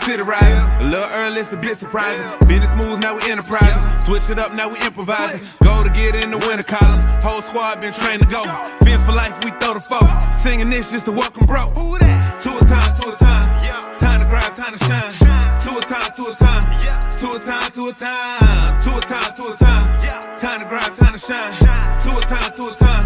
city riding. A little early, it's a bit surprising. Business moves, now we enterprising. Switch it up, now we improvising. Go to get in the winter column. Whole squad been trained to go. Fins for life, we throw the foe. Singing this just to welcome bro. To a time, to a time. Time to grind, time to shine. To a time, to a time. To a time, to a time. To a time, to a time. Time to grind, time to shine. To a time, to a time.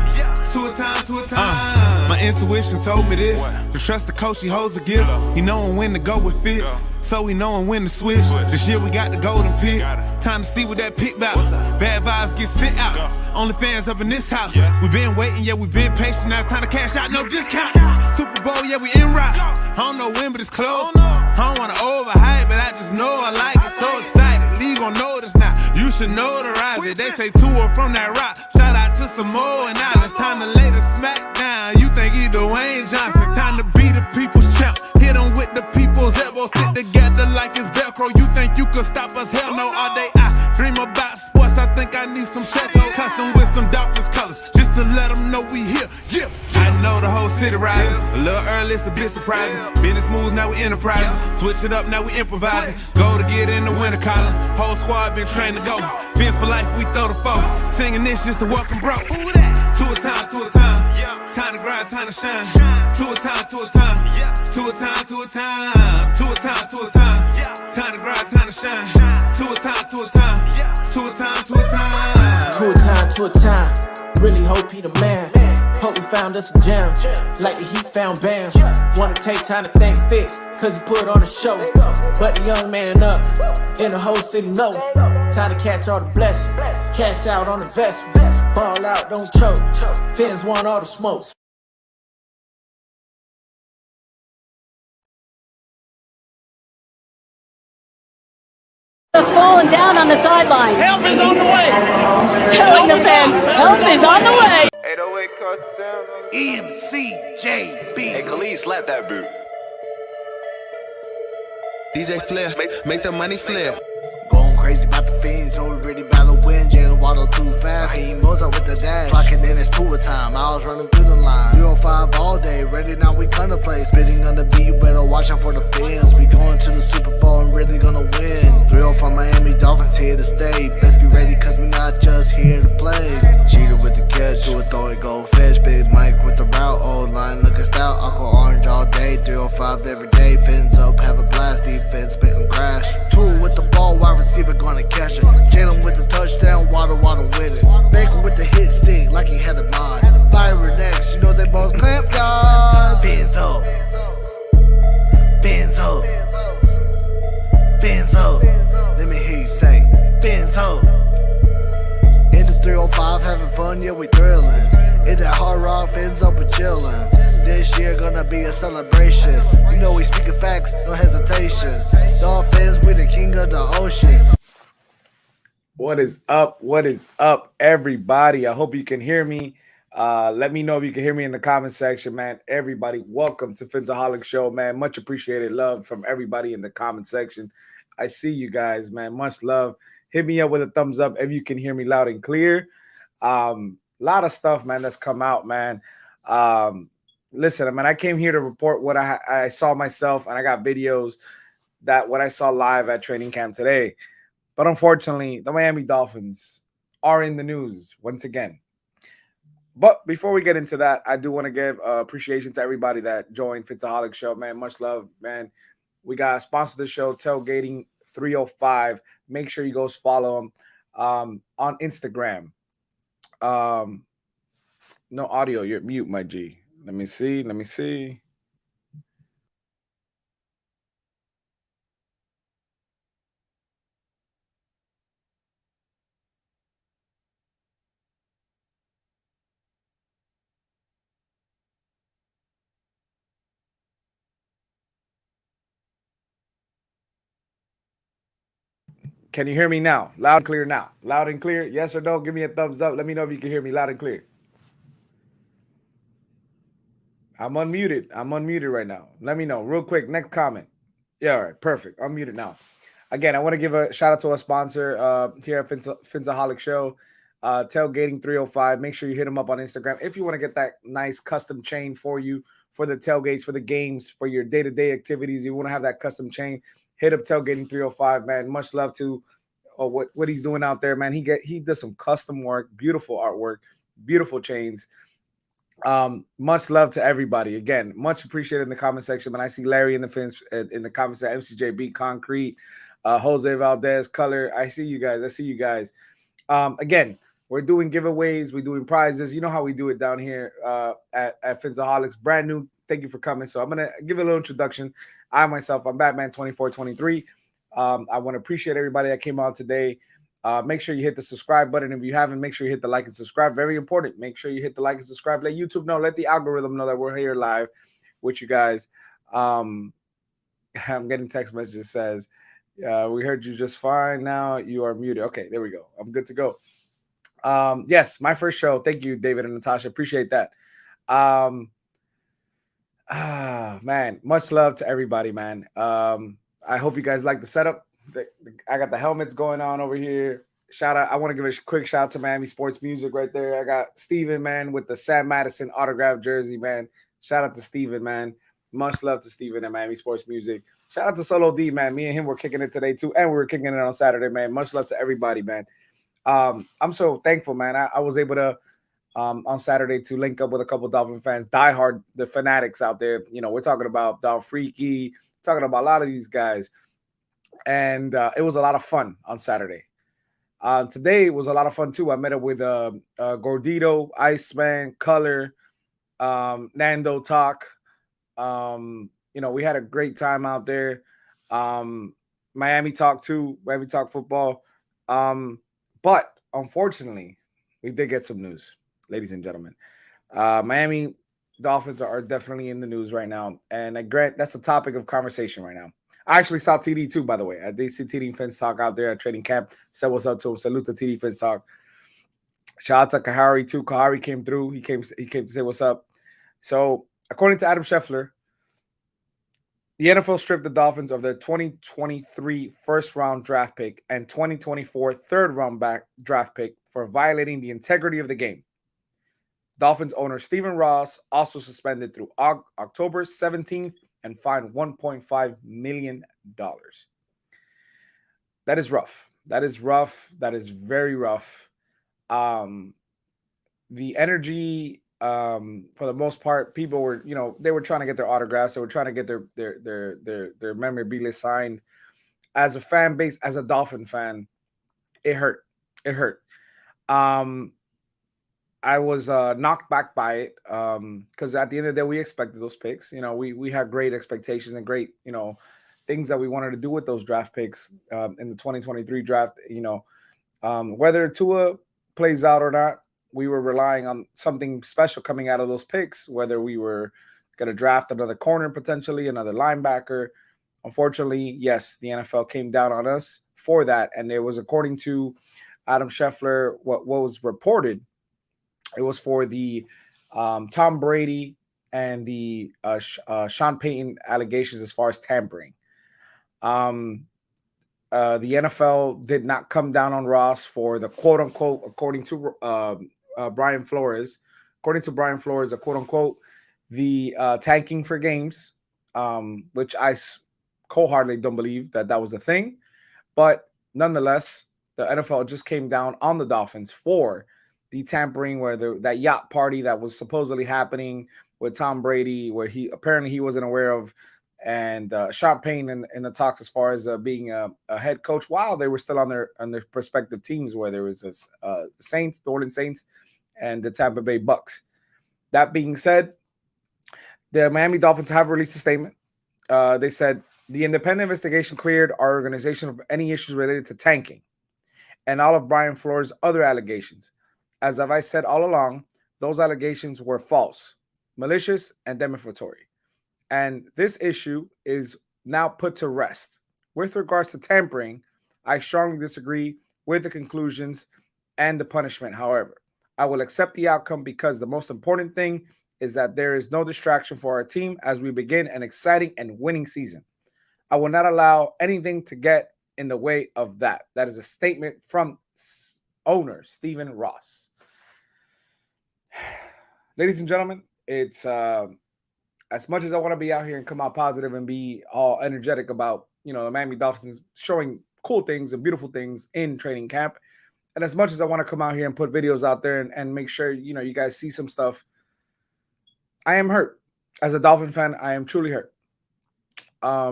To a time, to a time. My intuition told me this. To trust the coach, he holds a gift. He knowing when to go with fit. So we knowing when to switch. This year we got the golden pick. Time to see what that pick about. Bad vibes get sent out. Only fans up in this house. We been waiting, yeah, we been patient. Now it's time to cash out, no discount. Super Bowl, yeah, we en route. I don't know when, but it's close. I don't wanna overhype, but I just know I like it. So excited, league gon' notice now. You should notarize it. They say tour from that rock. Shout out to Samoa and Islands. Time to lay the smack down. You think he Dwayne Johnson? Time to be the people's champ. Hit him with the people's elbows. Stick together like it's Velcro. You think you could stop us? Hell no. All day I dream about sports. I think I need some Checo. Custom with some Dolphins colors. Just to let them know we here. Yeah. I know the whole city riding. A little early, it's a bit surprising. Business moves, now we enterprising. Switch it up, now we improvising. Go to get in the winter column. Whole squad been trained to go. Fins for life, we throw the foe. Singing this just to welcome bro. To a time, to a time. Time to grind, time to shine. To a time, to a time. To a time, to a time. To a time, to a time. Time to grind, time to shine. To a time, to a time. To a time, to a time. To a time, to a time. Really hope he the man. Hope we found us a gem. Like the Heat found Bam. Wanna take time to thank Fitz, cause he put on a show. But the young man up, and the whole city know. Time to catch all the blessings. Cash out on investment. Ball out, don't choke. Fins want all the smoke. Falling down on the sidelines. Help is on the way. Telling the fans, help is on the way. 808 MCJB. Hey, Khalid, slap that boot. DJ Flair, make the money flare. Going crazy about the fiends, so we really about to win. Jalen Waddle too fast, he ain't Mozart with the dash. Clocking in, it's tour time, I was running through the line. 305 all day, ready now, we gonna play. Spitting on the beat, you better watch out for the fins. We going to the Super Bowl and really gonna win. 305 Miami Dolphins here to stay. Best be ready, cause we not just here to play. Cheater with the catch, do it, throw it, go fish. Big Mike with the route, old line looking stout. Aqua orange all day, 305 every day. Fins up, have a blast, defense, make them crash. Two with the ball, wide receiver gonna catch it. Jalen with the touchdown, Waddle with it. Baker with the hit stick, like he had a mind. Byron next, you know they both clamp God. Fins up. Fins up. Fins up. Let me hear you say, fins up. In the 305, having fun, yeah, we thrilling. In that hard rock, fins up and chillin'. This year gonna be a celebration. You know we speaking facts, no hesitation. Dolphins, we the king of the ocean. What is up? What is up, everybody? I hope you can hear me. Let me know if you can hear me in the comment section, man. Everybody, welcome to Phinsaholics Show, man. Much appreciated love from everybody in the comment section. I see you guys, man. Much love. Hit me up with a thumbs up if you can hear me loud and clear. Lot of stuff, man, that's come out, man. Listen, man, I came here to report what I saw myself, and I got videos that what I saw live at training camp today. But unfortunately, the Miami Dolphins are in the news once again. But before we get into that, I do want to give appreciation to everybody that joined Phinsaholics Show, man. Much love, man. We got a sponsor of the show, Tailgating 305. Make sure you go follow them on Instagram. No audio. You're mute, my G. Let me see. Can you hear me now? Loud and clear now. Loud and clear. Yes or no? Give me a thumbs up. Let me know if you can hear me loud and clear. I'm unmuted. I'm unmuted right now. Let me know real quick. Next comment. Yeah, all right. Perfect. I'm muted now. Again, I want to give a shout out to our sponsor here at Phinsaholics Show, Tailgating 305. Make sure you hit them up on Instagram if you want to get that nice custom chain for you for the tailgates, for the games, for your day-to-day activities. You want to have that custom chain. Hit up Tailgating 305, man. Much love to what he's doing out there, man. He does some custom work, beautiful artwork, beautiful chains. Much love to everybody. Again, much appreciated in the comment section. When I see Larry in the comments at MCJB, Concrete, Jose Valdez, Color, I see you guys. Again, we're doing giveaways, we're doing prizes. You know how we do it down here at Phinsaholics. Brand new. Thank you for coming. So I'm gonna give a little introduction. I'm Batman 2423. I want to appreciate everybody that came out today. Make sure you hit the subscribe button. If you haven't, make sure you hit the like and subscribe. Very important. Make sure you hit the like and subscribe. Let YouTube know. Let the algorithm know that we're here live with you guys. I'm getting text messages that says, we heard you just fine. Now you are muted. Okay, there we go. I'm good to go. Yes, my first show. Thank you, David and Natasha. Appreciate that. Man, much love to everybody, man. I hope you guys like the setup. I got the helmets going on over here. Shout out. I want to give a quick shout out to Miami Sports Music right there. I got Steven, man, with the Sam Madison autographed jersey, man. Shout out to Steven, man. Much love to Steven at Miami Sports Music. Shout out to Solo D, man. Me and him were kicking it today too, and we were kicking it on Saturday, man. Much love to everybody, man. I'm so thankful, man. I was able to on Saturday to link up with a couple Dolphin fans, diehard, the fanatics out there. You know, we're talking about Dolph Freaky, talking about a lot of these guys. And it was a lot of fun on Saturday. Today was a lot of fun too. I met up with Gordito, Iceman, Color, Nando Talk. You know, we had a great time out there. Miami Talk too, Miami Talk football. But unfortunately, we did get some news, ladies and gentlemen. Miami Dolphins are definitely in the news right now. And Grant, that's the topic of conversation right now. I actually saw TD too, by the way. I did see TD Fins Talk out there at training camp. Said what's up to him. Salute to TD Fins Talk. Shout out to Kahari too. Kahari came through. He came to say what's up. So, according to Adam Scheffler, the NFL stripped the Dolphins of their 2023 first-round draft pick and 2024 third-round draft pick for violating the integrity of the game. Dolphins owner Stephen Ross also suspended through October 17th and fined $1.5 million. That is rough. That is rough. That is very rough. The energy, for the most part, people were, you know, they were trying to get their autographs. They were trying to get their memorabilia signed. As a fan base, as a Dolphin fan, it hurt. It hurt. I was knocked back by it because at the end of the day, we expected those picks. You know, we had great expectations and great, you know, things that we wanted to do with those draft picks in the 2023 draft. You know, whether Tua plays out or not, we were relying on something special coming out of those picks, whether we were going to draft another corner, potentially another linebacker. Unfortunately, yes, the NFL came down on us for that. And it was, according to Adam Scheffler, what was reported, it was for the Tom Brady and the Sean Payton allegations as far as tampering. The NFL did not come down on Ross for the quote unquote, according to Brian Flores, the quote unquote, the tanking for games, which I wholeheartedly don't believe that was a thing. But nonetheless, the NFL just came down on the Dolphins for the tampering, where that yacht party that was supposedly happening with Tom Brady, where he apparently wasn't aware of, and Sean Payton in the talks as far as being a head coach while they were still on their respective teams, where there was Saints, New Orleans Saints, and the Tampa Bay Bucks. That being said, the Miami Dolphins have released a statement. They said the independent investigation cleared our organization of any issues related to tanking and all of Brian Flores' other allegations. As I said all along, those allegations were false, malicious, and defamatory. And this issue is now put to rest. With regards to tampering, I strongly disagree with the conclusions and the punishment. However, I will accept the outcome because the most important thing is that there is no distraction for our team as we begin an exciting and winning season. I will not allow anything to get in the way of that. That is a statement from owner Stephen Ross. Ladies and gentlemen, it's as much as I want to be out here and come out positive and be all energetic about the Miami Dolphins showing cool things and beautiful things in training camp. And as much as I want to come out here and put videos out there and make sure, you guys see some stuff, I am hurt. As a Dolphin fan, I am truly hurt. I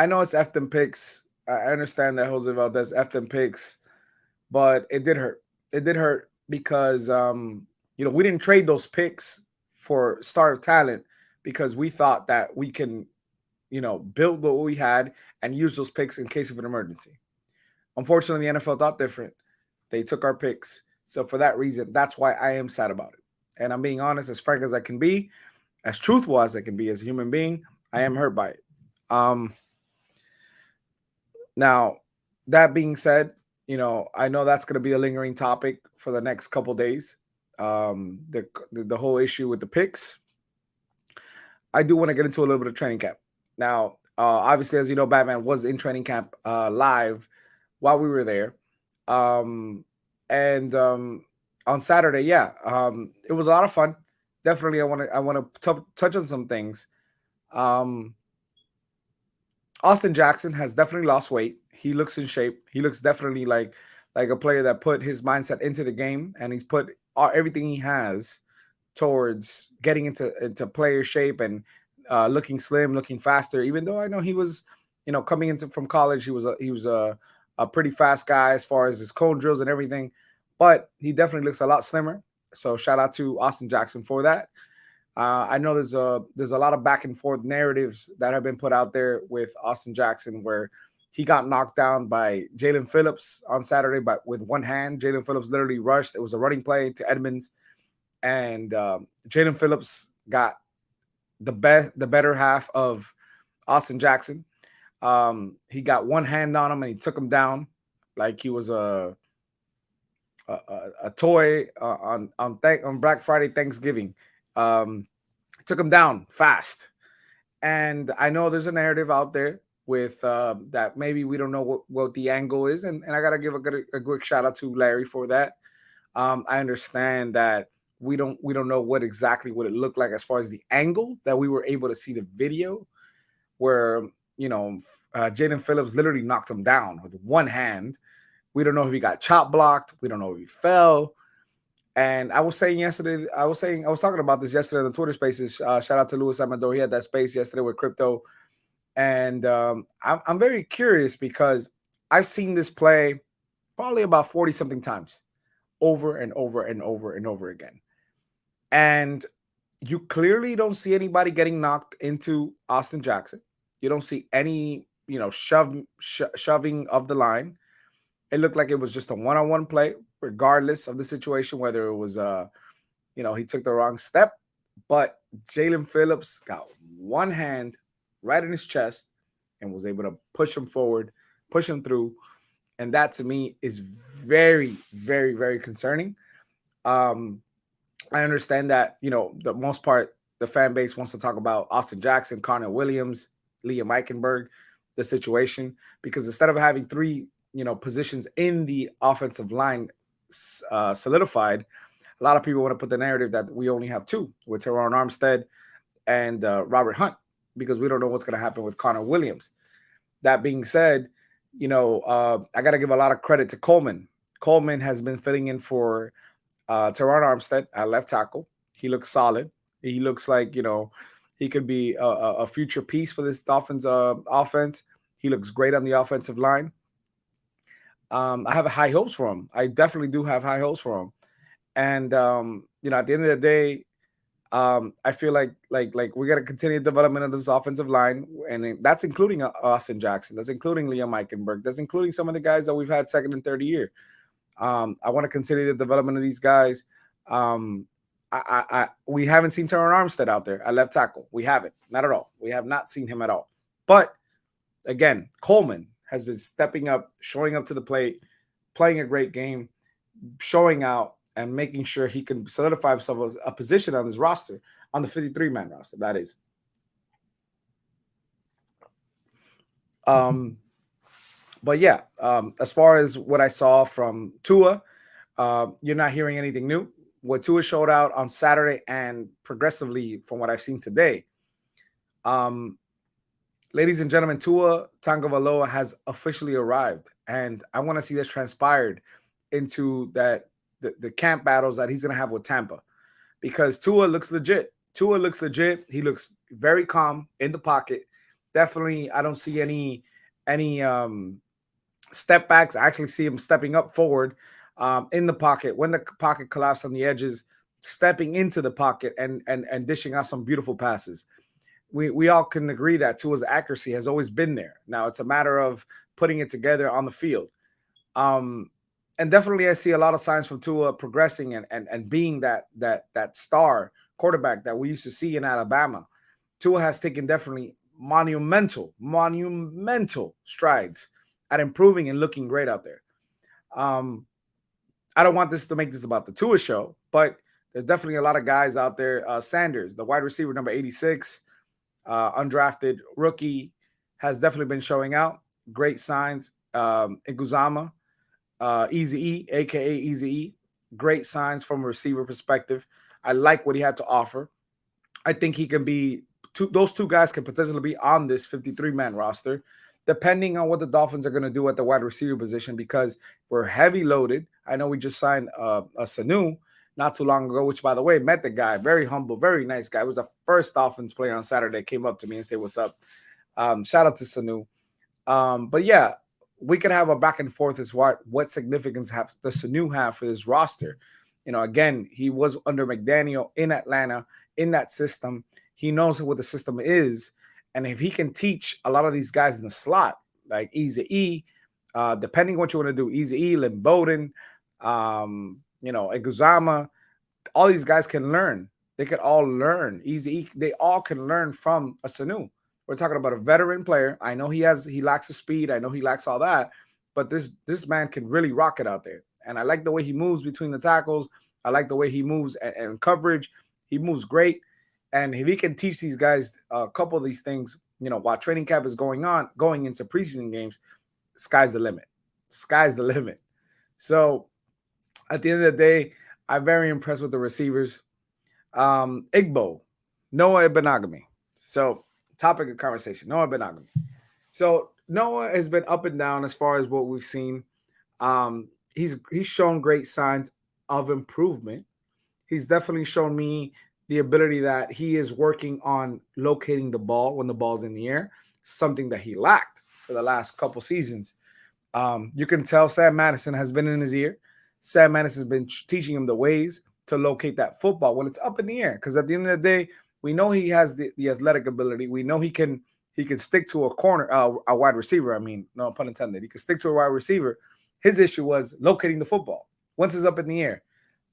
know it's F them picks. I understand that Jose Valdez F them picks, but it did hurt. It did hurt because, we didn't trade those picks for star talent because we thought that we can, build what we had and use those picks in case of an emergency. Unfortunately, the NFL thought different. They took our picks. So for that reason, that's why I am sad about it. And I'm being honest, as frank as I can be, as truthful as I can be as a human being, I am hurt by it. Now, that being said, I know that's going to be a lingering topic for the next couple days. The whole issue with the picks. I do want to get into a little bit of training camp. Now, obviously, as you know, Batman was in training camp live while we were there. On Saturday, it was a lot of fun. Definitely, I want to touch on some things. Austin Jackson has definitely lost weight. He looks in shape. He looks definitely like a player that put his mindset into the game, and he's put everything he has towards getting into player shape and looking slim, looking faster. Even though I know he was, coming from college, he was a pretty fast guy as far as his cone drills and everything, but he definitely looks a lot slimmer. So shout out to Austin Jackson for that. I know there's a lot of back and forth narratives that have been put out there with Austin Jackson where he got knocked down by Jalen Phillips on Saturday, but with one hand. Jalen Phillips literally rushed. It was a running play to Edmonds, and Jalen Phillips got the better half of Austin Jackson. He got one hand on him and he took him down like he was a toy on Black Friday, Thanksgiving. Took him down fast. And I know there's a narrative out there with that maybe we don't know what the angle is. And I got to give a quick shout out to Larry for that. I understand that we don't know what it looked like as far as the angle that we were able to see the video where, Jaden Phillips literally knocked him down with one hand. We don't know if he got chop blocked. We don't know if he fell. And I was saying yesterday, I was talking about this yesterday on the Twitter Spaces. Shout out to Luis Amador. He had that space yesterday with crypto. And I'm very curious because I've seen this play probably about 40-something times over and over and over and over again. And you clearly don't see anybody getting knocked into Austin Jackson. You don't see any, shoving of the line. It looked like it was just a one-on-one play, regardless of the situation, whether it was, he took the wrong step. But Jalen Phillips got one hand right in his chest and was able to push him forward, push him through. And that, to me, is very, very, very concerning. I understand that, the most part, the fan base wants to talk about Austin Jackson, Connor Williams, Liam Eichenberg, the situation, because instead of having three positions in the offensive line solidified, a lot of people want to put the narrative that we only have two with Teron Armstead and Robert Hunt, because we don't know what's going to happen with Connor Williams. That being said, I got to give a lot of credit to Coleman. Coleman has been filling in for Teron Armstead at left tackle. He looks solid. He looks like, he could be a future piece for this Dolphins offense. He looks great on the offensive line. I have high hopes for him. I definitely do have high hopes for him. And, at the end of the day, I feel like we got to continue the development of this offensive line. And that's including Austin Jackson. That's including Liam Eichenberg. That's including some of the guys that we've had second and third year. I want to continue the development of these guys. We haven't seen Teron Armstead out there at left tackle. We haven't. Not at all. We have not seen him at all. But, again, Coleman has been stepping up, showing up to the plate, playing a great game, showing out, and making sure he can solidify himself a position on this roster, on the 53-man roster, that is. But yeah, as far as what I saw from Tua, you're not hearing anything new. What Tua showed out on Saturday and progressively from what I've seen today, ladies and gentlemen, Tua Tagovailoa has officially arrived, and I want to see this transpired into the camp battles that he's going to have with Tampa, because Tua looks legit. He looks very calm in the pocket. Definitely, I don't see any step backs. I actually see him stepping up forward in the pocket when the pocket collapses on the edges, stepping into the pocket and dishing out some beautiful passes. We all can agree that Tua's accuracy has always been there. Now it's a matter of putting it together on the field. And definitely I see a lot of signs from Tua progressing and being that star quarterback that we used to see in Alabama. Tua has taken definitely monumental strides at improving and looking great out there. I don't want this to make this about the Tua show, but there's definitely a lot of guys out there. Sanders, the wide receiver, number 86, undrafted rookie, has definitely been showing out. Great signs. Iguzama, Easy-E, a.k.a. Easy-E, great signs from a receiver perspective. I like what he had to offer. I think he can be those two guys can potentially be on this 53-man roster, depending on what the Dolphins are going to do at the wide receiver position, because we're heavy loaded. I know we just signed a Sanu not too long ago, which, by the way, met the guy. Very humble, very nice guy. It was the first Dolphins player on Saturday came up to me and said, "What's up?" Shout out to Sanu. But yeah, we could have a back and forth as what significance does Sanu have for this roster. You know, again, he was under McDaniel in Atlanta in that system. He knows what the system is. And if he can teach a lot of these guys in the slot, like Easy-E, depending on what you want to do, Easy-E, Lynn Bowden, Iguzama, all these guys can learn. They could all learn. Easy-E, they all can learn from a Sanu. We're talking about a veteran player. I know he lacks the speed. I know he lacks all that, but this man can really rock it out there. And I like the way he moves between the tackles. I like the way he moves and coverage. He moves great. And if he can teach these guys a couple of these things, while training camp is going into preseason games, sky's the limit. Sky's the limit. So at the end of the day, I'm very impressed with the receivers. Igbo, Noah Ibenagami. So topic of conversation, Noah Ibenagami. So Noah has been up and down as far as what we've seen. He's shown great signs of improvement. He's definitely shown me the ability that he is working on locating the ball when the ball's in the air, something that he lacked for the last couple seasons. You can tell Sam Madison has been in his ear. Sam Madison has been teaching him the ways to locate that football when it's up in the air. Because at the end of the day, we know he has the athletic ability. We know he can stick to a corner, a wide receiver. I mean, no pun intended. He can stick to a wide receiver. His issue was locating the football once it's up in the air.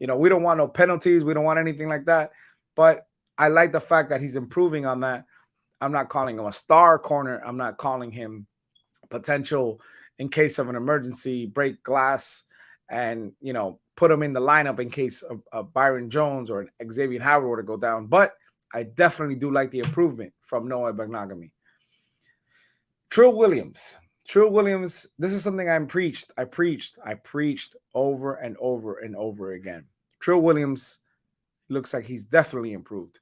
We don't want no penalties. We don't want anything like that. But I like the fact that he's improving on that. I'm not calling him a star corner. I'm not calling him potential in case of an emergency, break glass, and, put him in the lineup in case of Byron Jones or Xavier Howard were to go down. But I definitely do like the improvement from Noah Ibenagami. Trill Williams, this is something I preached over and over and over again. Trill Williams looks like he's definitely improved.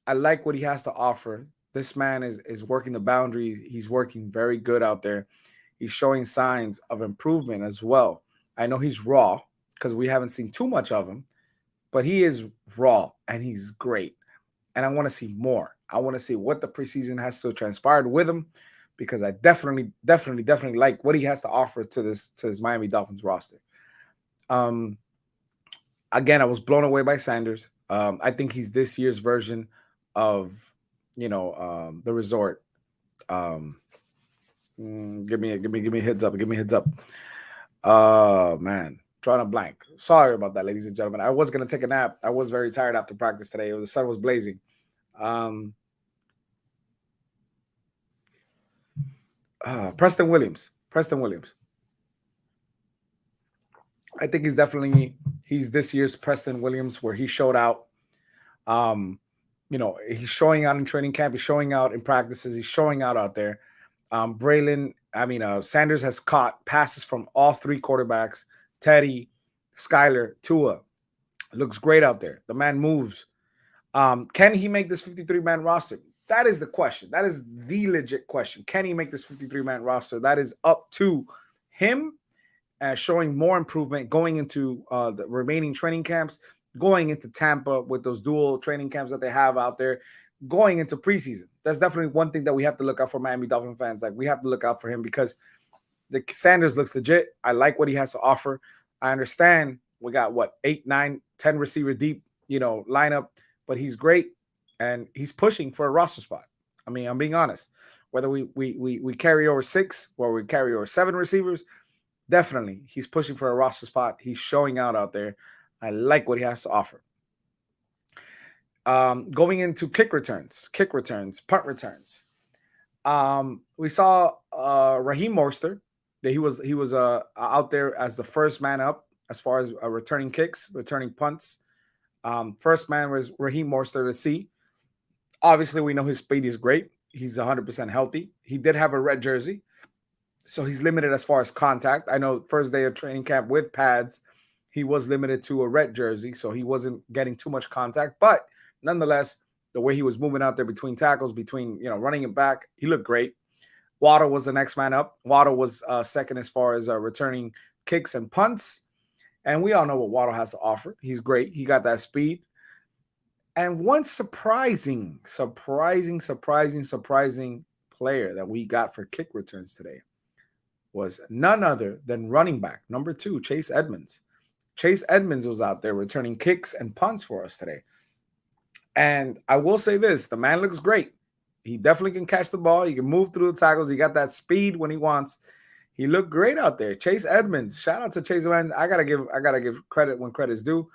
I like what he has to offer. This man is working the boundaries. He's working very good out there. He's showing signs of improvement as well. I know he's raw because we haven't seen too much of him, but he is raw and he's great. And I want to see more. I want to see what the preseason has to transpire with him, because I definitely like what he has to offer to his Miami Dolphins roster. Again, I was blown away by Sanders. I think he's this year's version of, the resort. Give me a heads up. Give me a heads up. Man, drawing a blank. Sorry about that, ladies and gentlemen. I was gonna take a nap. I was very tired after practice today. The sun was blazing. Preston Williams. I think he's this year's Preston Williams, where he showed out. He's showing out in training camp. He's showing out in practices. He's showing out there. Sanders has caught passes from all three quarterbacks, Teddy, Skyler, Tua. Looks great out there. The man moves. Can he make this 53-man roster? That is the question. That is the legit question. Can he make this 53-man roster? That is up to him, showing more improvement going into the remaining training camps, going into Tampa with those dual training camps that they have out there, going into preseason. That's definitely one thing that we have to look out for Miami Dolphin fans. Like, we have to look out for him because the Sanders looks legit. I like what he has to offer. I understand we got 8, 9, 10 receiver deep, lineup, but he's great and he's pushing for a roster spot. I mean, I'm being honest. Whether we carry over 6 or we carry over 7 receivers, definitely he's pushing for a roster spot. He's showing out there. I like what he has to offer. Going into kick returns, punt returns. We saw Raheem Mostert that he was out there as the first man up as far as returning kicks, returning punts. First man was Raheem Mostert to see. Obviously, we know his speed is great. He's 100% healthy. He did have a red jersey, so he's limited as far as contact. I know first day of training camp with pads, he was limited to a red jersey, so he wasn't getting too much contact. But nonetheless, the way he was moving out there between tackles, between running it back, he looked great. Waddle was the next man up. Waddle was second as far as returning kicks and punts. And we all know what Waddle has to offer. He's great. He got that speed. And one surprising player that we got for kick returns today was none other than running back number 2, Chase Edmonds. Chase Edmonds was out there returning kicks and punts for us today. And I will say this, the man looks great. He definitely can catch the ball. He can move through the tackles. He got that speed when he wants. He looked great out there. Chase Edmonds. Shout out to Chase Edmonds. I gotta give credit when credit's due.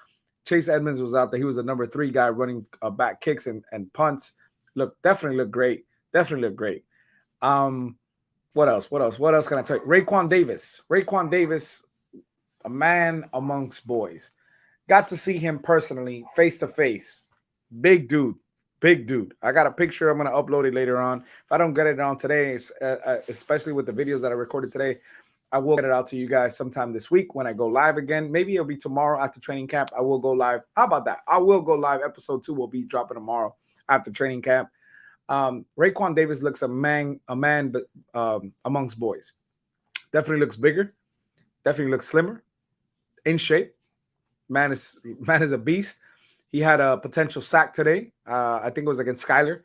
Chase Edmonds was out there. He was the number 3 guy running back kicks and punts. Definitely looked great. What else can I tell you? Raekwon Davis, a man amongst boys. Got to see him personally, face to face. Big dude. I got a picture. I'm going to upload it later on. If I don't get it on today, especially with the videos that I recorded today, I will get it out to you guys sometime this week when I go live again. Maybe it'll be tomorrow after training camp. I will go live. How about that? I will go live. Episode 2 will be dropping tomorrow after training camp. Raekwon Davis looks a man, but amongst boys. Definitely looks bigger. Definitely looks slimmer. In shape. Man is a beast. He had a potential sack today. I think it was against Skyler.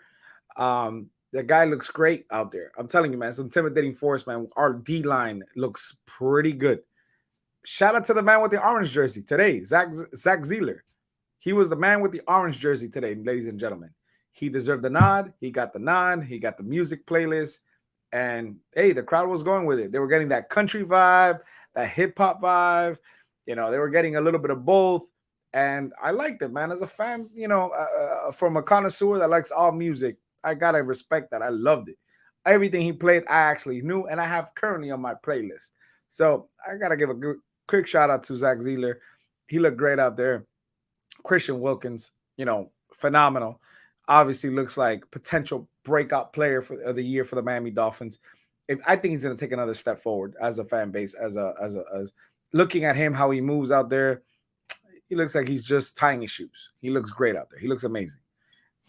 The guy looks great out there. I'm telling you, man, it's intimidating force, man. Our D-line looks pretty good. Shout out to the man with the orange jersey today, Zach Zeller. He was the man with the orange jersey today, ladies and gentlemen. He deserved the nod. He got the nod. He got the music playlist. And, hey, the crowd was going with it. They were getting that country vibe, that hip-hop vibe. They were getting a little bit of both. And I liked it, man. As a fan, from a connoisseur that likes all music, I got to respect that. I loved it. Everything he played, I actually knew, and I have currently on my playlist. So I got to give a quick shout out to Zach Zeller. He looked great out there. Christian Wilkins, phenomenal. Obviously looks like potential breakout player of the year for the Miami Dolphins. I think he's going to take another step forward as a fan base, as looking at him, how he moves out there. He looks like he's just tying his shoes. He looks great out there. He looks amazing.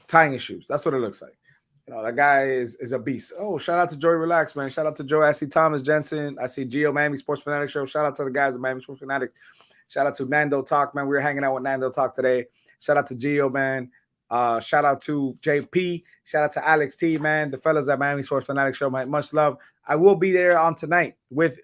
Tying his shoes. That's what it looks like. That guy is a beast. Oh, shout out to Joey Relax, man. Shout out to Joe. I see Thomas Jensen. I see Gio, Miami Sports Fanatics Show. Shout out to the guys at Miami Sports Fanatics. Shout out to Nando Talk, man. We were hanging out with Nando Talk today. Shout out to Gio, man. Shout out to JP. Shout out to Alex T, man. The fellas at Miami Sports Fanatics Show, man. Much love. I will be there on tonight with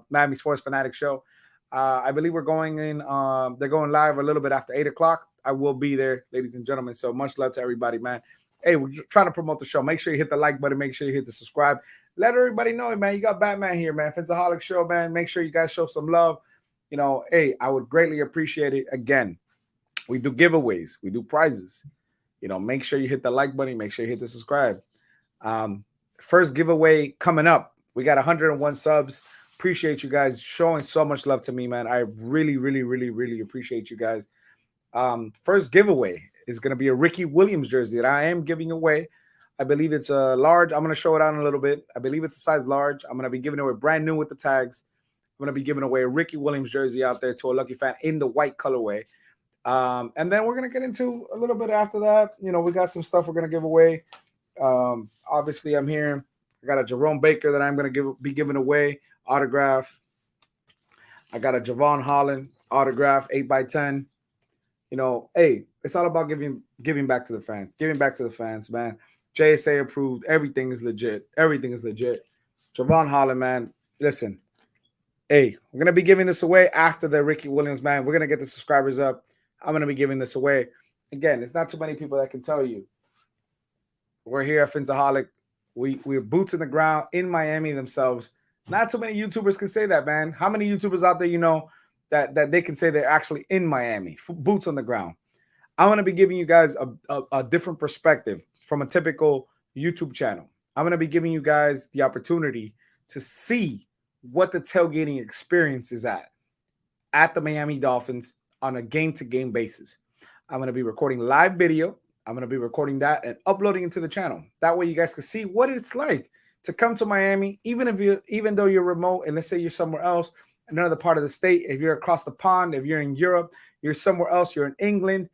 Miami Sports Fanatics Show. I believe we're going in. They're going live a little bit after 8 o'clock. I will be there, ladies and gentlemen. So much love to everybody, man. Hey, we're trying to promote the show. Make sure you hit the like button. Make sure you hit the subscribe. Let everybody know, man. You got Batman here, man. Phinsaholics Show, man. Make sure you guys show some love. Hey, I would greatly appreciate it. Again, we do giveaways. We do prizes. Make sure you hit the like button. Make sure you hit the subscribe. First giveaway coming up. We got 101 subs. Appreciate you guys showing so much love to me, man. I really, really, really, really appreciate you guys. First giveaway is going to be a Ricky Williams jersey that I am giving away. I believe it's a large. I'm going to show it out in a little bit. I believe it's a size large. I'm going to be giving away brand new with the tags. I'm going to be giving away a Ricky Williams jersey out there to a lucky fan in the white colorway. And then we're going to get into a little bit after that. We got some stuff we're going to give away. Obviously, I'm here. I got a Jerome Baker that I'm going to be giving away, autograph. I got a Javon Holland autograph, 8x10. You know, hey, it's all about giving back to the fans. Giving back to the fans, man. JSA approved. Everything is legit. Everything is legit. Javon Holland, man. Listen, hey, we're going to be giving this away after the Ricky Williams, man. We're going to get the subscribers up. I'm going to be giving this away. Again, it's not too many people that can tell you. We're here at Phinsaholic. We're boots in the ground in Miami themselves. Not too many YouTubers can say that, man. How many YouTubers out there you know that they can say they're actually in Miami, boots on the ground? I'm going to be giving you guys a different perspective from a typical YouTube channel. I'm going to be giving you guys the opportunity to see what the tailgating experience is at the Miami Dolphins on a game-to-game basis. I'm going to be recording live video. I'm going to be recording that and uploading it to the channel. That way you guys can see what it's like to come to Miami, even though you're remote, and let's say you're somewhere else, another part of the state, if you're across the pond, if you're in Europe, you're somewhere else, you're in England.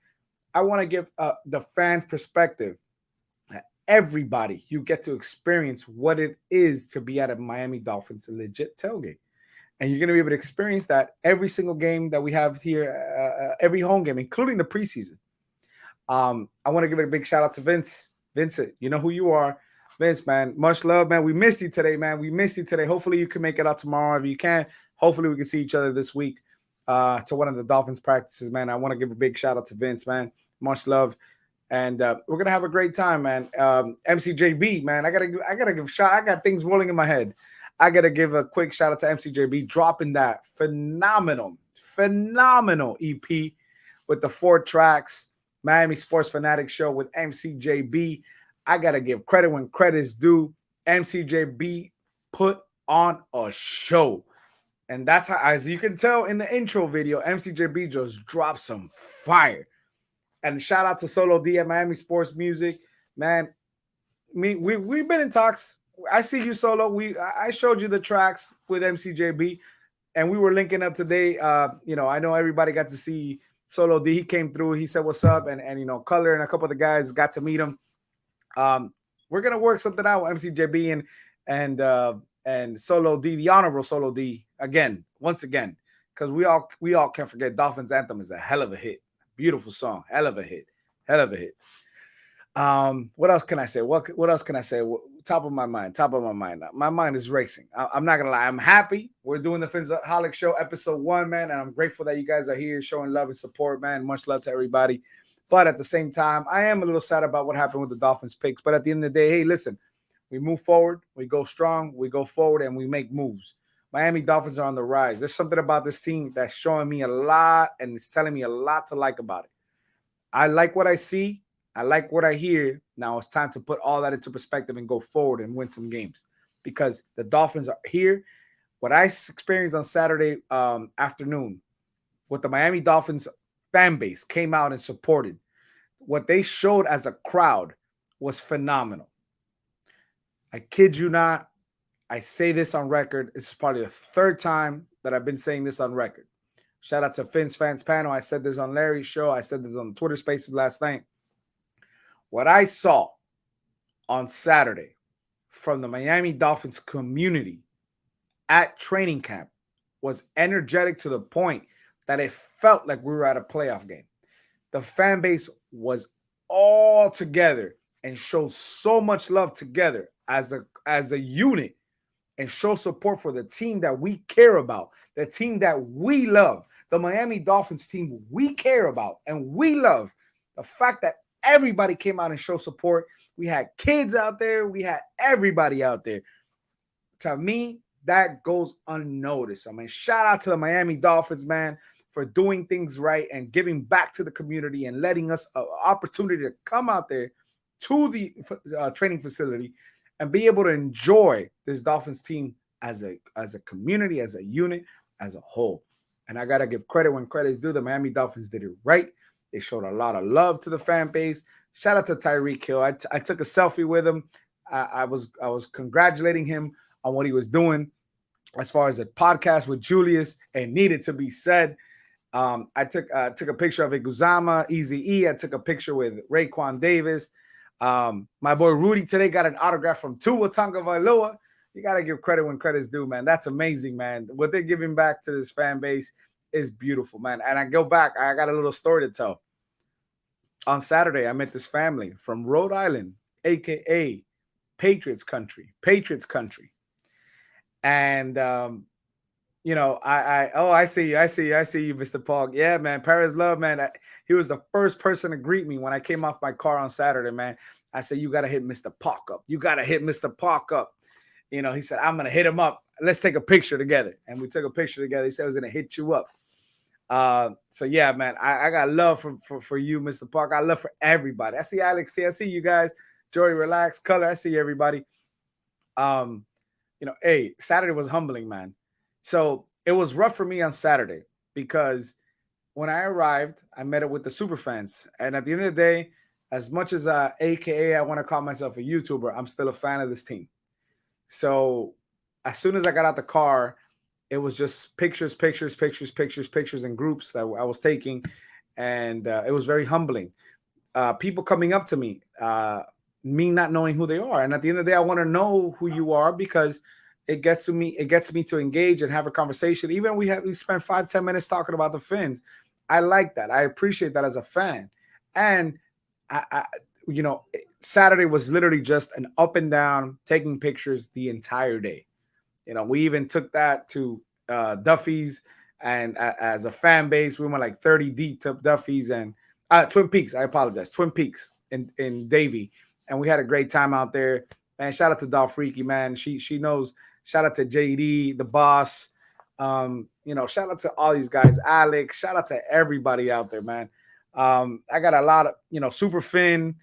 I want to give the fan perspective. Everybody, you get to experience what it is to be at a Miami Dolphins legit tailgate. And you're going to be able to experience that every single game that we have here, every home game, including the preseason. I want to give a big shout out to Vince. Vincent, you know who you are. Vince, man, much love, man. We missed you today, man. We missed you today. Hopefully you can make it out tomorrow if you can. Hopefully we can see each other this week to one of the Dolphins practices, man. I want to give a big shout out to Vince, man. Much love. And we're gonna have a great time, man. MCJB, man. I gotta give a shout. I got things rolling in my head. I gotta give a quick shout out to MCJB dropping that phenomenal EP with the 4 tracks, Miami Sports Fanatic Show with MCJB. I gotta give credit when credit's due. MCJB put on a show. And that's how, as you can tell in the intro video, MCJB just dropped some fire. And shout out to Solo D at Miami Sports Music. Man, we've been in talks. I see you, Solo. I showed you the tracks with MCJB, and we were linking up today. You know, I know everybody got to see Solo D. He came through. He said, what's up? And you know, Color and a couple of the guys got to meet him. We're going to work something out with MCJB and Solo D, the honorable Solo D, once again, because we all can't forget Dolphins Anthem is a hell of a hit. Beautiful song. Hell of a hit. What else can I say? What else can I say? Top of my mind. My mind is racing. I'm not going to lie. I'm happy. We're doing the Phinsaholics Show episode 1, man, and I'm grateful that you guys are here showing love and support, man. Much love to everybody. But at the same time, I am a little sad about what happened with the Dolphins picks. But at the end of the day, hey, listen, we move forward, we go strong, we go forward, and we make moves. Miami Dolphins are on the rise. There's something about this team that's showing me a lot, and it's telling me a lot to like about it. I like what I see. I like what I hear. Now it's time to put all that into perspective and go forward and win some games because the Dolphins are here. What I experienced on Saturday afternoon, what the Miami Dolphins fan base came out and supported, what they showed as a crowd was phenomenal. I kid you not. I say this on record. This is probably the 3rd time that I've been saying this on record. Shout out to Finn's Fans Panel. I said this on Larry's show. I said this on Twitter Spaces last night. What I saw on Saturday from the Miami Dolphins community at training camp was energetic to the point that it felt like we were at a playoff game. The fan base was all together and showed so much love together as a unit and show support for the team that we care about, the team that we love, the Miami Dolphins team we care about and we love. The fact that everybody came out and showed support. We had kids out there. We had everybody out there. To me, that goes unnoticed. I mean, shout out to the Miami Dolphins, man, for doing things right and giving back to the community and letting us an opportunity to come out there to the training facility and be able to enjoy this Dolphins team as a community, as a unit, as a whole. And I got to give credit when credit's due. The Miami Dolphins did it right. They showed a lot of love to the fan base. Shout out to Tyreek Hill. I took a selfie with him. I was congratulating him on what he was doing as far as a podcast with Julius. It needed to be said. I took a picture of Iguzama, Eazy-E. I took a picture with Raekwon Davis. My boy Rudy today got an autograph from Tua Tagovailoa. You got to give credit when credit's due, man. That's amazing, man. What they're giving back to this fan base is beautiful, man. And I go back, I got a little story to tell. On Saturday, I met this family from Rhode Island, aka Patriots country. And I see you, Mr. Pog. Yeah, man, Paris Love, man. He was the first person to greet me when I came off my car on Saturday, man. I said, you gotta hit Mr. Pog up. You gotta hit Mr. Pog up. He said, I'm gonna hit him up. Let's take a picture together. And we took a picture together. He said I was gonna hit you up. So yeah, man, I got love for you, Mr. Pog. I love for everybody. I see Alex T. I see you guys. Joey, relax, Color. I see everybody. Hey, Saturday was humbling, man. So it was rough for me on Saturday because when I arrived, I met up with the super fans. And at the end of the day, as much as AKA I want to call myself a YouTuber, I'm still a fan of this team. So as soon as I got out the car, it was just pictures in groups that I was taking. And it was very humbling. People coming up to me, me not knowing who they are. And at the end of the day, I want to know who you are because it gets me to engage and have a conversation. Even we spent 5-10 minutes talking about the Fins. I like that. I appreciate that as a fan. And Saturday was literally just an up and down, taking pictures the entire day. We even took that to Duffy's, and as a fan base, we went like 30 deep to Duffy's and Twin Peaks. I apologize, Twin Peaks in Davie, and we had a great time out there. Man, shout out to Doll Freaky, man. She knows. Shout out to JD, the boss. Shout out to all these guys, Alex. Shout out to everybody out there, man. I got a lot of, Super Finn.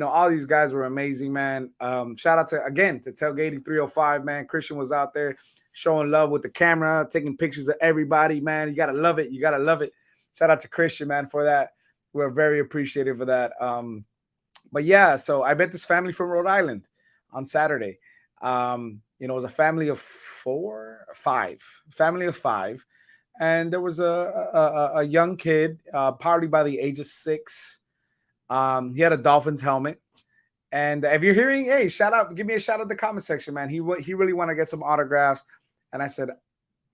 All these guys were amazing, man. Shout out to Tailgating 305, man. Christian was out there showing love with the camera, taking pictures of everybody, man. You got to love it. Shout out to Christian, man, for that. We're very appreciative of that. But yeah, so I met this family from Rhode Island on Saturday. It was a family of five. And there was a young kid, probably by the age of 6. He had a Dolphins helmet. And if you're hearing, hey, shout out, give me a shout out in the comment section, man. He really want to get some autographs. And I said,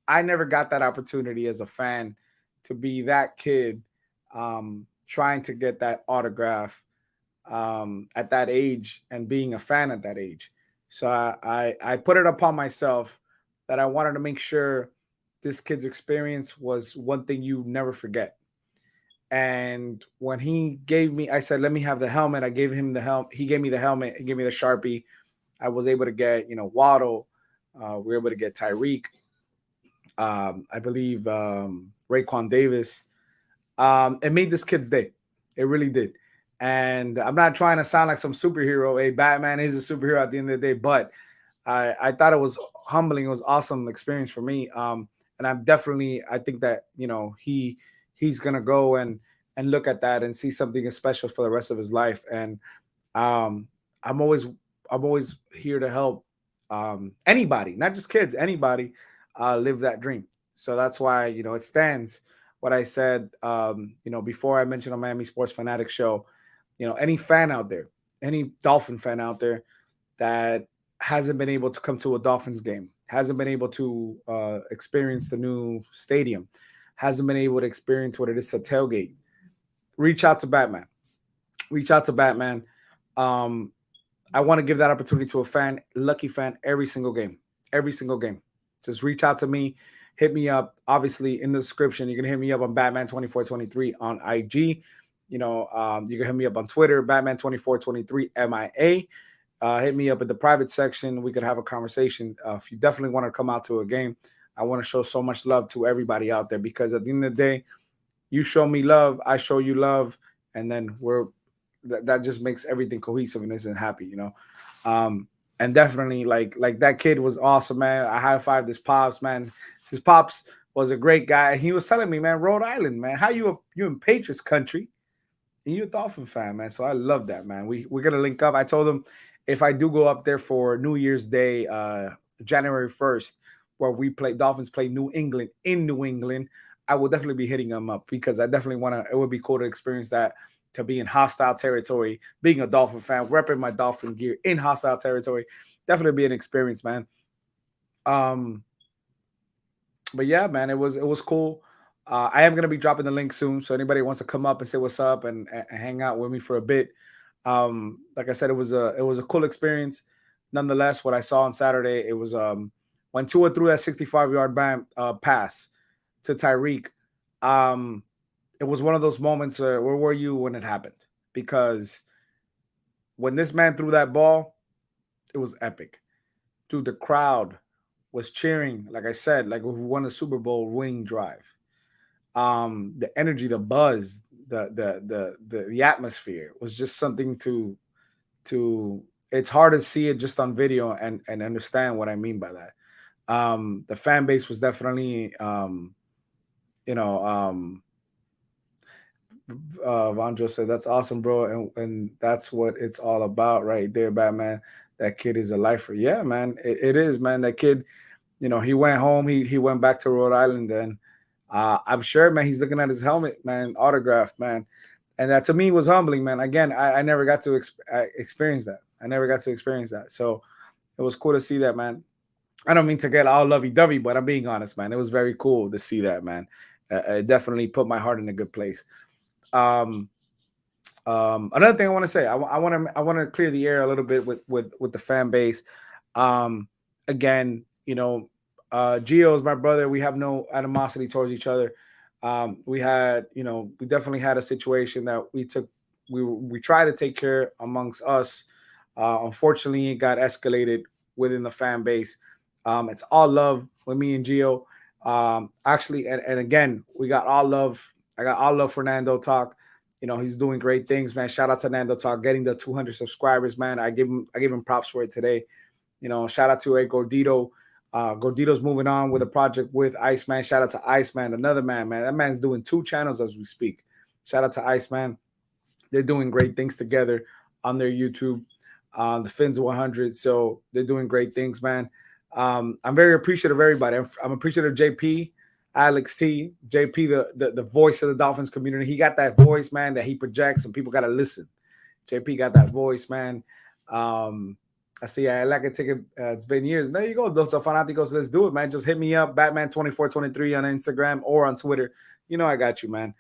I never got that opportunity as a fan to be that kid trying to get that autograph at that age and being a fan at that age. So I put it upon myself that I wanted to make sure this kid's experience was one thing you never forget. And when he gave me, I said, let me have the helmet. I gave him the helmet. He gave me the helmet. He gave me the Sharpie. I was able to get, Waddle. We were able to get Tyreek. I believe Raekwon Davis. It made this kid's day. It really did. And I'm not trying to sound like some superhero. Hey, Batman is a superhero at the end of the day. But I thought it was humbling. It was an awesome experience for me. And I think that, he's going to go and look at that and see something special for the rest of his life. And I'm always here to help anybody, not just kids, anybody live that dream. So that's why, it stands what I said, before I mentioned on Miami Sports Fanatic Show, any fan out there, any Dolphin fan out there that hasn't been able to come to a Dolphins game, hasn't been able to experience the new stadium, hasn't been able to experience what it is to tailgate, reach out to Batman. I want to give that opportunity to a fan, lucky fan, every single game. Just reach out to me, hit me up. Obviously, in the description, you can hit me up on Batman2423 on IG. You can hit me up on Twitter, Batman2423 MIA. Hit me up in the private section. We could have a conversation. If you definitely want to come out to a game, I want to show so much love to everybody out there, because at the end of the day, you show me love, I show you love, and then that just makes everything cohesive and happy, And definitely like that kid was awesome, man. I high-fived his pops, man. His pops was a great guy. He was telling me, man, Rhode Island, man, how you in Patriots country and you're a Dolphin fan, man. So I love that, man. We're gonna link up. I told him if I do go up there for New Year's Day, January 1st, where Dolphins play New England in New England, I will definitely be hitting him up, because I definitely want to. It would be cool to experience that to be in hostile territory, being a Dolphin fan, repping my Dolphin gear in hostile territory. Definitely be an experience, man. But yeah, man, it was cool. I am gonna be dropping the link soon, so anybody wants to come up and say what's up and hang out with me for a bit. Like I said, it was a cool experience. Nonetheless, what I saw on Saturday, it was when Tua threw that 65-yard pass to Tyreek. It was one of those moments where were you when it happened? Because when this man threw that ball, it was epic. Dude, the crowd was cheering, like I said, like we won a Super Bowl winning drive. The energy, the buzz, the atmosphere was just something to it's hard to see it just on video and understand what I mean by that. The fan base was definitely Vanjo said, that's awesome, bro. And that's what it's all about right there, Batman. That kid is a lifer. Yeah, man, it is, man. That kid, he went home. He went back to Rhode Island, and I'm sure, man, he's looking at his helmet, man, autographed, man. And that to me was humbling, man. Again, I never got to experience that. I never got to experience that. So it was cool to see that, man. I don't mean to get all lovey-dovey, but I'm being honest, man. It was very cool to see that, man. It definitely put my heart in a good place. Another thing I want to say, I want to clear the air a little bit with the fan base. Again, Gio is my brother. We have no animosity towards each other. We definitely had a situation that we tried to take care amongst us. Unfortunately, it got escalated within the fan base. It's all love with me and Gio. Actually, and again, we got all love. I got all love for Nando Talk. He's doing great things, man. Shout out to Nando Talk, getting the 200 subscribers, man. I give him props for it today. Shout out to Gordito. Gordito's moving on with a project with Iceman. Shout out to Iceman, another man. That man's doing 2 channels as we speak. Shout out to Iceman. They're doing great things together on their YouTube, the Fins 100. So they're doing great things, man. I'm very appreciative of everybody. I'm appreciative of JP, Alex T, JP, the voice of the Dolphins community. He got that voice, man, that he projects, and people got to listen. JP got that voice, man. I see. I like a ticket. It's been years. There you go, Dos Fanáticos. Let's do it, man. Just hit me up, Batman2423 on Instagram or on Twitter. I got you, man.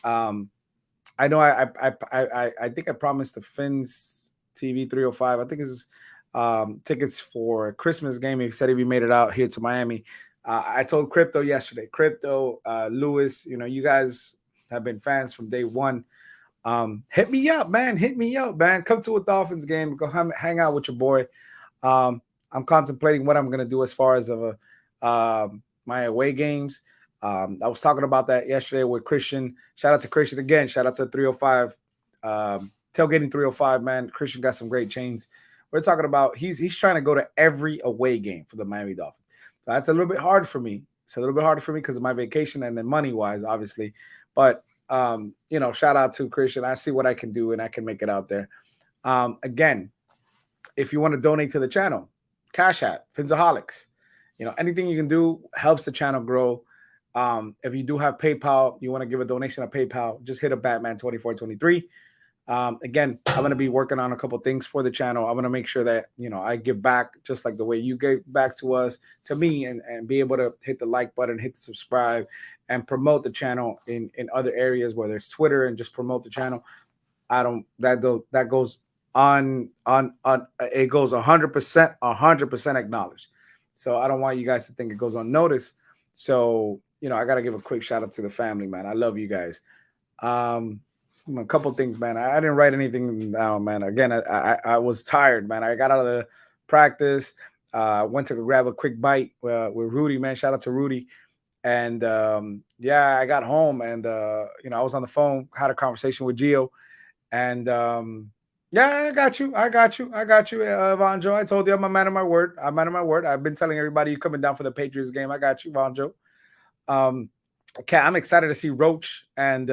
I know. I think I promised the Fins TV 305. I think it's tickets for Christmas game. He said if he made it out here to Miami. I told Crypto yesterday. Crypto, Lewis. You guys have been fans from day one. Hit me up, man. Come to a Dolphins game. Go hang out with your boy. I'm contemplating what I'm gonna do as far as my away games. I was talking about that yesterday with Christian. Shout out to Christian again. Shout out to 305. Tailgating 305, man. Christian got some great chains. We're talking about he's trying to go to every away game for the Miami Dolphins. So that's a little bit hard for me. It's a little bit harder for me because of my vacation and then money-wise, obviously. But shout out to Christian. I see what I can do and I can make it out there. Again, if you want to donate to the channel, CASHAPP Phinsaholics. Anything you can do helps the channel grow. If you do have PayPal, you want to give a donation on PayPal, just hit up Batman2423. Again, I'm going to be working on a couple things for the channel. I'm going to make sure that, I give back just like the way you gave back to me, and be able to hit the like button, hit the subscribe, and promote the channel in other areas, whether it's Twitter, and just promote the channel. That goes on, it goes 100% acknowledged. So I don't want you guys to think it goes unnoticed. So, I got to give a quick shout out to the family, man. I love you guys. A couple things, man. I didn't write anything down, man. Again, I was tired, man. I got out of the practice, went to grab a quick bite with Rudy, man. Shout out to Rudy. And I got home, and I was on the phone, had a conversation with Gio, and I got you, Vonjo. I told you I'm a man of my word. I've been telling everybody you coming down for the Patriots game. I got you, Vonjo. I'm excited to see Roach and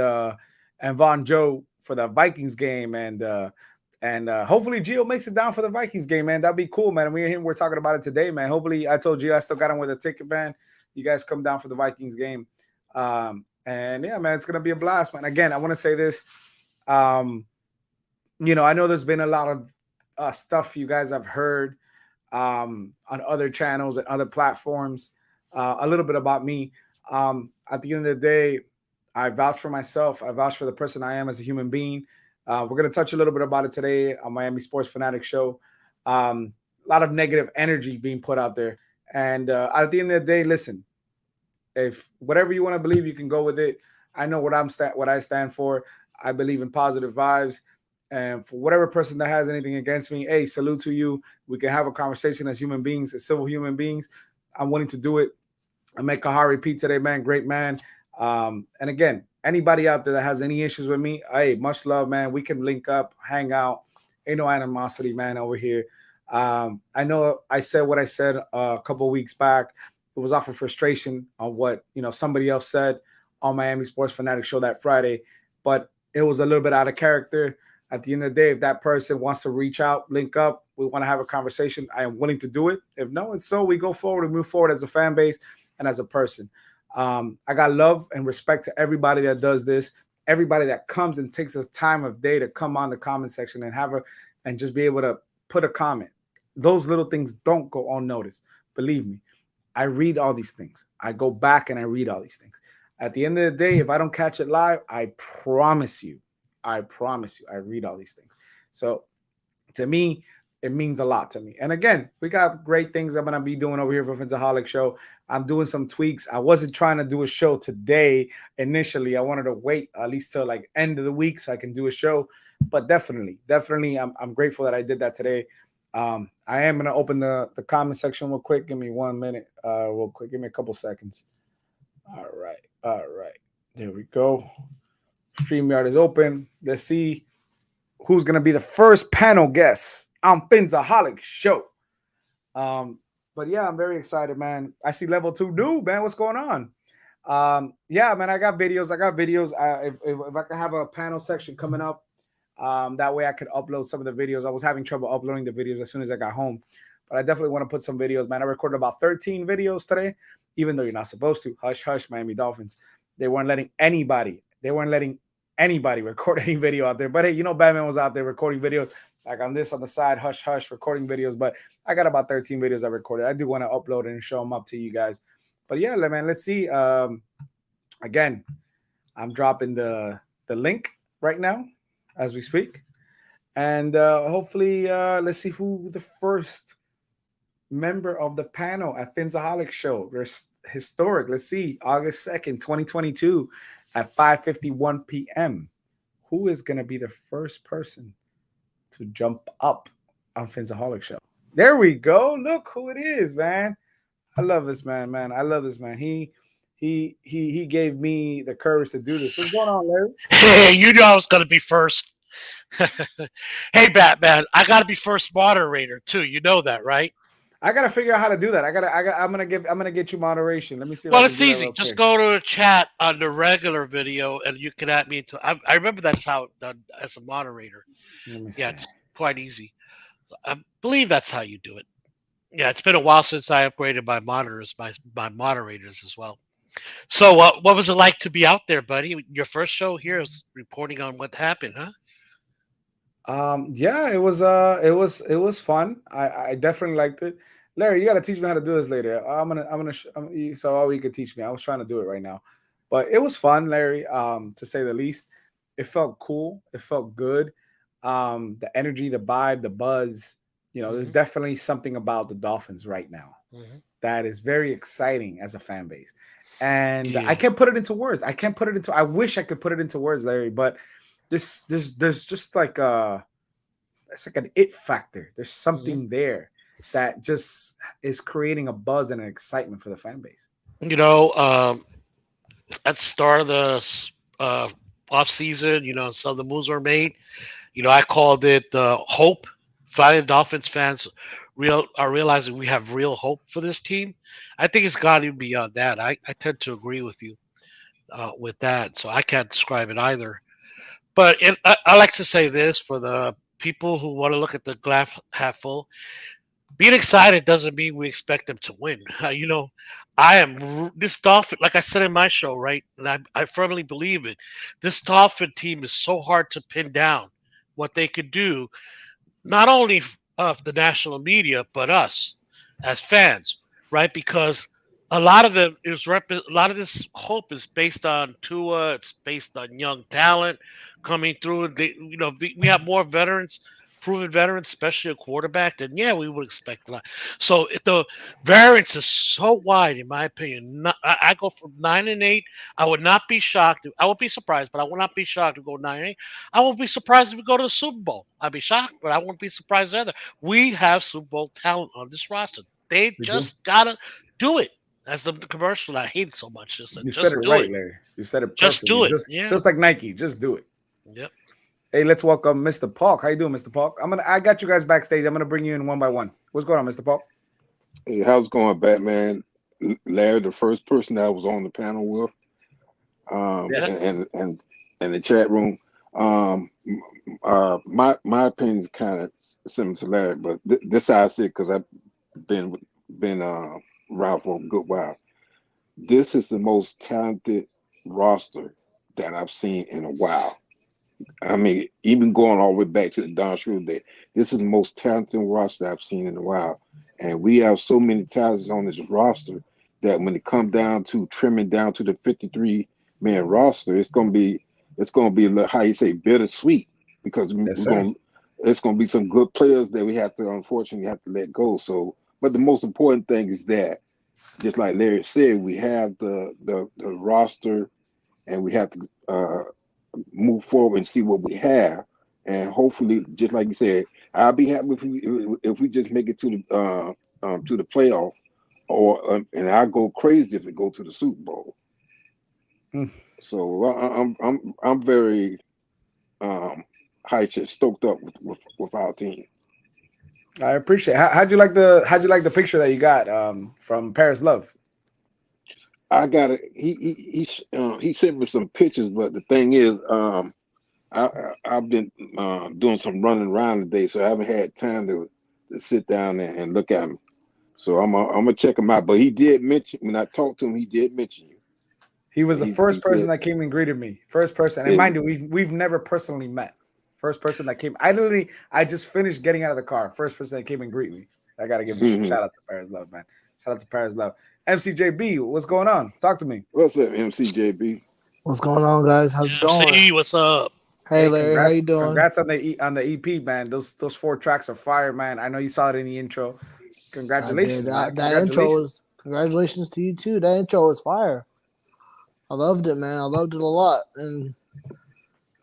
Von Joe for the Vikings game, and hopefully Gio makes it down for the Vikings game, man. That'd be cool, man. We're talking about it today, man. Hopefully, I told Gio I still got him with a ticket, man. You guys come down for the Vikings game, and yeah, man, it's gonna be a blast, man. Again, I want to say this: I know there's been a lot of stuff you guys have heard on other channels and other platforms. A little bit about me. At the end of the day, I vouch for myself. I vouch for the person I am as a human being. We're going to touch a little bit about it today on Miami Sports Fanatic Show. A lot of negative energy being put out there. And at the end of the day, listen, if whatever you want to believe, you can go with it. I know what I stand for. I believe in positive vibes. And for whatever person that has anything against me, hey, salute to you. We can have a conversation as human beings, as civil human beings. I'm willing to do it. I met Kahari Pete today, man. Great man. And again, anybody out there that has any issues with me, hey, much love, man. We can link up, hang out. Ain't no animosity, man, over here. I know I said what I said a couple of weeks back. It was off of frustration on what, somebody else said on Miami Sports Fanatic Show that Friday, but it was a little bit out of character. At the end of the day, if that person wants to reach out, link up, we want to have a conversation, I am willing to do it. If no, it's so we go forward and move forward as a fan base and as a person. I got love and respect to everybody that does this, everybody that comes and takes us time of day to come on the comment section and just be able to put a comment. Those little things don't go unnoticed. Believe me, I read all these things. I go back and I read all these things. At the end of the day, if I don't catch it live, I promise you, I read all these things. So to me, it means a lot to me. And again, we got great things I'm going to be doing over here for Phinsaholics Show. I'm doing some tweaks. I wasn't trying to do a show today. Initially, I wanted to wait at least till like end of the week so I can do a show. But definitely, I'm grateful that I did that today. I am going to open the comment section real quick. Give me 1 minute. Real quick. Give me a couple seconds. All right. There we go. StreamYard is open. Let's see who's going to be the first panel guest on Phinsaholics Show. But yeah, I'm very excited, man. I see level 2 dude, man. What's going on? Yeah, man, I got videos. If I can have a panel section coming up, that way I could upload some of the videos. I was having trouble uploading the videos as soon as I got home, but I definitely want to put some videos, man. I recorded about 13 videos today, even though you're not supposed to. Hush, hush, Miami Dolphins. They weren't letting anybody record any video out there. But hey, Batman was out there recording videos like on the side, hush, hush, recording videos. But I got about 13 videos I recorded. I do want to upload and show them up to you guys. But yeah, man, let's see. Again, I'm dropping the link right now as we speak. And hopefully, let's see who the first member of the panel at Phinsaholics Show. There's historic. Let's see. August 2nd, 2022 at 5:51 p.m. Who is going to be the first person to jump up on Phinsaholics Show? There we go. Look who it is, man. I love this man, I love this man. He gave me the courage to do this. What's going on, Larry? Hey, you know I was going to be first. Hey, Batman, I got to be first moderator too. You know that, right? I gotta figure out how to do that. I'm gonna get you moderation. Let me see. Well, it's easy. Just go to a chat on the regular video, and you can add me into. I remember that's how it's done as a moderator. Yeah, it's quite easy. I believe that's how you do it. Yeah, it's been a while since I upgraded my monitors, my moderators as well. So, what was it like to be out there, buddy? Your first show here is reporting on what happened, huh? Yeah, it was fun. I definitely liked it. Larry, you got to teach me how to do this later. So all you could teach me. I was trying to do it right now, but it was fun, Larry. To say the least, it felt cool. It felt good. The energy, the vibe, the buzz. There's definitely something about the Dolphins right now that is very exciting as a fan base, and I can't put it into words. I wish I could put it into words, Larry, but there's just like it's like an it factor. There's something there that just is creating a buzz and an excitement for the fan base. At the start of the off season, some of the moves were made. I called it hope. Finally, Dolphins fans are realizing we have real hope for this team. I think it's gone even beyond that. I tend to agree with you with that, so I can't describe it either. But I like to say this for the people who want to look at the glass half full. being excited doesn't mean we expect them to win. You know, this Dolphin, like I said in my show, right? And I firmly believe it. This Dolphin team is so hard to pin down what they could do, not only of the national media, but us as fans, right? Because a lot of a lot of this hope is based on Tua. It's based on young talent coming through. We have more veterans, proven veterans, especially a quarterback. Then yeah, we would expect a lot. So if the variance is so wide, in my opinion. I go from 9-8. I would not be shocked. I would be surprised, but I would not be shocked to go 9-8. I won't be surprised if we go to the Super Bowl. I'd be shocked, but I won't be surprised either. We have Super Bowl talent on this roster. They just gotta do it. That's the commercial I hate so much. You said it right, Larry. You said it perfectly. Just do it. Just like Nike. Just do it. Yep. Hey, let's welcome Mr. Park. How you doing, Mr. Park? I got you guys backstage. I'm gonna bring you in one by one. What's going on, Mr. Park? Hey, how's it going, Batman? Larry, the first person that was on the panel with, Yes. and the chat room. My opinion is kind of similar to Larry, but this I say because I've been around for a good while. This is the most talented roster that I've seen in a while. I mean, even going all the way back to the Don Shula day, this is the most talented roster I've seen in a while. And we have so many talents on this roster that when it comes down to trimming down to the 53-man roster, it's gonna be a little, how you say, bittersweet, because it's gonna be some good players that we have to unfortunately have to let go. So, but the most important thing is that, just like Larry said, we have the roster, and we have to move forward and see what we have, and hopefully, just like you said, I'll be happy if we just make it to the playoff, or and I go crazy if we go to the Super Bowl. So I'm very stoked up with our team. I appreciate it. How'd you like the picture that you got from Paris Love? I got it. He sent me some pictures, but the thing is, I've been doing some running around today, so I haven't had time to sit down and look at him. So I'm gonna check him out. But he did mention, when I talked to him, he did mention you. He was the first person that came and greeted me. First person, and mind you, we've never personally met. First person that came. I just finished getting out of the car. First person that came and greeted me. I gotta give a shout out to Paris Love, man. Shout out to Paris Love. MCJB, what's going on? Talk to me. What's up, MCJB? What's going on, guys? How's it going? See, what's up? Hey, Larry, how you doing? Congrats on the EP, man. Those 4 tracks are fire, man. I know you saw it in the intro. Congratulations. That intro was, congratulations to you too. That intro was fire. I loved it, man. I loved it a lot, and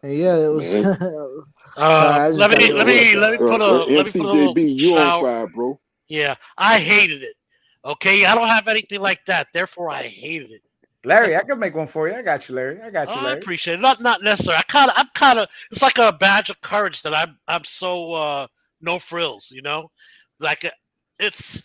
yeah, it was. Let me put a MCJB, you on fire, bro. Yeah, I hated it. Okay, I don't have anything like that. Therefore, I hated it. Larry, I can make one for you. I got you, Larry. Larry. I appreciate it. Not necessarily. I'm kind of. It's like a badge of courage that I'm so no frills. You know, like it's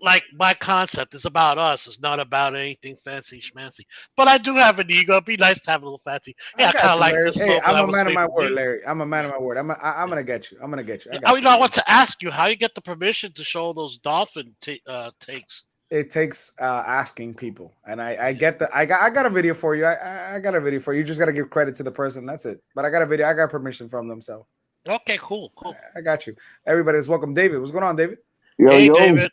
like my concept is about us. It's not about anything fancy schmancy. But I do have an ego. It'd be nice to have a little fancy. Yeah, I kind of like this. Hey, I'm a man of my word, Larry. I'm a man of my word. I'm gonna get you. I'm gonna get you. I want to ask you how you get the permission to show those dolphin takes. It takes asking people, and I got a video for you. I got a video for you. You just gotta give credit to the person. That's it. But I got a video. I got permission from them. So okay, cool. I got you. Everybody is welcome. David, what's going on, David? Hey, David.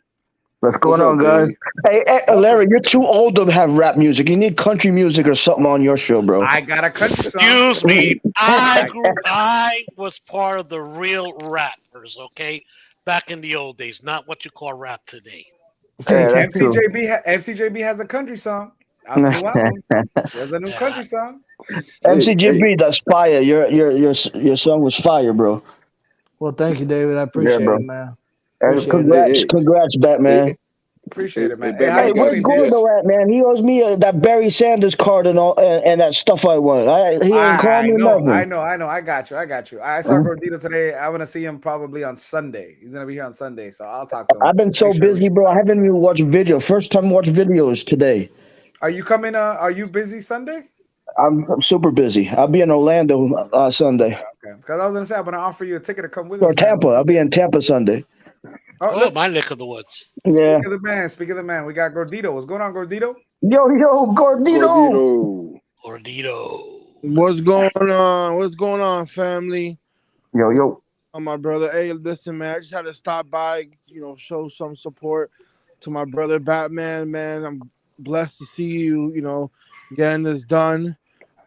What's going on, guys? Hey, Larry, you're too old to have rap music. You need country music or something on your show, bro. I got a country song. Excuse me. I was part of the real rappers, okay? Back in the old days, not what you call rap today. Hey, MCJB has a country song. There's a new country song. MCJB, that's fire. Your song was fire, bro. Well, thank you, David. I appreciate it, man. Congrats, Batman. Appreciate it, man. Hey, where's Gordo at, man? He owes me that Barry Sanders card and all, and that stuff I want. He ain't called me nothing. I know. I got you. I saw Gordito today. I'm gonna see him probably on Sunday. He's gonna be here on Sunday, so I'll talk to him. I've been so busy, bro. I haven't even watched video. First time watch videos today. Are you coming? Are you busy Sunday? I'm super busy. I'll be in Orlando Sunday. Okay, because I was gonna say I'm gonna offer you a ticket to come with us. Or Tampa. I'll be in Tampa Sunday. Oh, my neck of the woods. Yeah. Speak of the man. Speak of the man. We got Gordito. What's going on, Gordito? Yo, Gordito. Gordito. What's going on? What's going on, family? Yo. My brother. Hey, listen, man. I just had to stop by, show some support to my brother Batman, man. I'm blessed to see you, getting this done.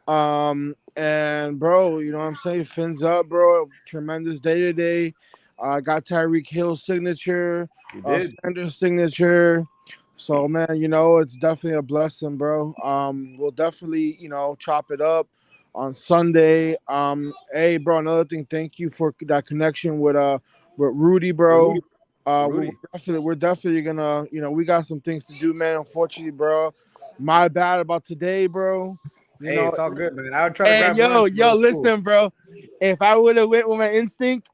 And bro, you know what I'm saying? Fins up, bro. Tremendous day today. I got Tyreek Hill's signature, Sanders' signature. So man, it's definitely a blessing, bro. We'll definitely, chop it up on Sunday. Hey, bro, another thing, thank you for that connection with Rudy, bro. Rudy. We're definitely gonna, we got some things to do, man. Unfortunately, bro, my bad about today, bro. It's all good, man. I would try to grab lunch, listen, bro. If I would have went with my instinct,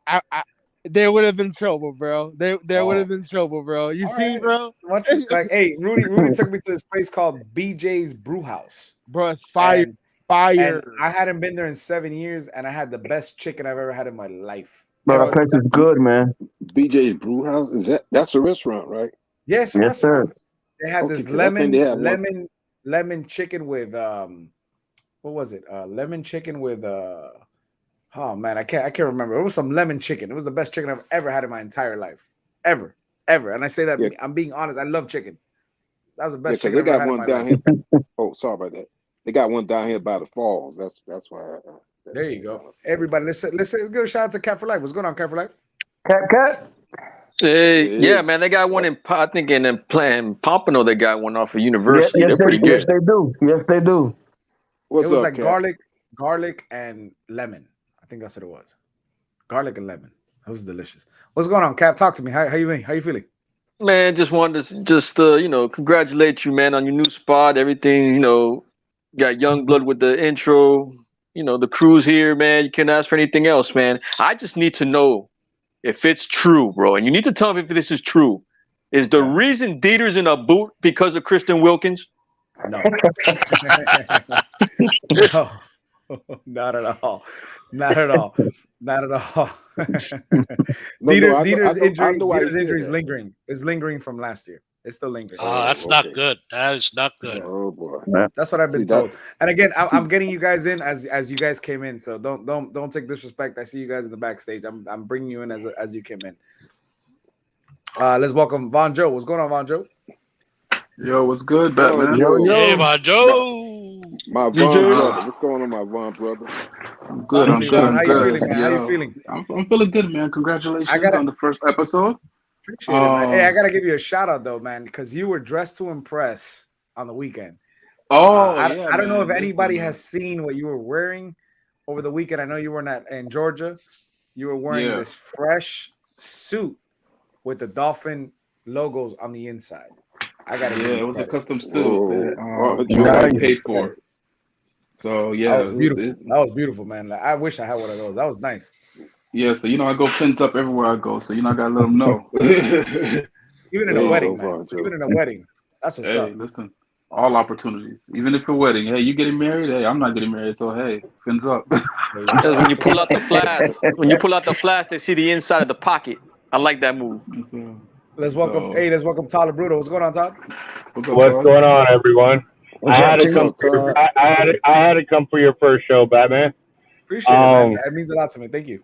they would have been trouble, bro. They would have been trouble, bro. You see, bro? Much respect. Hey, Rudy took me to this place called BJ's Brew House. Bro, it's fire. And fire. I hadn't been there in 7 years, and I had the best chicken I've ever had in my life. Bro, that place is good, man. BJ's Brew House? That's a restaurant, right? Yes, sir. They had this lemon chicken with what was it? Lemon chicken with oh man, I can't remember. It was some lemon chicken. It was the best chicken I've ever had in my entire life. Ever. And I say that I'm being honest. I love chicken. That was the best chicken I've ever had in my life. Oh, sorry about that. They got one down here by the falls. That's why. There you go. Everybody, let's say give a shout out to Cat for Life. What's going on, Cat for Life? Cat. Hey, yeah, man, they got one in I think in Pompano. They got one off of University. Yes, They're pretty good. Yes, they do. What's it was up, like Cat? garlic and lemon. I think that's what it was. Garlic and lemon. It was delicious. What's going on, Cap? Talk to me. How you feeling? Man, just wanted to congratulate you, man, on your new spot. Everything, got young blood with the intro. The crew's here, man. You can't ask for anything else, man. I just need to know if it's true, bro. And you need to tell me if this is true. Is the reason Dieter's in a boot because of Kristen Wilkins? No. No. Not at all. Dieter's injury is lingering. It's lingering from last year. It's still lingering. Oh, that's not good. That is not good. Oh boy. That's what I've been told. And again, I'm getting you guys in as you guys came in. So don't take disrespect. I see you guys in the backstage. I'm bringing you in as you came in. Let's welcome Von Joe. What's going on, Von Joe? Yo, what's good, Batman? Yo. Hey, Von Joe. My Von brother. What's going on, my Von brother? I'm good. I'm good. How you feeling, man? How you feeling? I'm feeling good, man. Congratulations on the first episode. Appreciate it, man. Hey, I gotta give you a shout out though, man, because you were dressed to impress on the weekend. I don't know if anybody has seen what you were wearing over the weekend. I know you were in Georgia. You were wearing this fresh suit with the dolphin logos on the inside. I got it was a custom suit that I paid for. So that was beautiful. That was beautiful, man. I wish I had one of those. That was nice. Yeah, so I go fins up everywhere I go. So I gotta let them know. Even in a wedding, man. Even in a wedding. That's what's up. Listen, all opportunities. Even if you're wedding, hey, you getting married? Hey, I'm not getting married. So hey, fins up. Because when you pull out the flash, they see the inside of the pocket. I like that move. Let's welcome Tyler Bruto. What's going on, Todd? What's going on, everyone? I had to come for your first show, Batman. Appreciate it, man. That means a lot to me. Thank you.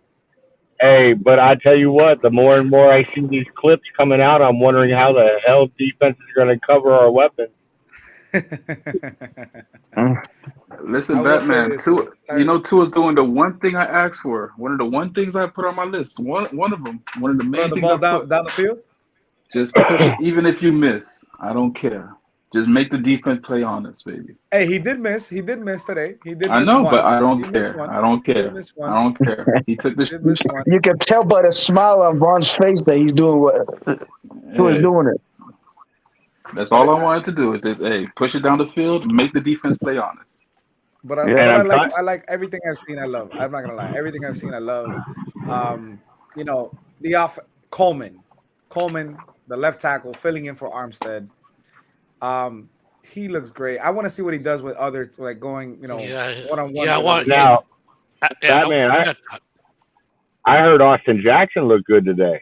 Hey, but I tell you what, the more and more I see these clips coming out, I'm wondering how the hell defense is going to cover our weapons. Listen, Batman, Tua's doing the one thing I asked for. One of the one things I put on my list. One of them. One of the main things. Ball down the field? Just push it, even if you miss. I don't care. Just make the defense play honest, baby. Hey, he did miss. He did miss today. He did. I know, but I don't care. I don't care. I don't care. He took the shot. You can tell by the smile on Von's face that he's doing he's doing it. That's all I wanted to do is just, push it down the field, make the defense play honest. But I like everything I've seen. I love. I'm not gonna lie. Everything I've seen, I love. Coleman, the left tackle, filling in for Armstead. He looks great. I want to see what he does with others, like going, one-on-one. Now, Batman, I heard Austin Jackson looked good today.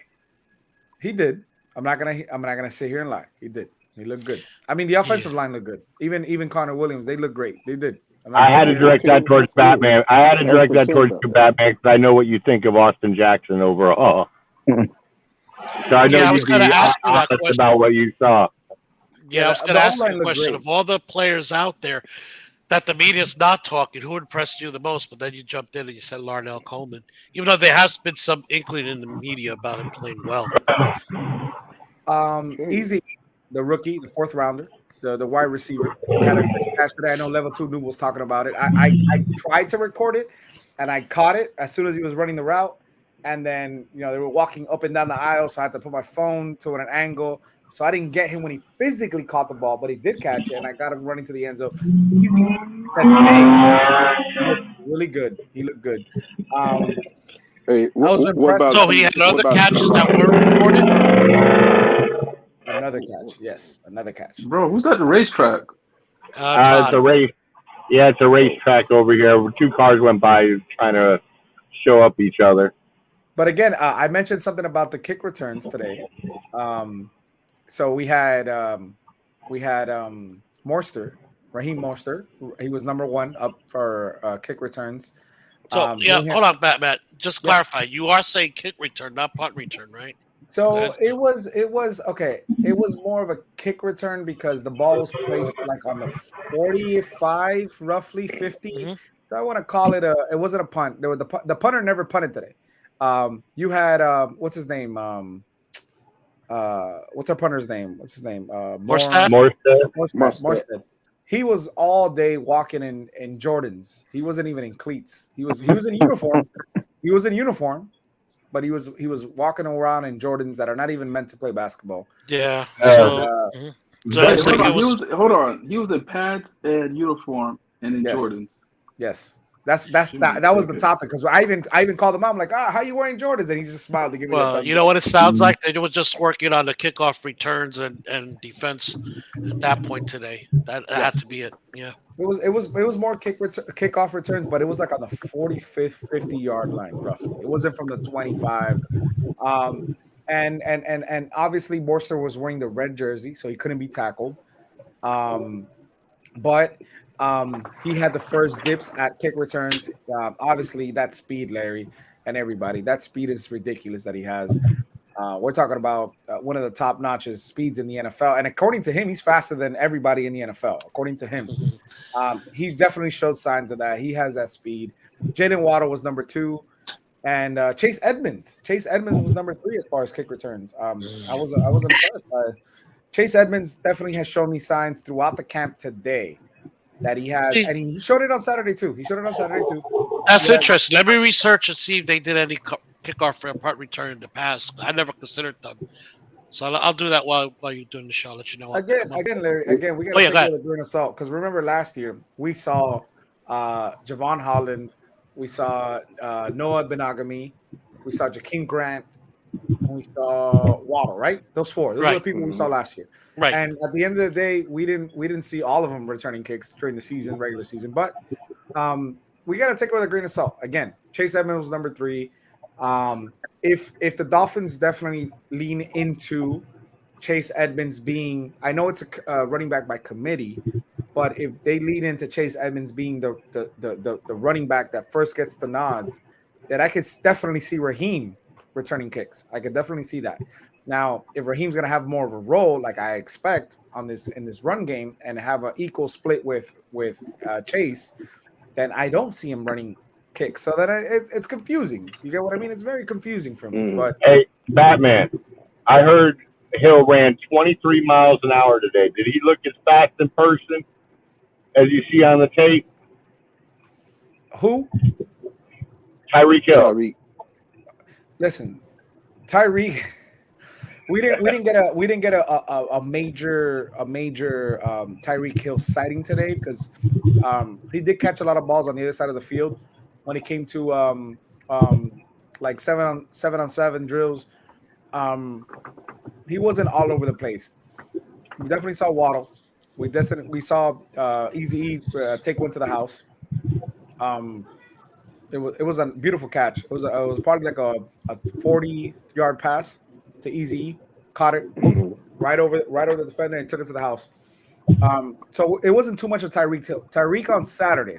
He did. I'm not gonna sit here and lie. He did. He looked good. I mean, the offensive line looked good. Even Connor Williams, they looked great. They did. I had to direct that towards Batman. I had to direct that towards Batman because I know what you think of Austin Jackson overall. So I know you'd be honest about what you saw. Yeah, I was going to ask you a question. Of all the players out there that the media's not talking, who impressed you the most? But then you jumped in and you said Larnell Coleman, even though there has been some inkling in the media about him playing well. Easy, the rookie, the 4th rounder, the wide receiver. He had a great catch today. I know Level 2 Noob was talking about it. I tried to record it, and I caught it as soon as he was running the route. And then, they were walking up and down the aisle, so I had to put my phone to an angle. So I didn't get him when he physically caught the ball, but he did catch it, and I got him running to the end zone. He looked really good. He looked good. Hey, what about, so he had other catches that were recorded? Another catch, yes, another catch. Bro, who's at the racetrack? It's a race. Yeah, it's a racetrack over here. 2 cars went by trying to show up each other. But again, I mentioned something about the kick returns today. So we had Morster, Raheem Morster. He was number 1 up for kick returns. So hold on, Matt. Just clarify. You are saying kick return, not punt return, right? So it was okay. It was more of a kick return because the ball was placed like on the 45, roughly 50. Mm-hmm. So I want to call it it wasn't a punt. There was the punter never punted today. You had what's his name? What's our punter's name? What's his name? Morstead. He was all day walking in Jordans. He wasn't even in cleats. He was in uniform. He was in uniform, but he was walking around in Jordans that are not even meant to play basketball. Yeah. Hold on. He was in pads and uniform and in Jordans. Yes. That was the topic because I even called him out. I'm like, how are you wearing Jordans? And he just smiled to give me. Well, you know what it sounds like? They were just working on the kickoff returns and defense at that point today. That had to be it. Yeah. It was more kickoff returns, but it was like on the 45th, 50-yard line roughly. It wasn't from the 25. And obviously Morster was wearing the red jersey, so he couldn't be tackled. But he had the first dips at kick returns. Obviously, that speed, Larry, and everybody, that speed is ridiculous that he has. We're talking about one of the top notches speeds in the NFL. And according to him, he's faster than everybody in the NFL, according to him. He definitely showed signs of that. He has that speed. Jalen Waddle was number 2. And Chase Edmonds was number 3 as far as kick returns. I was impressed by Chase Edmonds. Definitely has shown me signs throughout the camp today that he has, and he showed it on Saturday too. That's interesting. Let me research and see if they did any kickoff for a punt return in the past. I never considered them, so I'll do that while you're doing the show. I'll let you know. Again, Larry. Again, we got to take it with a grain of salt because remember last year we saw Javon Holland, we saw Noah Benagami, we saw Jakeem Grant, and we saw Waddle. Right, those 4. Those are the people we saw last year. Right. And at the end of the day, we didn't see all of them returning kicks during the season, regular season. But we got to take it with a grain of salt. Again, Chase Edmonds was number 3. If the Dolphins definitely lean into Chase Edmonds being, I know it's a running back by committee, but if they lean into Chase Edmonds being the running back that first gets the nods, then I could definitely see Raheem returning kicks. I could definitely see that. Now, if Raheem's going to have more of a role, like I expect in this run game, and have an equal split with Chase, then I don't see him running kicks. So that it's confusing. You get what I mean? It's very confusing for me. But hey, Batman, I heard Hill ran 23 miles an hour today. Did he look as fast in person as you see on the tape? Who? Tyreek Hill. Listen, Tyreek. We didn't get a major Tyreek Hill sighting today because he did catch a lot of balls on the other side of the field when it came to like 7-on-7 drills. He wasn't all over the place. We definitely saw Waddle. We saw Easy take one to the house. It was a beautiful catch. It was probably like a 40-yard pass. to Easy, caught it right over the defender and took it to the house. So it wasn't too much of Tyreek Hill. Tyreek on Saturday.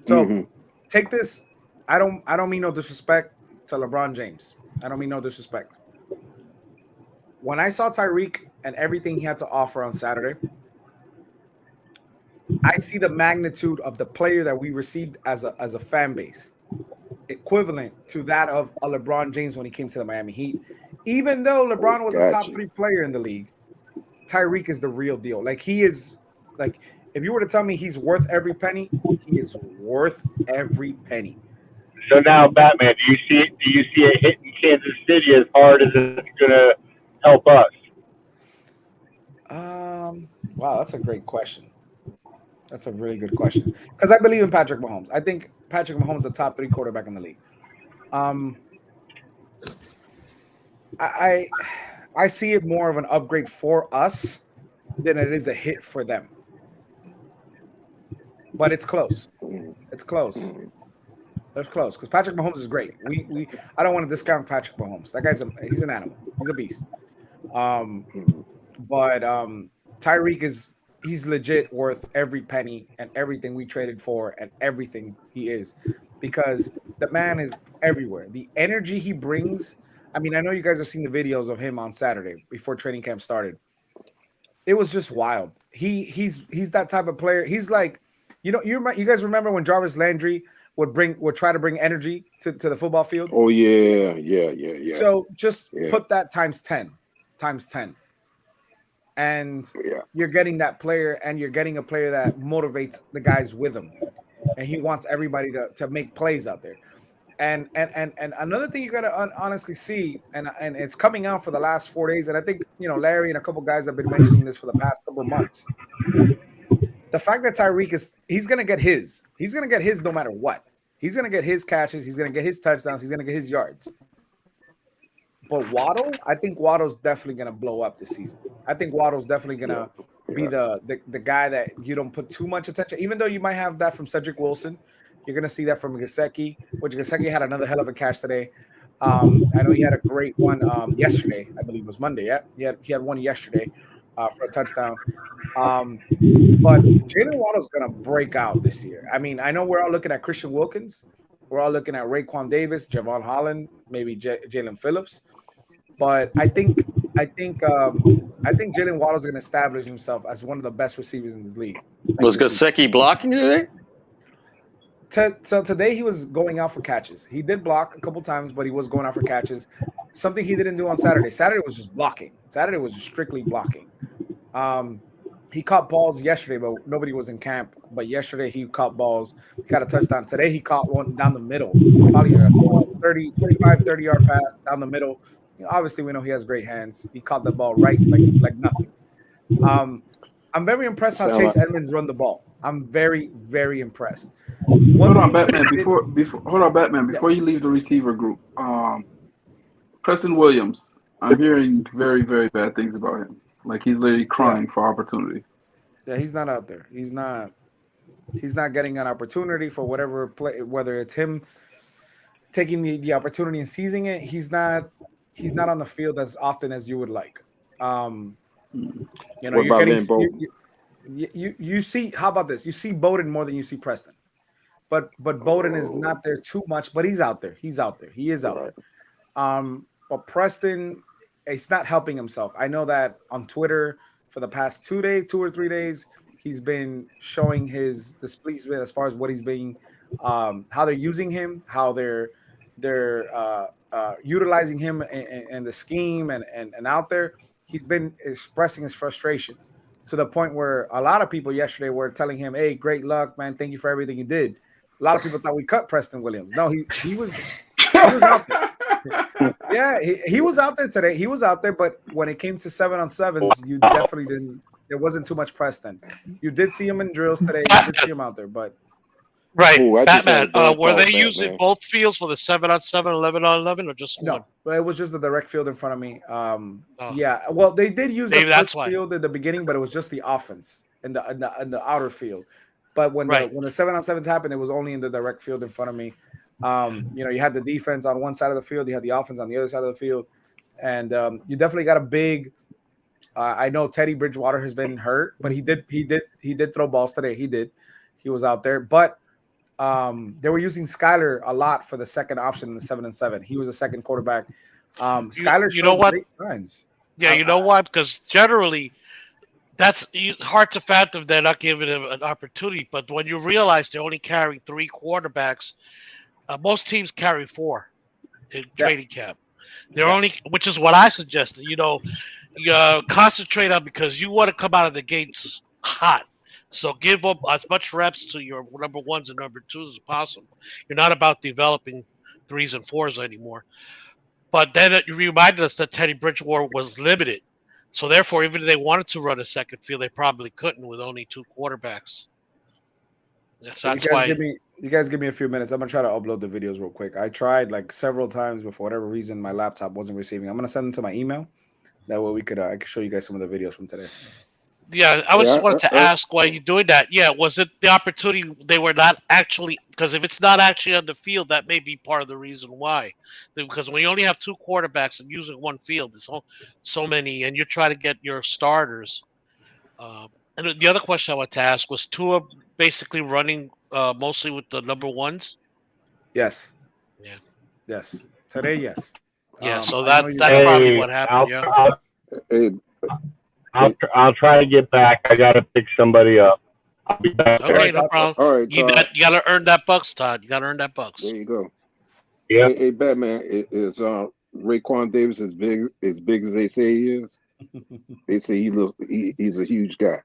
So take this. I don't mean no disrespect to LeBron James. I don't mean no disrespect. When I saw Tyreek and everything he had to offer on Saturday, I see the magnitude of the player that we received as a fan base, equivalent to that of a LeBron James when he came to the Miami Heat. Even though LeBron was a top 3 player in the league, Tyreek is the real deal. Like, he is, like, if you were to tell me he's worth every penny, he is worth every penny. So now, Batman, do you see it hitting Kansas City as hard as it's gonna help us? Wow, that's a great question. That's a really good question. Because I believe in Patrick Mahomes. I think Patrick Mahomes is a top 3 quarterback in the league. I see it more of an upgrade for us than it is a hit for them. But it's close. It's close. It's close because Patrick Mahomes is great. I don't want to discount Patrick Mahomes. That guy's he's an animal. He's a beast. But Tyreek he's legit worth every penny and everything we traded for and everything he is, because the man is everywhere. The energy he brings. I mean, I know you guys have seen the videos of him on Saturday before training camp started. It was just wild. He's that type of player. He's like, you guys remember when Jarvis Landry would try to bring energy to the football field? Oh yeah. So just put that times 10. And you're getting that player, and you're getting a player that motivates the guys with him. And he wants everybody to make plays out there. And another thing you got to honestly see, and it's coming out for the last 4 days, and I think, Larry and a couple guys have been mentioning this for the past couple of months. The fact that Tyreek he's going to get his. He's going to get his no matter what. He's going to get his catches. He's going to get his touchdowns. He's going to get his yards. But Waddle, I think Waddle's definitely going to blow up this season. I think Waddle's definitely going to be the guy that you don't put too much attention. Even though you might have that from Cedric Wilson, you're going to see that from Gesicki, which Gesicki had another hell of a catch today. I know he had a great one yesterday. I believe it was Monday. Yeah, he had one yesterday for a touchdown. But Jalen Waddle's going to break out this year. I mean, I know we're all looking at Christian Wilkins. We're all looking at Raekwon Davis, Javon Holland, maybe Jalen Phillips. But I think Jalen Waddle's going to establish himself as one of the best receivers in this league. Was Gesicki blocking today? So today he was going out for catches. He did block a couple times, but he was going out for catches. Something he didn't do on Saturday. Saturday was just blocking. Saturday was just strictly blocking. He caught balls yesterday, but nobody was in camp. But yesterday he caught balls. He got a touchdown. Today he caught one down the middle. Probably a 30-yard pass down the middle. Obviously, we know he has great hands. He caught the ball right like nothing. I'm very impressed how Chase Edmonds run the ball. I'm very, very impressed. Hold on, Batman. Before you leave the receiver group, Preston Williams. I'm hearing very, very bad things about him. Like, he's literally crying for opportunity. Yeah, he's not out there. He's not getting an opportunity for whatever play, whether it's him taking the opportunity and seizing it. He's not on the field as often as you would like. You're getting you see. How about this? You see Bowden more than you see Preston, but Bowden is not there too much. But he's out there. He is out there. But Preston, he's not helping himself. I know that on Twitter for the past 2 or 3 days, he's been showing his displeasure as far as what he's being, how they're using him, how they're utilizing him and the scheme and out there. He's been expressing his frustration to the point where a lot of people yesterday were telling him, "Hey, great luck, man. Thank you for everything you did." A lot of people thought we cut Preston Williams. No, he was out there. Yeah, he was out there today. He was out there, but when it came to 7-on-7s, you definitely didn't. There wasn't too much Preston. You did see him in drills today. You did see him out there, but right. Ooh, Batman, were they using both fields for the 7-on-7, 11-on-11, or just one? No, but it was just the direct field in front of me. Yeah, well, they did use the first field at the beginning, but it was just the offense in the outer field. But when the 7-on-7s happened, it was only in the direct field in front of me. You had the defense on one side of the field, you had the offense on the other side of the field. and you definitely got a big. I know Teddy Bridgewater has been hurt, but he did throw balls today. He was out there, but they were using Skyler a lot for the second option in the 7 and 7. He was a second quarterback. Skyler showed great signs. Yeah, you know what? Because generally, that's hard to fathom. They're not giving him an opportunity. But when you realize they're only carrying 3 quarterbacks, most teams carry 4 in training camp. They're only, which is what I suggested. You concentrate on, because you want to come out of the gates hot. So give up as much reps to your number 1s and number 2s as possible. You're not about developing 3s and 4s anymore. But then you reminded us that Teddy Bridgewater was limited. So therefore, even if they wanted to run a second field, they probably couldn't with only 2 quarterbacks. That's why. You guys give me a few minutes. I'm gonna try to upload the videos real quick. I tried like several times, but for whatever reason, my laptop wasn't receiving. I'm gonna send them to my email. That way I could show you guys some of the videos from today. Yeah, I just wanted to ask why you're doing that. Yeah, was it the opportunity they were not actually? Because if it's not actually on the field, that may be part of the reason why. Because when you only have 2 quarterbacks and using one field, there's so many, and you're trying to get your starters. And the other question I wanted to ask was Tua basically running mostly with the number 1s. Yes. Yeah. Yes. Today, yes. Yeah. So that's probably what happened. I'll try to get back. I gotta pick somebody up. I'll be back. Okay, no problem. All right, you gotta earn that bucks, Todd. You gotta earn that bucks. There you go. Yeah. Hey, Batman, is Raekwon Davis as big as they say he is? They say he's a huge guy.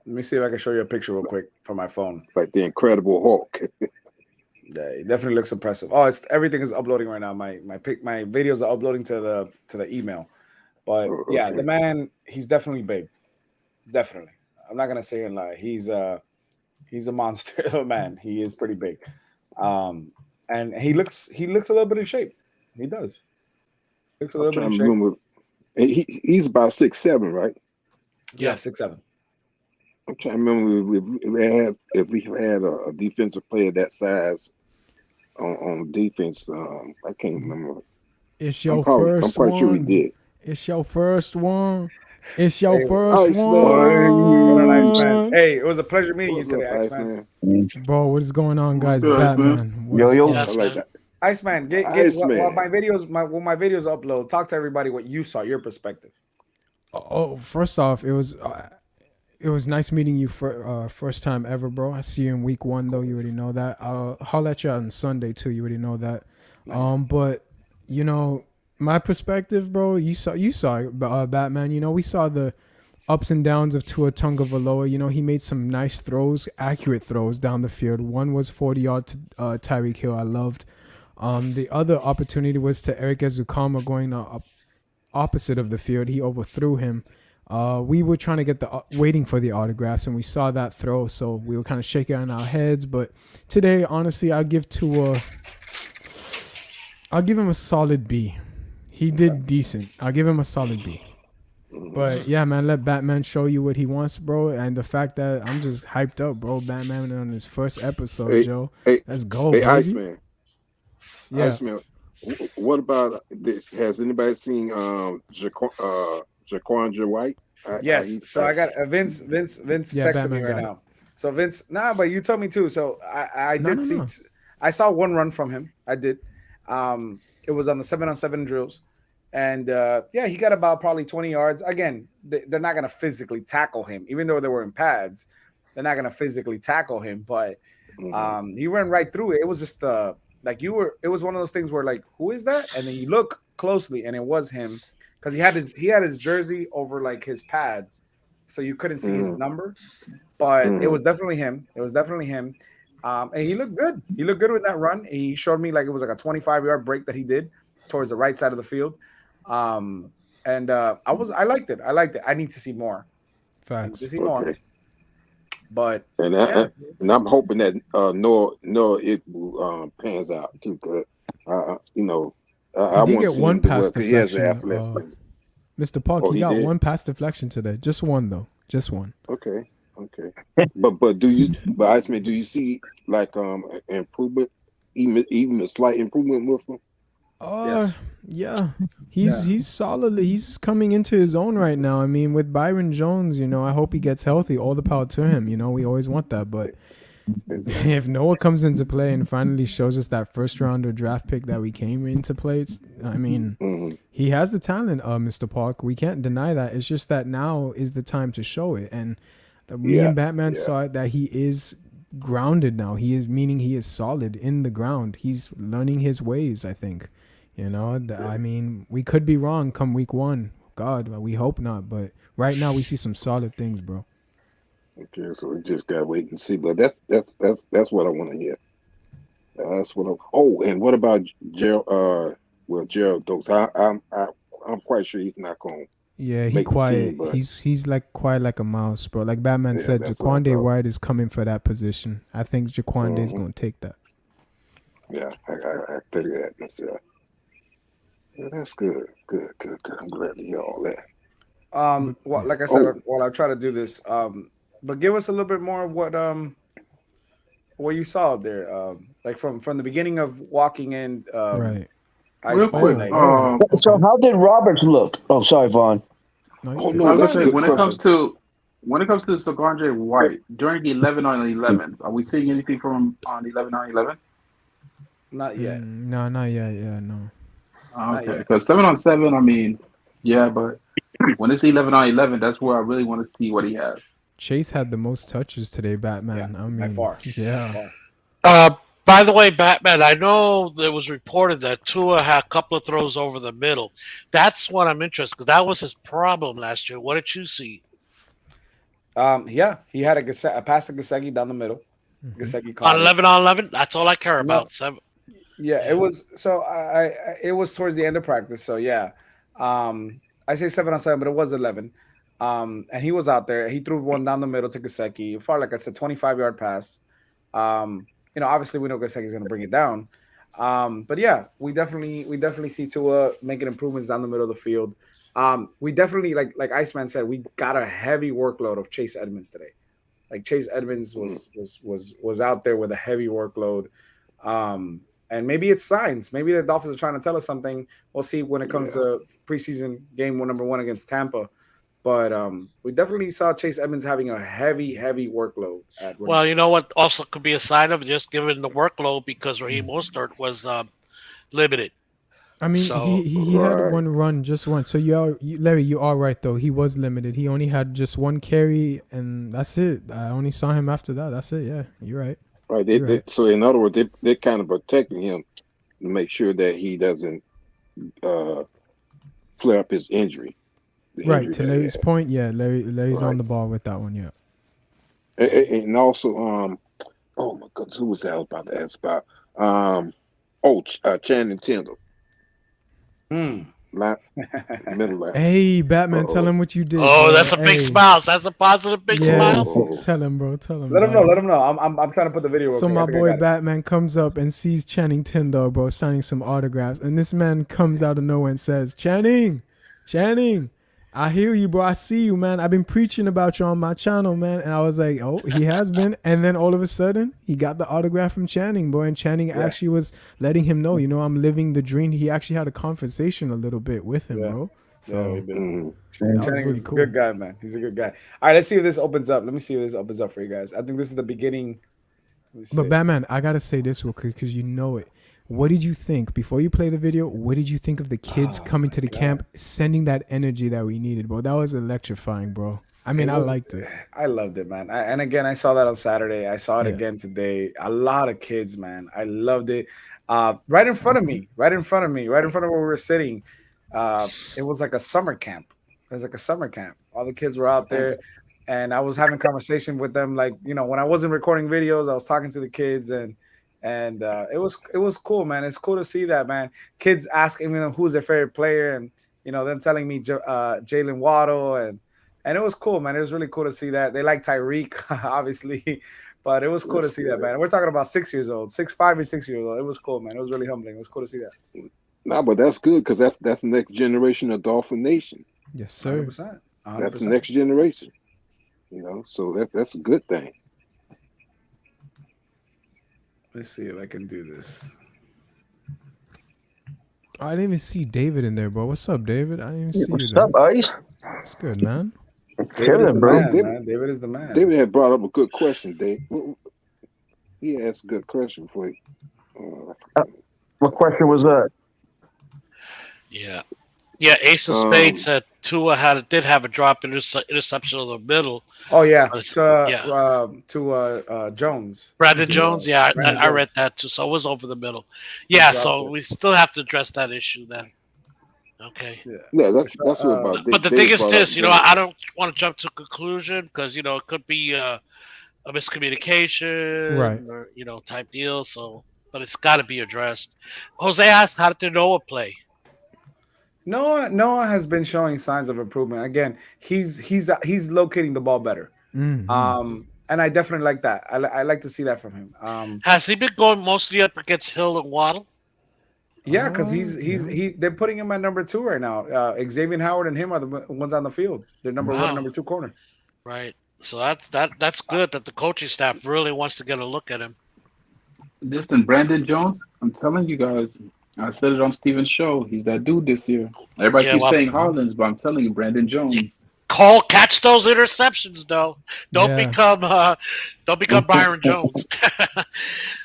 Let me see if I can show you a picture real quick from my phone. Like the Incredible Hulk. Yeah, he definitely looks impressive. Oh, everything is uploading right now. My videos are uploading to the email. But yeah, the man, he's definitely big. Definitely. I'm not gonna say and lie. He's a monster of a man. He is pretty big. And he looks a little bit in shape. He does. Looks a little bit in shape. He's about 6'7", right? Yeah, 6'7". I'm trying to remember if we had a defensive player that size on defense. I can't remember. It's your first one. I'm quite sure we did. It's your first one. It's your first one. Iceman. Hey, it was a pleasure meeting you today, Iceman. Bro, what is going on, guys? Good, Batman. Yo. I like that. Iceman, while my videos upload, talk to everybody what you saw, your perspective. Oh, first off, it was nice meeting you for first time ever, bro. I see you in week 1 though. You already know that. I'll holler at you on Sunday too. You already know that. Nice. But my perspective, bro. You saw Batman. We saw the ups and downs of Tua Tagovailoa. He made some nice throws, accurate throws down the field. One was 40-yard to Tyreek Hill. I loved. The other opportunity was to Eric Ezukama going opposite of the field. He overthrew him. We were trying to get waiting for the autographs, and we saw that throw, so we were kind of shaking on our heads. But today, honestly, I'll give him a solid B. He did decent. I'll give him a solid B. But yeah, man, let Batman show you what he wants, bro. And the fact that I'm just hyped up, bro. Batman on his first episode, Joe. Let's go, baby. Iceman. Yeah. Iceman. What about? Has anybody seen Jaquandra White? Yes. So I got Vince texting me right now. So Vince, but you told me too. So I did see. I saw one run from him. I did. It was on the 7-on-7 drills. And he got about probably 20 yards. Again, they're not going to physically tackle him, even though they were in pads. They're not going to physically tackle him, but he ran right through it. It was just it was one of those things where like, who is that? And then you look closely, and it was him because he had his jersey over like his pads, so you couldn't see his number. But it was definitely him. And he looked good. He looked good with that run. He showed me like it was like a 25-yard break that he did towards the right side of the field. I liked it. I need to see more. Facts. Okay. But I'm hoping that Noah it pans out too. Cause I did get one pass deflection. He has the athleticism. Mr. Park, he got one pass deflection today. Just one though. Just one. Okay. But Iceman, do you see like improvement, even a slight improvement with him? Yeah. He's solid. He's coming into his own right now. I mean, with Byron Jones, I hope he gets healthy. All the power to him. We always want that. But if Noah comes into play and finally shows us that first rounder draft pick that we came into play, he has the talent, Mr. Park. We can't deny that. It's just that now is the time to show it. And me and Batman saw it that he is grounded now. He is solid in the ground. He's learning his ways, I think. I mean, we could be wrong come week 1. God, we hope not. But right now, we see some solid things, bro. Okay, so we just gotta wait and see. But that's what I want to hear. That's what. And what about Gerald? Gerald Dokes. I'm quite sure he's not going. Yeah, he's quiet. He's like quiet like a mouse, bro. Like Batman said, Jaquande White is coming for that position. I think Jaquande is going to take that. Yeah, I figured that myself. Yeah, that's good. Good. I'm glad to hear all that. Well, like I said, while I try to do this, but give us a little bit more of what you saw out there, like from the beginning of walking in. Right. Real quick. So how did Roberts look? Oh, sorry, Vaughn. I was gonna say, when it comes to Saganje White during the 11 on 11s, are we seeing anything from him on 11 on 11? Not yet. No, not yet. Yeah, no. Okay, because 7 on 7, I mean, yeah, but when it's 11 on 11, that's where I really want to see what he has. Chase had the most touches today, Batman. I mean, by far. Yeah. By the way, Batman, I know it was reported that Tua had a couple of throws over the middle. That's what I'm interested, because that was his problem last year. What did you see? Yeah, he had a pass to Gesicki down the middle. Gesicki caught on 11 on 11. That's all I care about. Yeah, it was. So it was towards the end of practice. So yeah, I say 7 on 7, but it was 11. And he was out there. He threw one down the middle to Gesicki. Far, like I said, 25-yard pass. Obviously we know Gesicki's going to bring it down. But yeah, we definitely see Tua making improvements down the middle of the field. We definitely, like Iceman said, we got a heavy workload of Chase Edmonds today. Like Chase Edmonds was out there with a heavy workload. And maybe it's signs. Maybe the Dolphins are trying to tell us something. We'll see when it comes to preseason game number 1 against Tampa. But we definitely saw Chase Edmonds having a heavy workload. Well, you know what also could be a sign of just given the workload, because Raheem Mostert was limited. I mean, so, he had one run, just one. So Larry, you are right though. He was limited. He only had just one carry, and that's it. I only saw him after that. That's it. Yeah, you're right. Right. So in other words, they're kind of protecting him to make sure that he doesn't flare up his injury. Right, to Larry's point, yeah, Larry's on the ball with that one, yeah. And also, oh my goodness, who was that I was about to ask about? Channing Tindall. Hey, Batman, tell him what you did. Oh, bro. that's a big smile. That's a positive big smile. Tell him, bro. Tell him. Let him know. I'm trying to put the video. So my boy Batman comes up and sees Channing Tindall, bro, signing some autographs, and this man comes out of nowhere and says, Channing, I hear you, bro. I see you, man. I've been preaching about you on my channel, man. And I was like, oh, he has been. And then all of a sudden, he got the autograph from Channing, bro. And Channing actually was letting him know, I'm living the dream. He actually had a conversation a little bit with him, bro. So Channing's really cool. A good guy, man. He's a good guy. All right, let's see if this opens up. Let me see if this opens up for you guys. I think this is the beginning. But Batman, I got to say this real quick because you know it. What did you think before you play the video? What did you think of the kids coming to the camp, sending that energy that we needed, bro? That was electrifying, bro. I mean, I liked it. I loved it, man. And again, I saw that on Saturday. I saw it again today. A lot of kids, man. I loved it. Right in front of me, right in front of where we were sitting. It was like a summer camp. It was like a summer camp. All the kids were out there, and I was having conversation with them. Like, when I wasn't recording videos, I was talking to the kids, and it was cool, man. It's cool to see that, man. Kids asking me who's their favorite player, and them telling me Jalen Waddle, and it was cool, man. It was really cool to see that. They like Tyreek, obviously, but it was cool to see that, man. We're talking about 6 years old, 5 or 6 years old. It was cool, man. It was really humbling. It was cool to see that. No, but that's good because that's the next generation of Dolphin Nation. Yes, sir. 100%. That's the next generation. So that's a good thing. Let's see if I can do this. I didn't even see David in there, bro. What's up, David? I didn't even see you What's there. up, Ice? It's good, man. David is the bro. man. David is the man. David had brought up a good question, Dave. He asked a good question for you. What question was that? Yeah. Yeah, Ace of Spades said Tua did have a drop interception of the middle. Oh yeah, to Jones. Brandon Jones, I Jones. read that too. So it was over the middle. Yeah, so it. we still have to address that issue then. Okay. Yeah, that's what about. But the thing is this, I don't want to jump to a conclusion because it could be a miscommunication, Right? Or type deal. So, but it's got to be addressed. Jose asked, "How did Noah play?" Noah has been showing signs of improvement. Again, he's locating the ball better. Mm-hmm. And I definitely like that. I like to see that from him. Has he been going mostly up against Hill and Waddle? Yeah, because they're putting him at number 2 right now. Xavier Howard and him are the ones on the field. They're number 1 and number 2 corner. Right. So that's good that the coaching staff really wants to get a look at him. Listen, Brandon Jones, I'm telling you guys, I said it on Steven's show. He's that dude this year. Everybody keeps saying Hollins, but I'm telling you, Brandon Jones. Catch those interceptions, though. Don't become Byron Jones.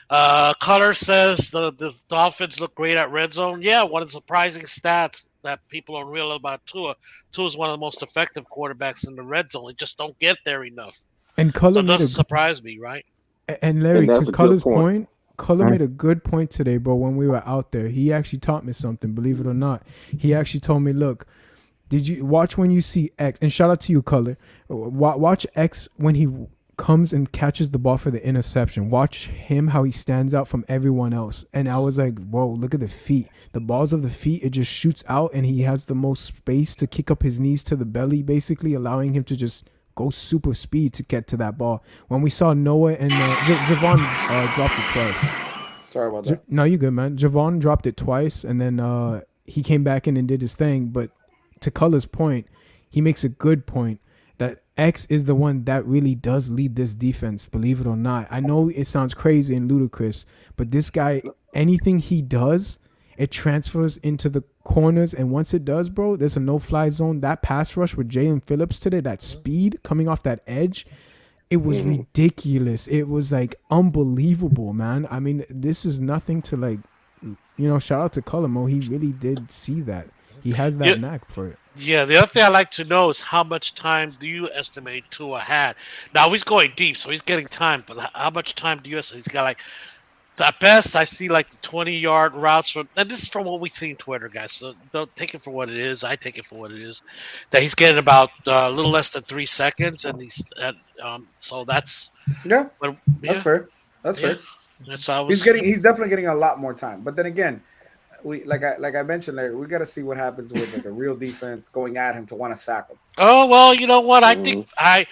Color says the Dolphins look great at red zone. Yeah, one of the surprising stats that people don't realize about Tua. Tua is one of the most effective quarterbacks in the red zone. They just don't get there enough. And Color doesn't surprise me, right? And Larry, to Color's point, Color made a good point today, bro. When we were out there, he actually taught me something. Believe it or not, he actually told me, "Look, did you watch when you see X?" And shout out to you, Color. Watch X when he comes and catches the ball for the interception. Watch him how he stands out from everyone else. And I was like, "Whoa! Look at the feet. The balls of the feet. It just shoots out, and he has the most space to kick up his knees to the belly, basically allowing him to just." Go super speed to get to that ball. When we saw Noah and Javon dropped it twice. Sorry about that. No, you good, man. Javon dropped it twice, and then he came back in and did his thing. But to Color's point, he makes a good point that X is the one that really does lead this defense, believe it or not. I know it sounds crazy and ludicrous, but this guy, anything he does, it transfers into the corners, and once it does, bro, there's a no-fly zone. That pass rush with Jalen Phillips today, that speed coming off that edge, it was ridiculous. It was like unbelievable, man. I mean, this is nothing to shout out to Colormo. He really did see that. He has that knack for it. Yeah, the other thing I'd like to know is how much time do you estimate Tua had? Now, he's going deep, so he's getting time, but how much time do you estimate? He's got at best, I see the 20-yard routes and this is from what we see on Twitter, guys. So don't take it for what it is. I take it for what it is. That he's getting about a little less than 3 seconds, and so that's that's fair. That's fair. He's definitely getting a lot more time. But then again, we like I mentioned, Larry, we got to see what happens with a real defense going at him to want to sack him. Oh well, you know what? I think I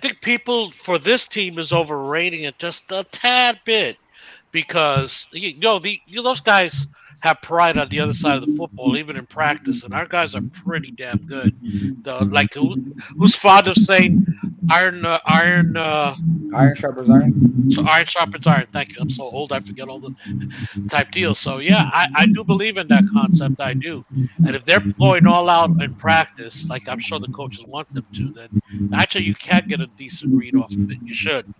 think people for this team is overrating it just a tad bit. Because those guys have pride on the other side of the football, even in practice, and our guys are pretty damn good. Who's fond of saying iron sharpens iron? So iron sharpens iron. Thank you. I'm so old, I forget all the type deals. So yeah, I do believe in that concept. I do. And if they're going all out in practice, like I'm sure the coaches want them to, then actually you can get a decent read off of it. You should.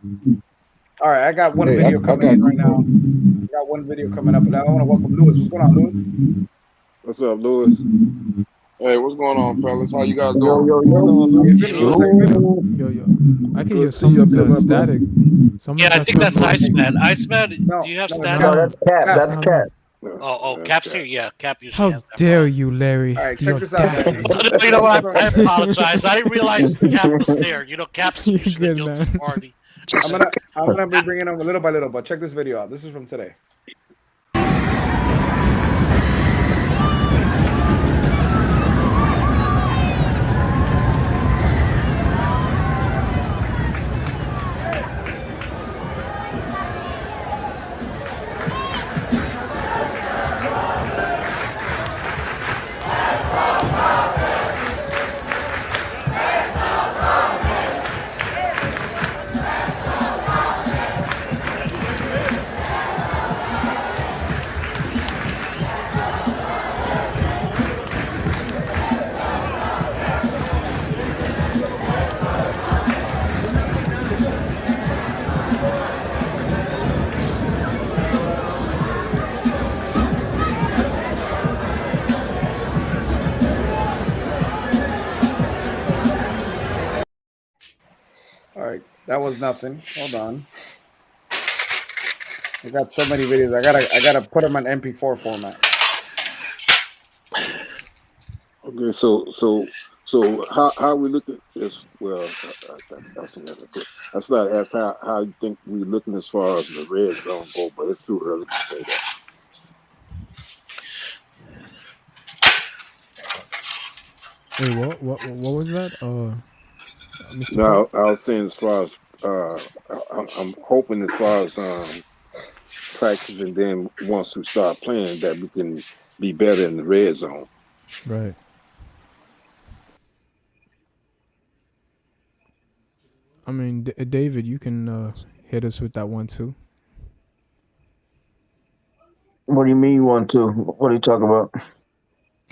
All right, I got one video coming in right now. I got one video coming up, and I want to welcome Lewis. What's going on, Lewis? What's up, Lewis? Hey, what's going on, fellas? How you guys doing? Yo. I can hear someone's static. I think that's Iceman. Iceman, do you have static? No, that's Cap. That's Cap. Oh, Cap's here? Yeah, Cap usually How has that dare you, Larry? All right, check this out. You know what? I apologize. I didn't realize Cap was there. Cap's usually the guilty party. I'm gonna be bringing them little by little, but check this video out. This is from today. That was nothing. Hold on. I got so many videos. I gotta put them on MP4 format. Okay, so how we look at this? Well, that's not ask how you think we looking as far as the red zone go, but it's too early to say that. Wait, what was that? Mr. Now, Park? I was saying as far as I'm hoping as far as practice, and then once we start playing, that we can be better in the red zone. Right. I mean, David, you can hit us with that one too. What do you mean you want to? What are you talking about?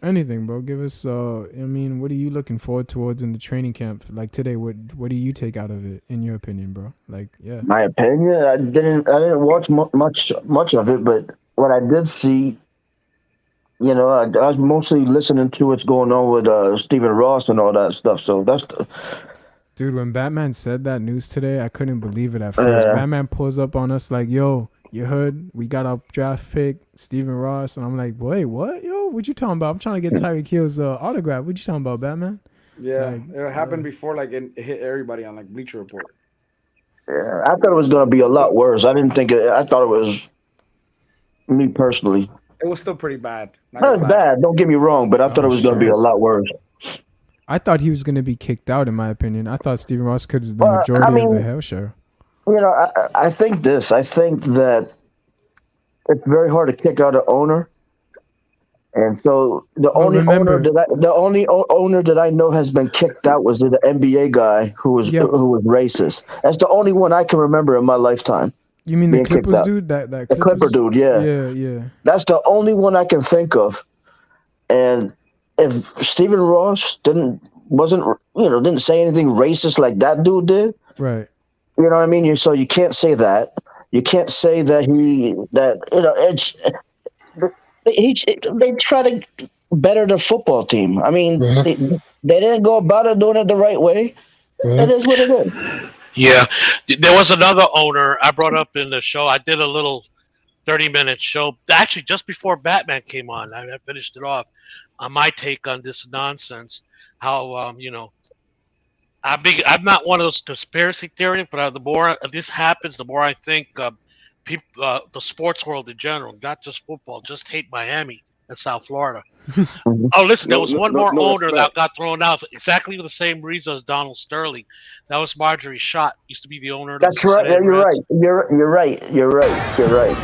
Anything, bro. Give us. I mean, what are you looking forward towards in the training camp? Like today, what do you take out of it, in your opinion, bro? Like, yeah. My opinion, I didn't watch much of it, but what I did see, you know, I was mostly listening to what's going on with Stephen Ross and all that stuff. So that's Dude, when Batman said that news today, I couldn't believe it at first. Batman pulls up on us like, yo, you heard? We got our draft pick, Stephen Ross. And I'm like, wait, what? Yo, what you talking about? I'm trying to get Tyreek Hill's autograph. What you talking about, Batman? Yeah, Like, it happened before, like, it hit everybody on, like, Bleacher Report. Yeah, I thought it was going to be a lot worse. I didn't think it. I thought it was, me personally. It was still pretty bad. Not as bad, don't get me wrong, but I thought it was going to be a lot worse. I thought he was going to be kicked out, in my opinion. I thought Stephen Ross could have the majority of the hell show. You know, I think this. I think that it's very hard to kick out an owner, and so the only owner that I know has been kicked out was the NBA guy who was racist. That's the only one I can remember in my lifetime. You mean the Clippers dude? That the Clipper dude, yeah. Yeah. That's the only one I can think of, and if Stephen Ross didn't say anything racist like that dude did, right? You know what I mean? So you can't say that. You can't say that they try to better the football team. I mean, they didn't go about it doing it the right way. It is what it is. Yeah, there was another owner I brought up in the show. I did a little 30-minute show actually just before Batman came on. I finished it off on my take on this nonsense. How I'm not one of those conspiracy theories, but the more this happens, the more I think people, the sports world in general, not just football, just hate Miami and South Florida. Oh, listen, there was one more owner that got thrown out exactly for the same reason as Donald Sterling. That was Marjorie Schott, used to be the owner of That's the right. Cincinnati You're Reds. right. You're right.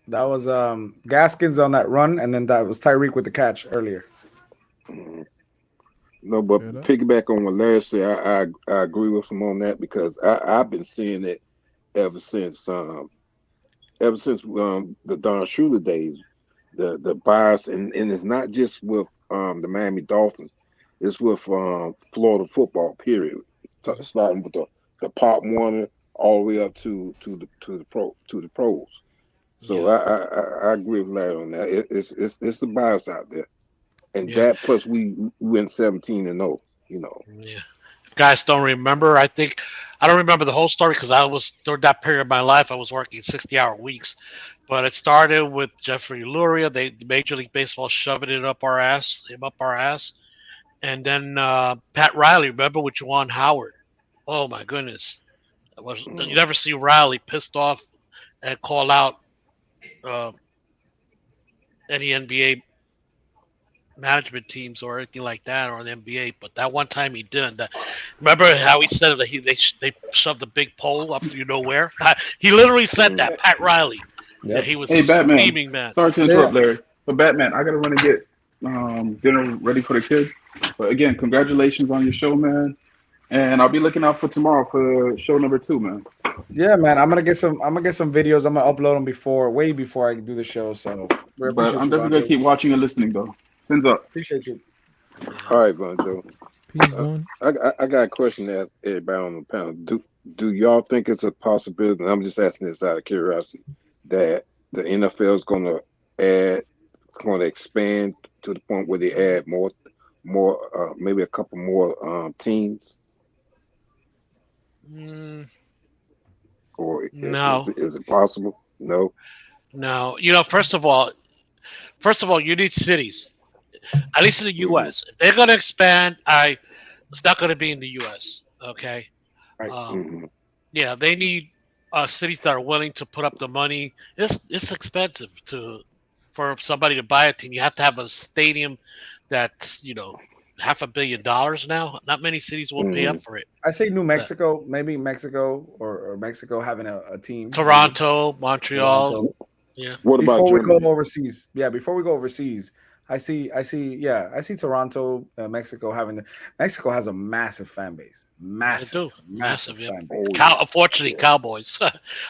That was Gaskins on that run, and then that was Tyreek with the catch earlier. No, but piggyback on what Larry said, I agree with him on that because I've been seeing it ever since the Don Shula days, the bias, and it's not just with the Miami Dolphins, it's with Florida football. Period. Starting with the Pop Warner all the way up to the pros. So I agree with Larry on that. It's the bias out there. And that plus we went 17-0, you know. Yeah. If guys don't remember, I don't remember the whole story because I was during that period of my life I was working 60-hour weeks. But it started with Jeffrey Luria, Major League Baseball shoving it up our ass. And then Pat Riley, remember with Juwan Howard. Oh my goodness. You never see Riley pissed off and call out any NBA management teams or anything like that, or the NBA. But that one time he didn't. Remember how he said that they shoved a big pole up where? He literally said that. Pat Riley. Yep. Yeah, he was Hey, Batman. steaming, man. Sorry to interrupt, Larry. But Batman, I gotta run and get dinner ready for the kids. But again, congratulations on your show, man. And I'll be looking out for tomorrow for show number 2, man. Yeah, man. I'm gonna get some videos. I'm gonna upload them way before I do the show. So, but I'm definitely gonna keep watching and listening, though. Fins up. Appreciate you. All right, Bonjo. Peace, Vaughn. I got a question to ask everybody on the panel. Do y'all think it's a possibility? And I'm just asking this out of curiosity, that the NFL is going to expand to the point where they add more, maybe a couple more teams? Or No. Is it possible? No. No. First of all, you need cities. At least in the U.S. If they're going to expand, it's not going to be in the U.S. Okay. Right. Yeah, they need cities that are willing to put up the money. It's expensive for somebody to buy a team. You have to have a stadium that's $500 million now. Not many cities will pay up for it. I say New Mexico, maybe Mexico or Mexico having a team. Toronto, Montreal. Toronto. Yeah. What about before we Germany? go overseas? Yeah, before we go overseas, I see Toronto, Mexico having. Mexico has a massive fan base, massive fan base. Unfortunately, Cowboys.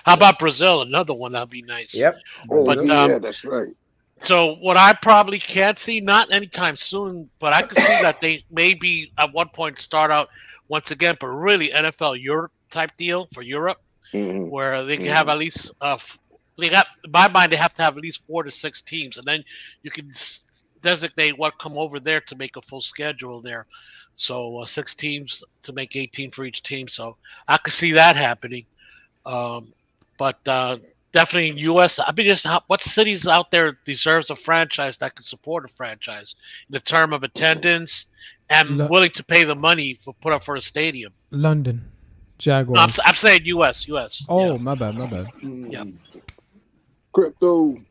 How about Brazil? Another one that'd be nice. Yep. But, yeah, that's right. So what I probably can't see, not anytime soon, but I could see that they maybe at one point start out once again, but really NFL Europe type deal for Europe, where they can have at least in my mind they have to have at least 4 to 6 teams, and then you can designate what come over there to make a full schedule there. So 6 teams to make 18 for each team. So I could see that happening. But definitely in U.S. I mean, just what cities out there deserves a franchise that can support a franchise in the term of attendance and willing to pay the money put up for a stadium? London Jaguars. No, I'm saying U.S. Oh, yeah. my bad. Yeah. Crypto.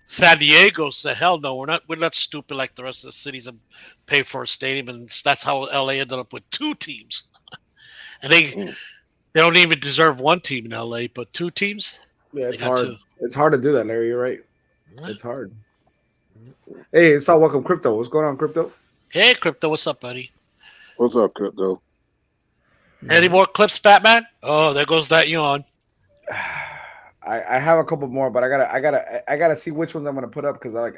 San Diego said, "Hell no, we're not stupid like the rest of the cities and pay for a stadium." And that's how LA ended up with 2 teams, and they don't even deserve 1 team in LA, but 2 teams. Yeah, it's hard. 2. It's hard to do that, Larry. You're right. It's hard. Hey, it's all welcome, Crypto. What's going on, Crypto? Hey, Crypto. What's up, buddy? What's up, Crypto? Any more clips, Batman? Oh, there goes that yawn. I have a couple more, but I gotta see which ones I'm gonna put up because I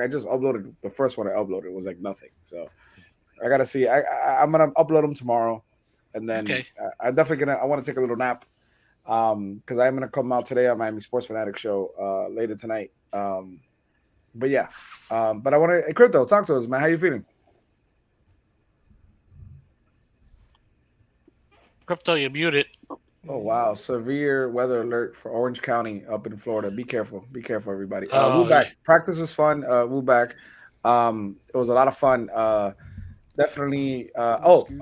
just uploaded the first one I uploaded was like nothing, so I gotta see. I'm gonna upload them tomorrow, and then I'm definitely I want to take a little nap because I'm gonna come out today on Miami Sports Fanatic show later tonight. But yeah, but I want to Crypto talk to us, man. How you feeling? Crypto, you're muted. Oh wow! Severe weather alert for Orange County up in Florida. Be careful, everybody. We're back. Practice was fun. We're back. It was a lot of fun. Definitely.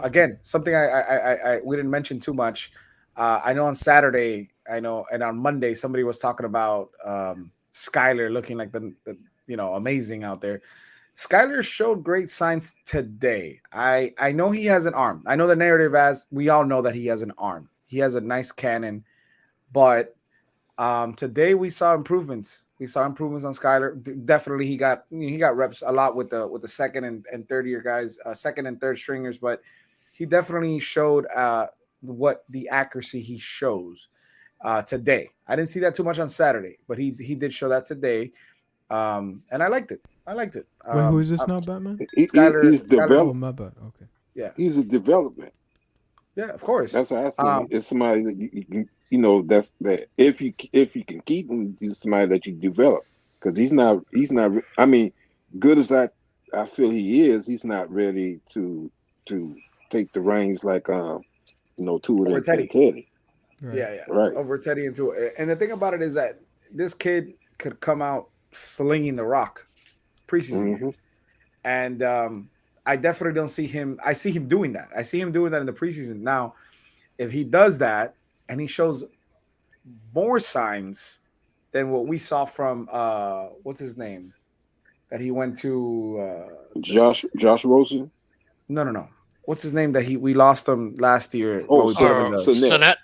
Again, something I we didn't mention too much. I know on Saturday, and on Monday, somebody was talking about Skyler looking like the amazing out there. Skyler showed great signs today. I know he has an arm. I know the narrative as we all know that he has an arm. He has a nice cannon, but today we saw improvements. We saw improvements on Skyler. Definitely, he got reps a lot with the second and third year guys, second and third stringers. But he definitely showed what the accuracy he shows today. I didn't see that too much on Saturday, but he did show that today, and I liked it. Wait, who is this now, Batman? Skyler, he's developed. Oh, my bad. Okay. Yeah, he's a development. Yeah, of course. That's what I see. It's somebody that you can, that's that. If you can keep him, he's somebody that you develop because he's not. I mean, good as I feel he is, he's not ready to take the reins like Tua over Teddy. Right. Yeah, right. Over Teddy and Tua. And the thing about it is that this kid could come out slinging the rock preseason, and I definitely don't see him. I see him doing that. I see him doing that in the preseason. Now, if he does that and he shows more signs, than what we saw from what's his name that he went to Josh Rosen. No. What's his name that we lost him last year? Oh, we put him in the Sinet.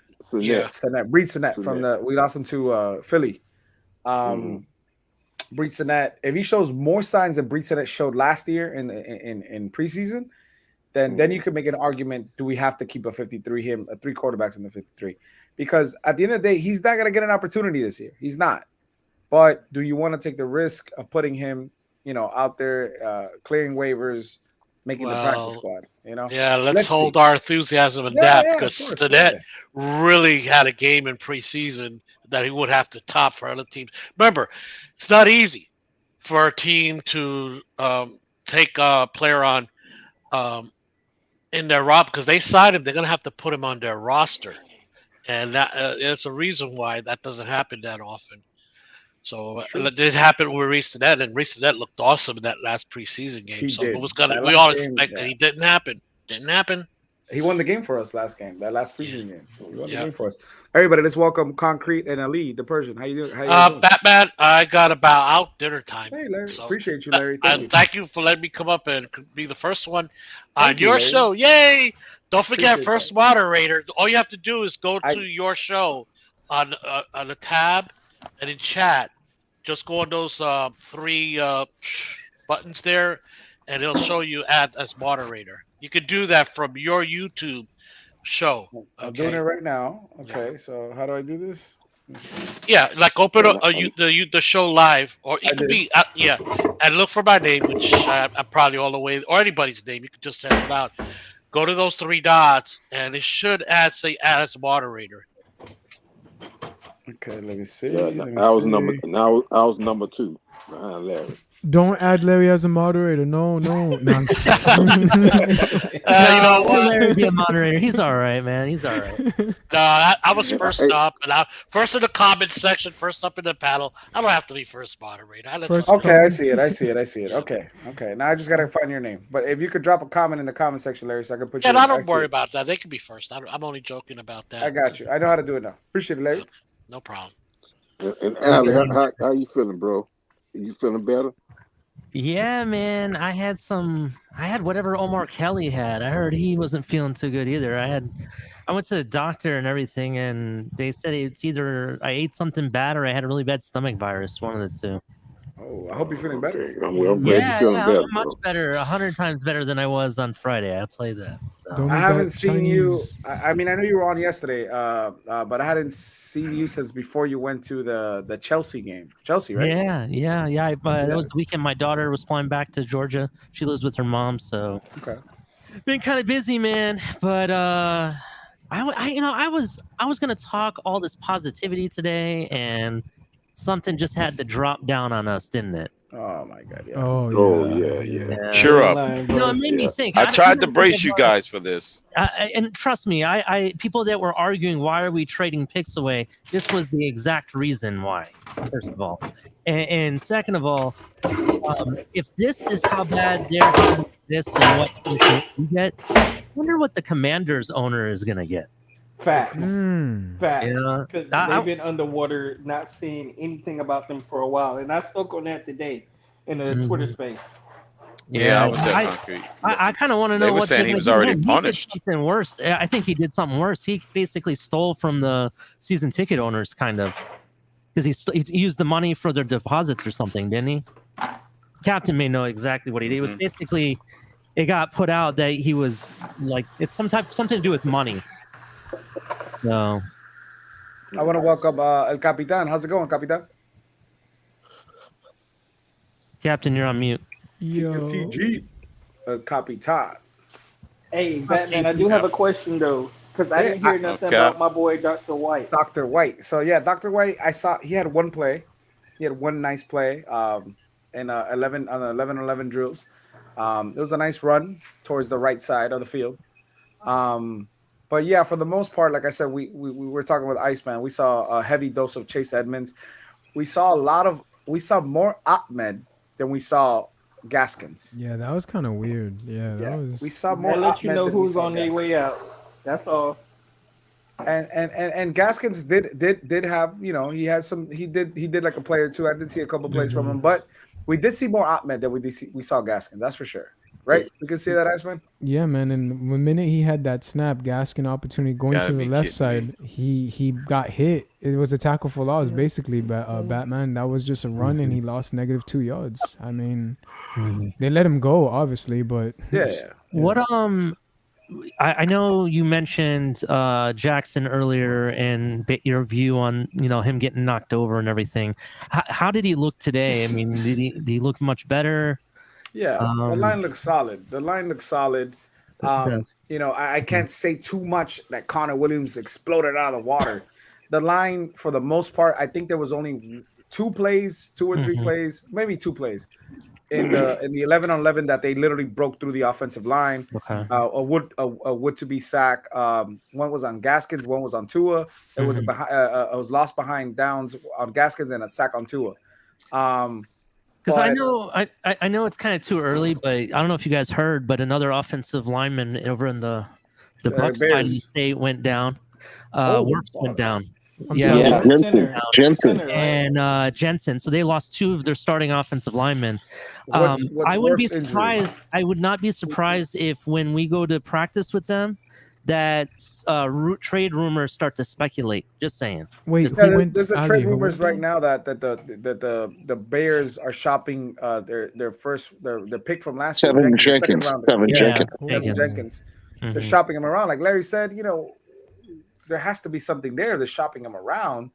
Breed Sinet we lost him to Philly. Breed Sinet, if he shows more signs than Breed Sinet showed last year in preseason, then you could make an argument: do we have to keep a 53 three quarterbacks in the 53? Because at the end of the day, he's not going to get an opportunity this year. He's not. But do you want to take the risk of putting him, out there clearing waivers, making the practice squad? Yeah, let's hold our enthusiasm in that because Sinet really had a game in preseason that he would have to top for other teams. Remember, it's not easy for a team to take a player on in their roster because they signed him. They're going to have to put him on their roster, and that it's a reason why that doesn't happen that often. So it did happen with Reese Sinet, and Reese Sinet looked awesome in that last preseason game. It was gonna. We all expected it didn't happen. Didn't happen. He won the game for us last preseason game. So he won the game for us. Everybody, let's welcome Concrete and Ali, the Persian. How you doing? Batman, I got about out dinner time. Hey, Larry. So appreciate you, Larry. Thank you for letting me come up and be the first one on your show. Yay! Don't forget, first moderator. All you have to do is go to your show on the tab and in chat. Just go on those three buttons there, and it'll show you add as moderator. You can do that from your YouTube show. I'm doing it right now. Okay, so how do I do this? Yeah, like open the show live, or it could be and look for my name, which I'm probably all the way, or anybody's name. You can just test it out. Go to those three dots, and it should add as moderator. Okay, let me see. I was number 2 behind Larry. Don't add Larry as a moderator. No. I'm just Larry be a moderator. He's all right, man. He's all right. I was first up, and I first in the comment section, first up in the panel. I don't have to be first moderator. I see it. Okay. Now I just gotta find your name. But if you could drop a comment in the comment section, Larry, so I can put you. Yeah, I don't worry about that. They can be first. I'm only joking about that. I got you. I know how to do it now. Appreciate it, Larry. No problem. And Ali, how you feeling, bro? You feeling better? Yeah, man. I had whatever Omar Kelly had. I heard he wasn't feeling too good either. I went to the doctor and everything, and they said it's either I ate something bad or I had a really bad stomach virus. One of the two. Oh, I hope you're feeling better. I'm glad you're feeling better. I'm much better, 100 times better than I was on Friday. I'll tell you that. So. I haven't seen you. I mean, I know you were on yesterday, but I hadn't seen you since before you went to the Chelsea game. Chelsea, right? Yeah. That was the weekend. My daughter was flying back to Georgia. She lives with her mom, so been kind of busy, man. But I was gonna talk all this positivity today, and something just had to drop down on us, didn't it? Oh my God! Yeah. Oh yeah. Cheer up. It made me think. I tried to brace you guys for this. And trust me, I people that were arguing why are we trading picks away, this was the exact reason why. First of all, and second of all, if this is how bad they're getting this and what we get, I wonder what the Commanders owner is gonna get. Facts. Facts. Because they've been underwater, not seeing anything about them for a while. And I spoke on that today in a Twitter space. Yeah, I was at Concrete. I kind of want to know they were what saying he was already punished. He did something worse. I think he did something worse. He basically stole from the season ticket owners, kind of, because he used the money for their deposits or something, didn't he? Captain may know exactly what he did. It was basically, it got put out that he was like, it's something to do with money. So, I want to welcome El Capitan. How's it going, Capitan? Captain, you're on mute. TG, El Capitan. Hey, Batman, I do have a question though, because I didn't hear nothing about my boy Dr. White. Dr. White. So yeah, Dr. White. I saw he had one play. He had one nice play. In 11 drills. It was a nice run towards the right side of the field. But yeah, for the most part, like I said, we were talking with Iceman. We saw a heavy dose of Chase Edmonds. We saw more Ahmed than we saw Gaskins. Yeah, that was kind of weird. Yeah, that was. We saw more. I'll let you know who's on their way out. That's all. And Gaskins did have, you know, he did like a play or two. I did see a couple plays from him, but we did see more Ahmed than we saw Gaskins. That's for sure, right? We can see that, Iceman. Yeah, man. And the minute he had that snap, Gaskin opportunity going to the left side, he got hit. It was a tackle for loss, basically. Batman, that was just a run, and he lost -2 yards. I mean, they let him go, obviously, but What I know you mentioned Jackson earlier and your view on, you know, him getting knocked over and everything. How did he look today? I mean, did he look much better? Yeah, the line looks solid. You know, I can't say too much that Connor Williams exploded out of the water. The line, for the most part, I think there was only 2 or 3 plays, maybe 2 plays in the 11-on-11 that they literally broke through the offensive line. Okay. A wood to be sack. One was on Gaskins, one was on Tua. It was was lost behind downs on Gaskins and a sack on Tua. Because I know it's kind of too early, but I don't know if you guys heard, but another offensive lineman over in the Bucs side of the state went down. Works went down. Jensen and Jensen. So they lost 2 of their starting offensive linemen. I wouldn't be surprised. I would not be surprised if when we go to practice with them, that trade rumors start to speculate. Just saying. Wait, there's a trade rumors right now that the Bears are shopping their pick from last year. Tevin Jenkins. Tevin Jenkins. They're shopping him around. Like Larry said, you know, there has to be something there. They're shopping him around.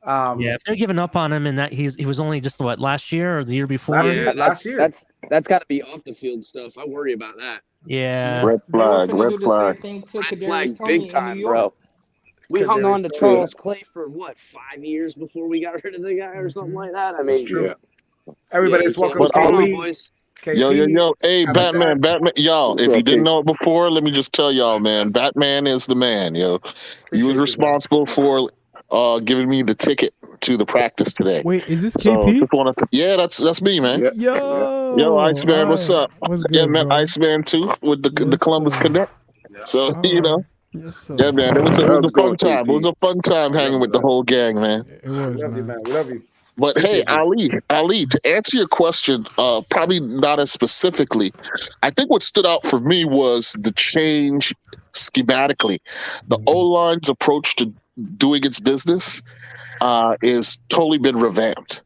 If they're giving up on him and that he was only just last year or the year before. Last year. That's got to be off the field stuff. I worry about that. Yeah. Red flag. Red flag, big time, bro. We hung on to Charles Clay for what, 5 years before we got rid of the guy or something like that. I mean, everybody's welcome. Boys. Yo. Hey, Batman. Y'all, if you didn't know it before, let me just tell y'all, man. Batman is the man, yo. You were responsible for giving me the ticket to the practice today. Wait, is this KP? Yeah, that's me, man. Yo, Iceman, what's up? Yeah, met Iceman too with the Columbus Connect. So you know, yeah, man, it was a fun time. It was a fun time hanging with the whole gang, man. It was, man. We love you. But hey, Ali, to answer your question, probably not as specifically. I think what stood out for me was the change schematically. The O-line's approach to doing its business is totally been revamped.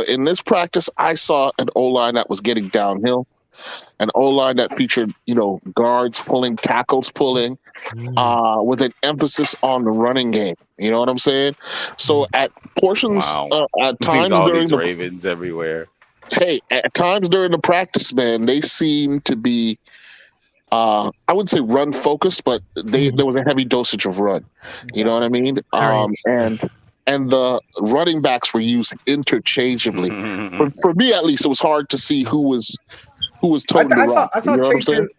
In this practice, I saw an O-line that was getting downhill, an O-line that featured, you know, guards pulling, tackles pulling, with an emphasis on the running game. You know what I'm saying? So at portions, at times all during these the Ravens everywhere. Hey, at times during the practice, man, they seem to be, I wouldn't say run focused, but there was a heavy dosage of run. You know what I mean? And the running backs were used interchangeably. For me, at least, it was hard to see who was toting the rock. I saw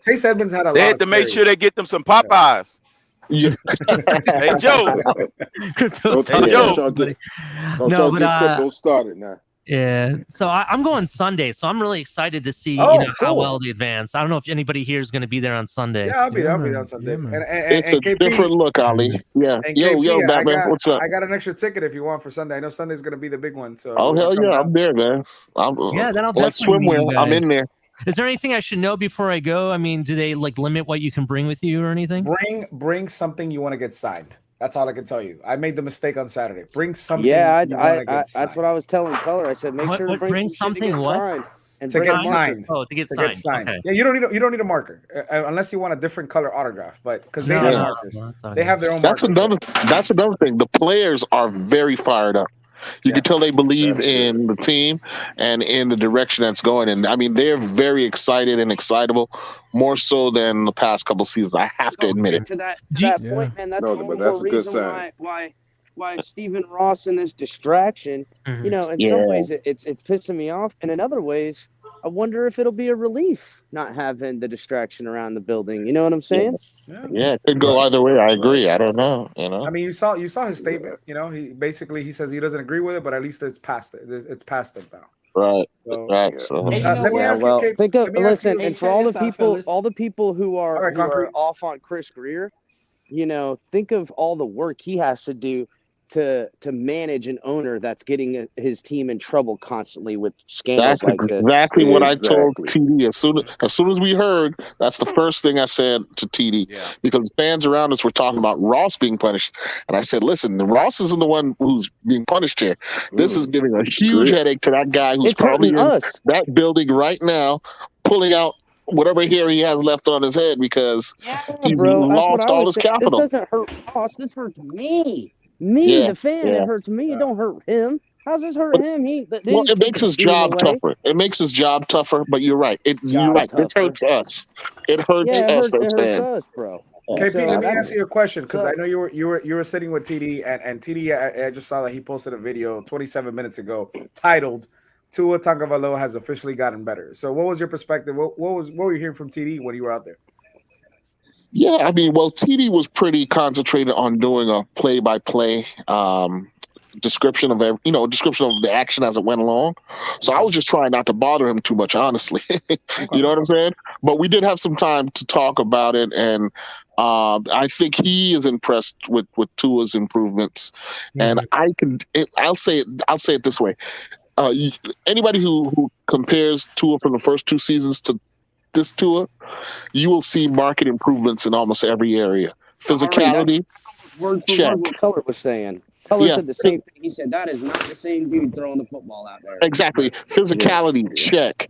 Chase Edmonds had a lot. They had to make sure they get them some Popeyes. Yeah. Hey Joe. Don't start it now. Yeah. So I'm going Sunday. So I'm really excited to see how well they advance. I don't know if anybody here is going to be there on Sunday. Yeah, I'll be there on Sunday. And it's a KP, different look, Ali. Yeah. Yo, Batman, what's up? I got an extra ticket if you want for Sunday. I know Sunday's going to be the big one. So hell yeah, I'm there, man. Then I'll like definitely meet you swimwear. I'm in there. Is there anything I should know before I go? I mean, do they limit what you can bring with you or anything? Bring something you want to get signed. That's all I can tell you. I made the mistake on Saturday. Bring something. Yeah, that's what I was telling Color. I said, make sure to bring something. What? To get signed. Oh, to get signed. Okay. Yeah, you don't need a marker unless you want a different color autograph. But because they have markers, they have their own. That's another thing. The players are very fired up. You can tell they believe in the team and in the direction that's going. And I mean, they're very excited and excitable, more so than the past couple seasons. I have to admit it. To that point, man, that's one more reason why Stephen Ross and this distraction. You know, in some ways it's pissing me off, and in other ways, I wonder if it'll be a relief not having the distraction around the building. You know what I'm saying? Yeah, it could go either way. I agree. I don't know. You know. I mean, you saw his statement. You know, he says he doesn't agree with it, but at least it's past it. It's past it now. Right. So, right. So let me ask you, Kate, listen, and for all the people who are off on Chris Greer, think of all the work he has to do to manage an owner that's getting his team in trouble constantly with scandals That's like this. exactly what I told TD. As soon as we heard, that's the first thing I said to TD. Because fans around us were talking about Ross being punished. And I said, listen, Ross isn't the one who's being punished here. This is giving a huge headache to that guy who's probably in that building right now, pulling out whatever hair he has left on his head because he's lost all his capital. This doesn't hurt Ross. This hurts me. The fan. It hurts me. It don't hurt him. How's this hurt him? It makes his job tougher. It makes his job tougher. But you're right. You're right. This hurts us. It hurts us as fans. Hurts us, bro. KP, let me ask you a question because I know you were sitting with TD and TD. I just saw that he posted a video 27 minutes ago titled "Tua Tagovailoa has officially gotten better." So, what was your perspective? What were you hearing from TD when you were out there? Yeah, I mean, TD was pretty concentrated on doing a play-by-play description of the action as it went along. So I was just trying not to bother him too much, honestly. You know what I'm saying? But we did have some time to talk about it, and I think he is impressed with Tua's improvements. And I'll say it this way: anybody who compares Tua from the first two seasons to this Tua, you will see market improvements in almost every area. Physicality, word for check. word what Color was saying. Color said the same thing. He said that is not the same dude throwing the football out there. Exactly. Physicality, check.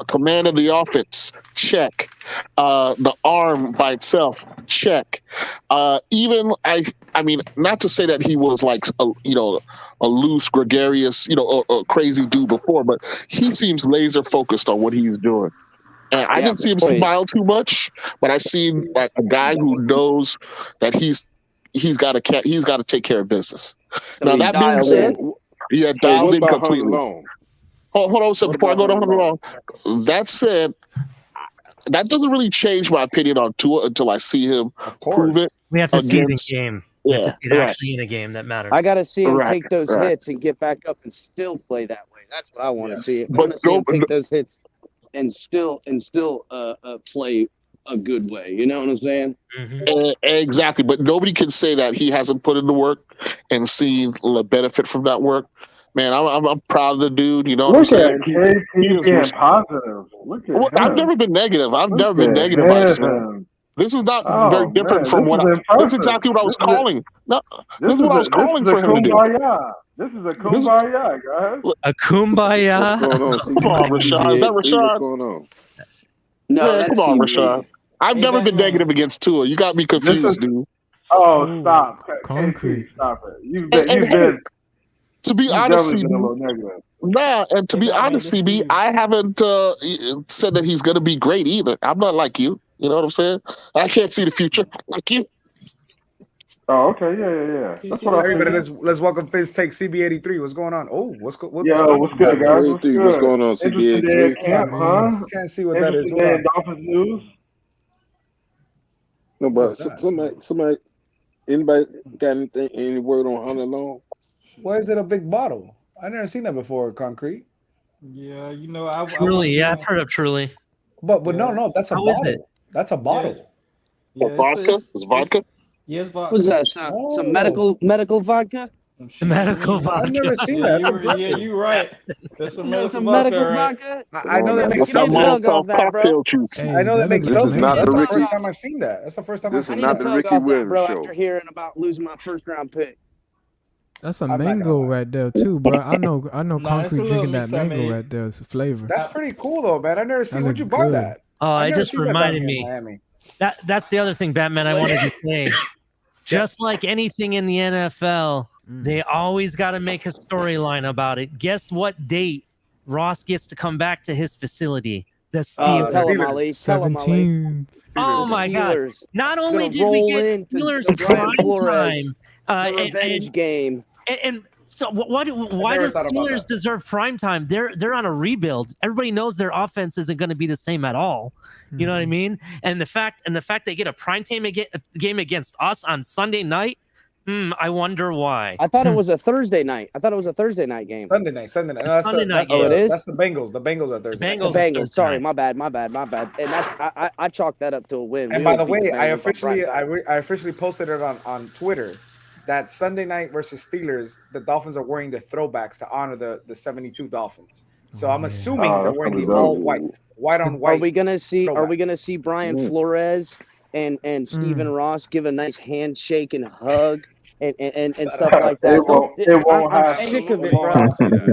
Command of the offense, check. The arm by itself, check. Even I mean, not to say that he was like a loose, gregarious, a crazy dude before, but he seems laser focused on what he's doing. And I didn't see him smile too much, but I seen like a guy who knows that he's got to take care of business. So now that being said, dialed in completely. Hold on, so before I go to Hunter Long, that said, that doesn't really change my opinion on Tua until I see him prove it. We have to see it in game. We have to see it actually in a game that matters. I got to see him take those hits and get back up and still play that way. That's what I want to see. I want to see him take those hits and still play a good way. You know what I'm saying? Exactly. But nobody can say that he hasn't put in the work and seen the benefit from that work. Man, I'm proud of the dude. You know what I'm saying? He's being positive. Look at him. I've never been negative. I've never been negative. This is not very different from what this is exactly what I was calling. No, this is what I was calling for him to do. This is a kumbaya, guys. A kumbaya? Come on, Rashad. Is that Rashad? What's going on? No, come on, Rashad. I've never been negative against Tua. You got me confused, dude. Oh, stop. Concrete. Stop it. You've been to be honest, CB, and to be honest, CB, I haven't said that he's going to be great either. I'm not like you. You know what I'm saying? I can't see the future like you. Oh, okay, yeah. That's what Everybody, let's welcome Fizz Take CB83. What's going on? Oh, what's good, what's good, guys? What's going on, CB83? Camp, huh? Can't see what that is. Dolphins news. No, but somebody, anybody got any word on Hunter Long? Why is it a big bottle? I've never seen that before. Concrete. Yeah, Truly, I've heard of Truly. But no, that's a bottle. Is it? That's a bottle. Yeah, vodka? It's vodka? Yes, vodka. What's that? Some medical vodka? Medical vodka. I've never seen that. Yeah, you're right. That's some medical vodka. I know that makes sense. I know that makes sense. That's the first time I've seen that. That's the first time I've seen that. This is not the Ricky Williams show. After hearing about losing my first round pick. That's a mango right there too, bro. I know Concrete drinking that mango right there. It's a flavor. That's pretty cool though, man. I never seen. Where'd you buy that? Oh, it just reminded me. That's the other thing, Batman, I wanted to say. Just like anything in the NFL, they always got to make a storyline about it. Guess what date Ross gets to come back to his facility? The Steelers. 17. Oh my God! Not only did we get Steelers prime time, revenge game. And so why does Steelers deserve prime time? They're on a rebuild. Everybody knows their offense isn't going to be the same at all. You know what I mean? And the fact they get a prime time game against us on Sunday night, I wonder why. I thought it was a Thursday night. I thought it was a Thursday night game. Sunday night. No, that's Sunday night the, game. that's the Bengals. The Bengals are Thursday. The Bengals. Sorry, my bad. And I chalked that up to a win. And by the way, I officially posted it on Twitter that Sunday night versus Steelers, the Dolphins are wearing the throwbacks to honor the 72 Dolphins. So I'm assuming they're wearing the all white on white. Are we gonna see Brian Flores and Stephen Ross give a nice handshake and hug and stuff like that? I'm sick of it, bro.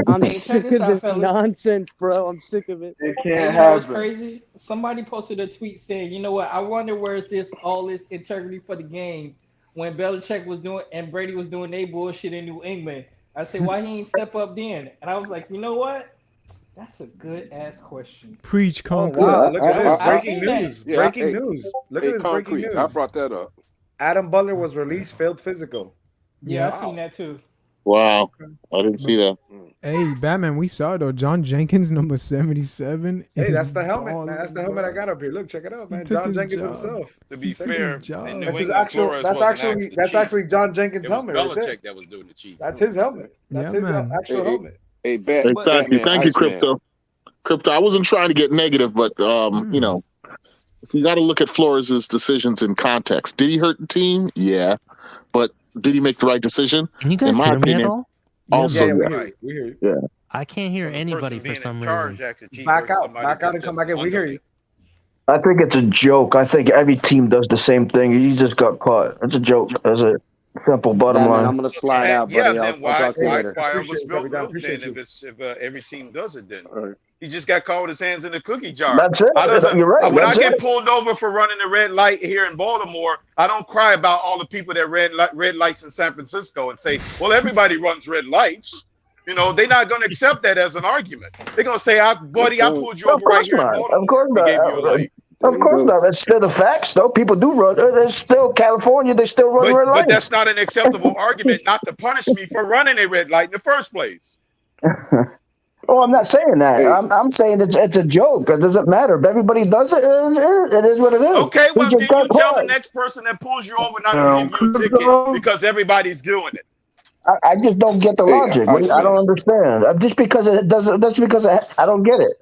I'm sick of this nonsense, bro. I'm sick of it. It can't happen. Crazy. Somebody posted a tweet saying, "You know what? I wonder where's all this integrity for the game when Belichick was doing and Brady was doing their bullshit in New England." I said, "Why he ain't step up then?" And I was like, "You know what? That's a good ass question." Preach, Concrete. Wow, look at this breaking news. Breaking news. Look at this breaking news. I brought that up. Adam Butler was released, failed physical. Yeah, I seen that too. Wow, I didn't see that. Hey, Batman, we saw it though. John Jenkins, number 77. Hey, that's the helmet, man. That's the helmet I got up here. Look, check it out, man. John Jenkins himself. To be fair, that's actually John Jenkins' helmet right there. That was doing the cheat. That's his helmet. That's his actual helmet. Hey, exactly. Thank you, Crypto. Crypto, I wasn't trying to get negative, but you know, if you got to look at Flores' decisions in context. Did he hurt the team? Yeah, but did he make the right decision? Can you guys in my hear me opinion, at all? Also, yeah, we hear you. Yeah. I can't hear anybody for some reason. Back out and come back in. We hear you. I think it's a joke. I think every team does the same thing. You just got caught. It's a joke. That's a simple bottom line. I'm gonna slide out, buddy. I'll talk to you later. Why almost built then if every team does it then? He just got caught with his hands in the cookie jar. That's it. You're right. When I get pulled over for running the red light here in Baltimore, I don't cry about all the people that red lights in San Francisco and say, well, everybody runs red lights. You know, they're not going to accept that as an argument. They're going to say, buddy, I pulled you over right here in Baltimore. Of course not. Of course not. That's still the facts, though. People do run. There's still California. They still run red lights. But that's not an acceptable argument not to punish me for running a red light in the first place. Oh, I'm not saying that. I'm saying it's a joke. It doesn't matter. If everybody does it, it is what it is. Okay, well, then you tell the next person that pulls you over not to give you a ticket because everybody's doing it. I just don't get the logic. I don't understand. Just because it doesn't. That's because I don't get it.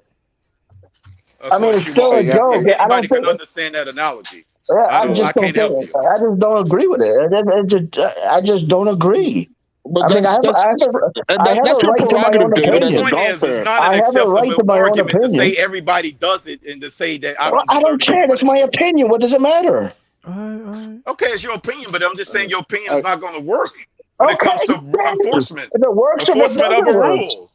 I mean, it's still a joke. I don't can understand that analogy. I just don't agree with it. I just don't agree. But I have a right to my own opinion. I have a right to my own opinion. To say everybody does it and to say that I don't care. That's my opinion. What does it matter? Okay, it's your opinion, but I'm just saying your opinion is not going to work when it comes to enforcement. If it works, enforcement of a rule.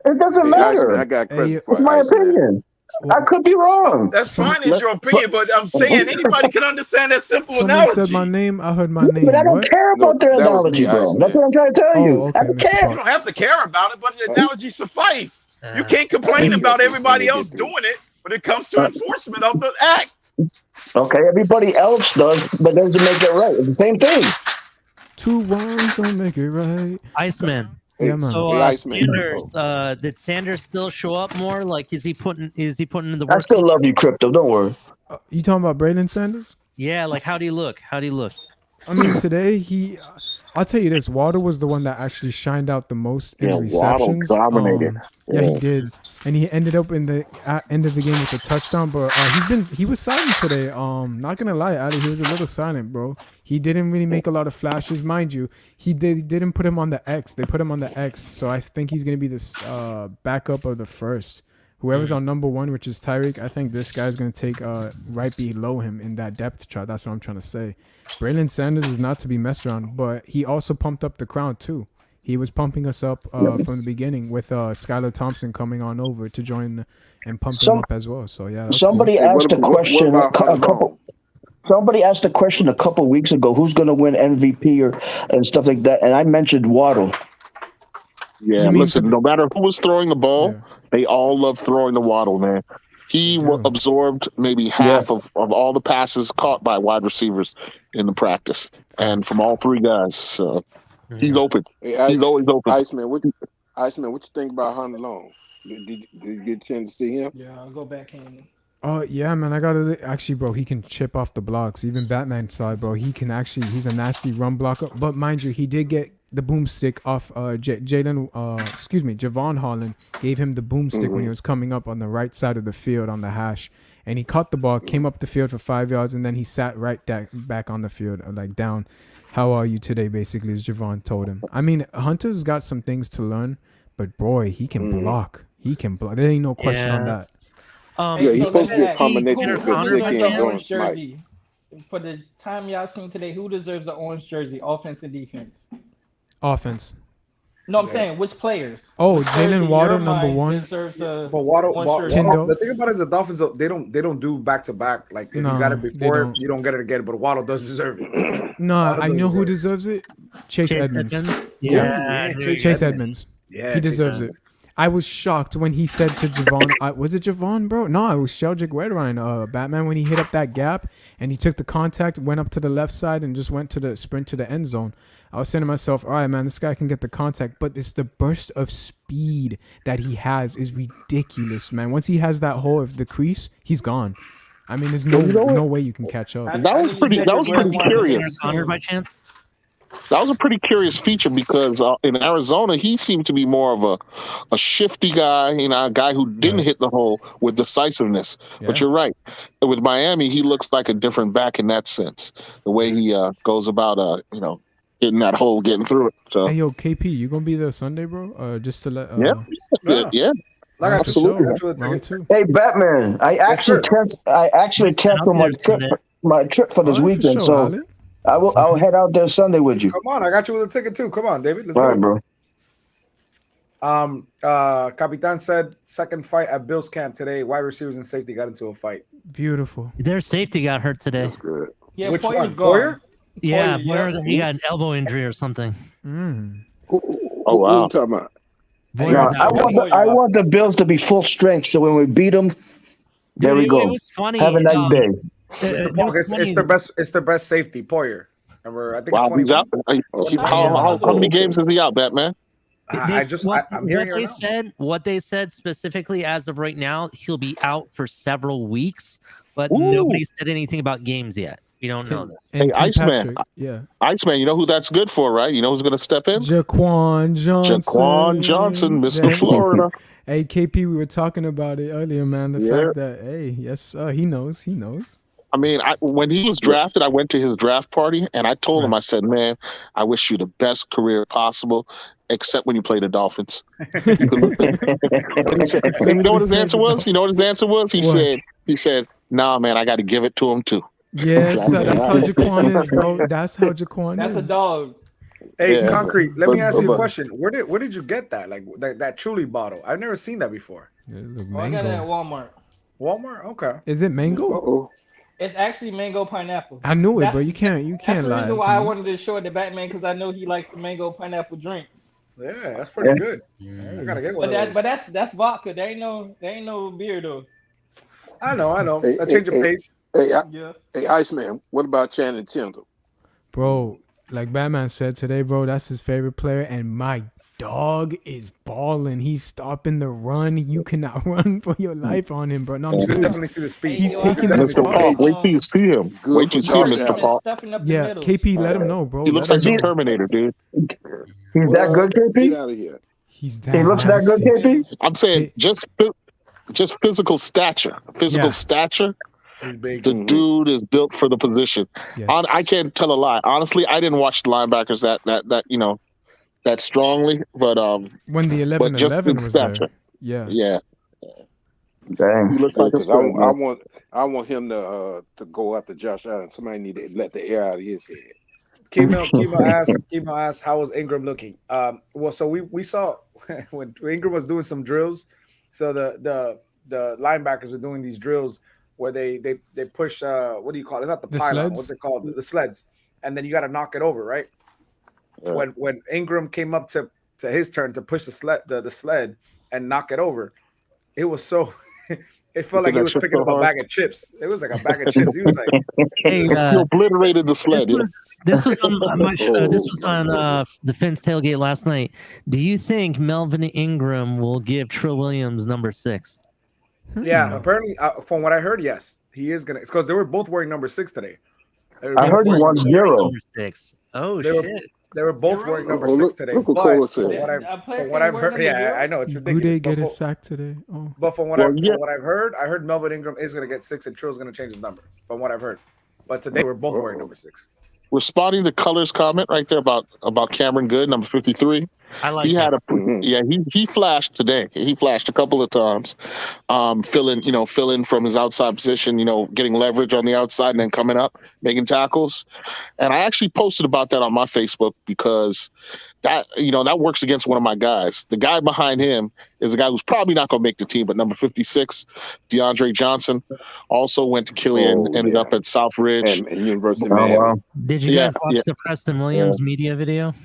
It doesn't matter. I got credit for it's my opinion. I could be wrong. That's fine, it's your opinion, but I'm saying anybody can understand that simple analogy. Somebody said my name, I heard my name. But I don't care about their analogy, bro. That's what I'm trying to tell you. Okay, I don't care. You don't have to care about it, but the analogy suffice. You can't complain about everybody else doing it when it comes to enforcement of the act. Okay, everybody else does, but doesn't make it right. It's the same thing. Two wrongs don't make it right. Iceman. Yeah, man. So Sanders, did Sanders still show up more? Like, is he putting in the work? I still love you, Crypto. Don't worry. You talking about Braylon Sanders? Yeah, like how do you look? I mean, today I'll tell you this: Waddle was the one that actually shined out the most in receptions. Waddle dominated. Yeah, he did, and he ended up in the end of the game with a touchdown. But he was silent today. Not gonna lie, Ali, he was a little silent, bro. He didn't really make a lot of flashes, mind you. He didn't put him on the X. They put him on the X, so I think he's gonna be this backup of the first. Whoever's on number one, which is Tyreek, I think this guy's going to take right below him in that depth chart. That's what I'm trying to say. Braylon Sanders is not to be messed around, but he also pumped up the crowd too. He was pumping us up from the beginning with Skylar Thompson coming on over to join and pump him up as well. So, yeah. Somebody asked a question Somebody asked a question a couple weeks ago, who's going to win MVP and stuff like that, and I mentioned Waddle. Yeah, listen, no matter who was throwing the ball, they all love throwing the Waddle, man. He absorbed maybe half of all the passes caught by wide receivers in the practice, and from all three guys. So he's open. Hey, he's always open. Iceman, what you think about Hunter Long? Did you get a chance to see him? Yeah, I'll go back in. Oh yeah, man, I gotta actually, bro. He can chip off the blocks. Even Batman side, bro. He can actually. He's a nasty run blocker. But mind you, he did get the boomstick off. Javon Holland gave him the boomstick when he was coming up on the right side of the field on the hash, and he caught the ball, came up the field for 5 yards, and then he sat right back on the field, like down. How are you today? Basically, as Javon told him. I mean, Hunter's got some things to learn, but boy, he can block. He can block. There ain't no question on that. He's supposed to be a combination of Gesicki and Dorrance jersey. For the time y'all seen today, who deserves the orange jersey, offense and defense? Offense. No, I'm saying which players. Oh, Jalen Waddle, number one. Deserves But Waddle, the thing about it is the Dolphins, they don't do back to back. Like if you got it before, you don't get it again. But Waddle does deserve it. No, I know who deserves it. Chase Edmonds. Yeah. Chase Edmonds. Yeah, he deserves it. I was shocked when he said to Javon, was it Javon, bro? No, it was Sheldrick Redwine, Batman, when he hit up that gap and he took the contact, went up to the left side and just went to the sprint to the end zone. I was saying to myself, all right, man, this guy can get the contact, but it's the burst of speed that he has is ridiculous, man. Once he has that hole of the crease, he's gone. I mean, there's no way you can catch up. That was pretty curious. By chance? That was a pretty curious feature because in Arizona, he seemed to be more of a shifty guy, a guy who didn't hit the hole with decisiveness. Yeah. But you're right. With Miami, he looks like a different back in that sense. The way he goes about, hitting that hole, getting through it. So. Hey, yo, KP, you gonna be there Sunday, bro? Just to let. Yeah. Absolutely. Hey, Batman, I actually canceled my trip for this weekend, so. I'll head out there Sunday with you. Come on, I got you with a ticket too. Come on, David. Let's All go. Right, bro. Capitan said second fight at Bills camp today. Wide receivers and safety got into a fight. Beautiful. Their safety got hurt today. That's good. Yeah, which Poyer's one? gone. Poyer? Yeah, Poyer, he got an elbow injury or something. Oh wow! Who you talking about? I want the Bills to be full strength, so when we beat them, there we go. It was funny. Have a nice day. It's their best safety, Poyer. Remember, I think he's out. How many games is he out, Batman? I'm hearing what they said specifically as of right now, he'll be out for several weeks, but nobody said anything about games yet. We don't know that. Hey, Iceman. Yeah. Iceman, you know who that's good for, right? You know who's going to step in? Jaquan Johnson. Mr. Florida. Hey, KP, we were talking about it earlier, man. The fact that, yes, he knows. I mean, when he was drafted, I went to his draft party, and I told him, I said, man, I wish you the best career possible, except when you play the Dolphins. And you know what his answer was? He said, nah, man, I got to give it to him, too. Yes, that's how Jaquan is, bro. That's how Jaquan is. That's a dog. Hey, Concrete, let me ask you a question. Where did you get that? Like that Truly bottle? I've never seen that before. I got it at Walmart. Walmart? Okay. Is it mango? It's actually mango pineapple. I knew it, bro. You can't That's lie. the reason why I wanted to show it to Batman, because I know he likes the mango pineapple drinks. Yeah, that's pretty good. I gotta get one. But that's vodka. There ain't no beer though. I know. A change of pace. Hey, Iceman, what about Channing Tindall? Bro, like Batman said today, bro, that's his favorite player, and my dog is balling. He's stopping the run. You cannot run for your life on him, bro. No, I'm serious. Definitely see the speed. He's taking the Mr. Paul, wait till you see him. Wait till you see Mr. Paul. Yeah, KP, let him know, bro. He looks like the Terminator, dude. He's that good, KP? Get out of here. He looks that good, KP? I'm saying just physical stature. The dude is built for the position. Yes. I can't tell a lie. Honestly, I didn't watch the linebackers that strongly, but when the 11-11 was there. Yeah. Dang. He looks like I want him to go after Josh Allen. Somebody need to let the air out of his head. Kimo asked, how was Ingram looking? So we saw when Ingram was doing some drills. So the linebackers were doing these drills where they push what do you call it? It's not the pylon. Sleds? What's it called? The sleds. And then you got to knock it over, right? Yeah. When Ingram came up to his turn to push the sled and knock it over, it was so. It felt like he was picking up a bag of chips. It was like a bag of chips. He was like, he obliterated the sled. This was on my show. This was on the Finns tailgate last night. Do you think Melvin Ingram will give Trill Williams number 6? Yeah, apparently, from what I heard, yes, he is gonna. Because they were both wearing number 6 today. I heard he wants 0. Number 6. Oh They were, shit. they were both wearing number 6 today. Look what But Cole from said. what I've heard, yeah, I know it's ridiculous. Goudet get his sack today. Oh. But from what I've heard, I heard Melvin Ingram is gonna get 6 and Trill's gonna change his number. From what I've heard, but today we're both wearing number 6. Responding to Color's comment right there about Cameron Good, number 53. I like. He had he flashed today. He flashed a couple of times, filling from his outside position. Getting leverage on the outside and then coming up, making tackles. And I actually posted about that on my Facebook because that works against one of my guys. The guy behind him is a guy who's probably not going to make the team, but number 56, DeAndre Johnson, also went to Killian, ended up at Southridge and University of Miami. Did you guys watch the Preston Williams media video?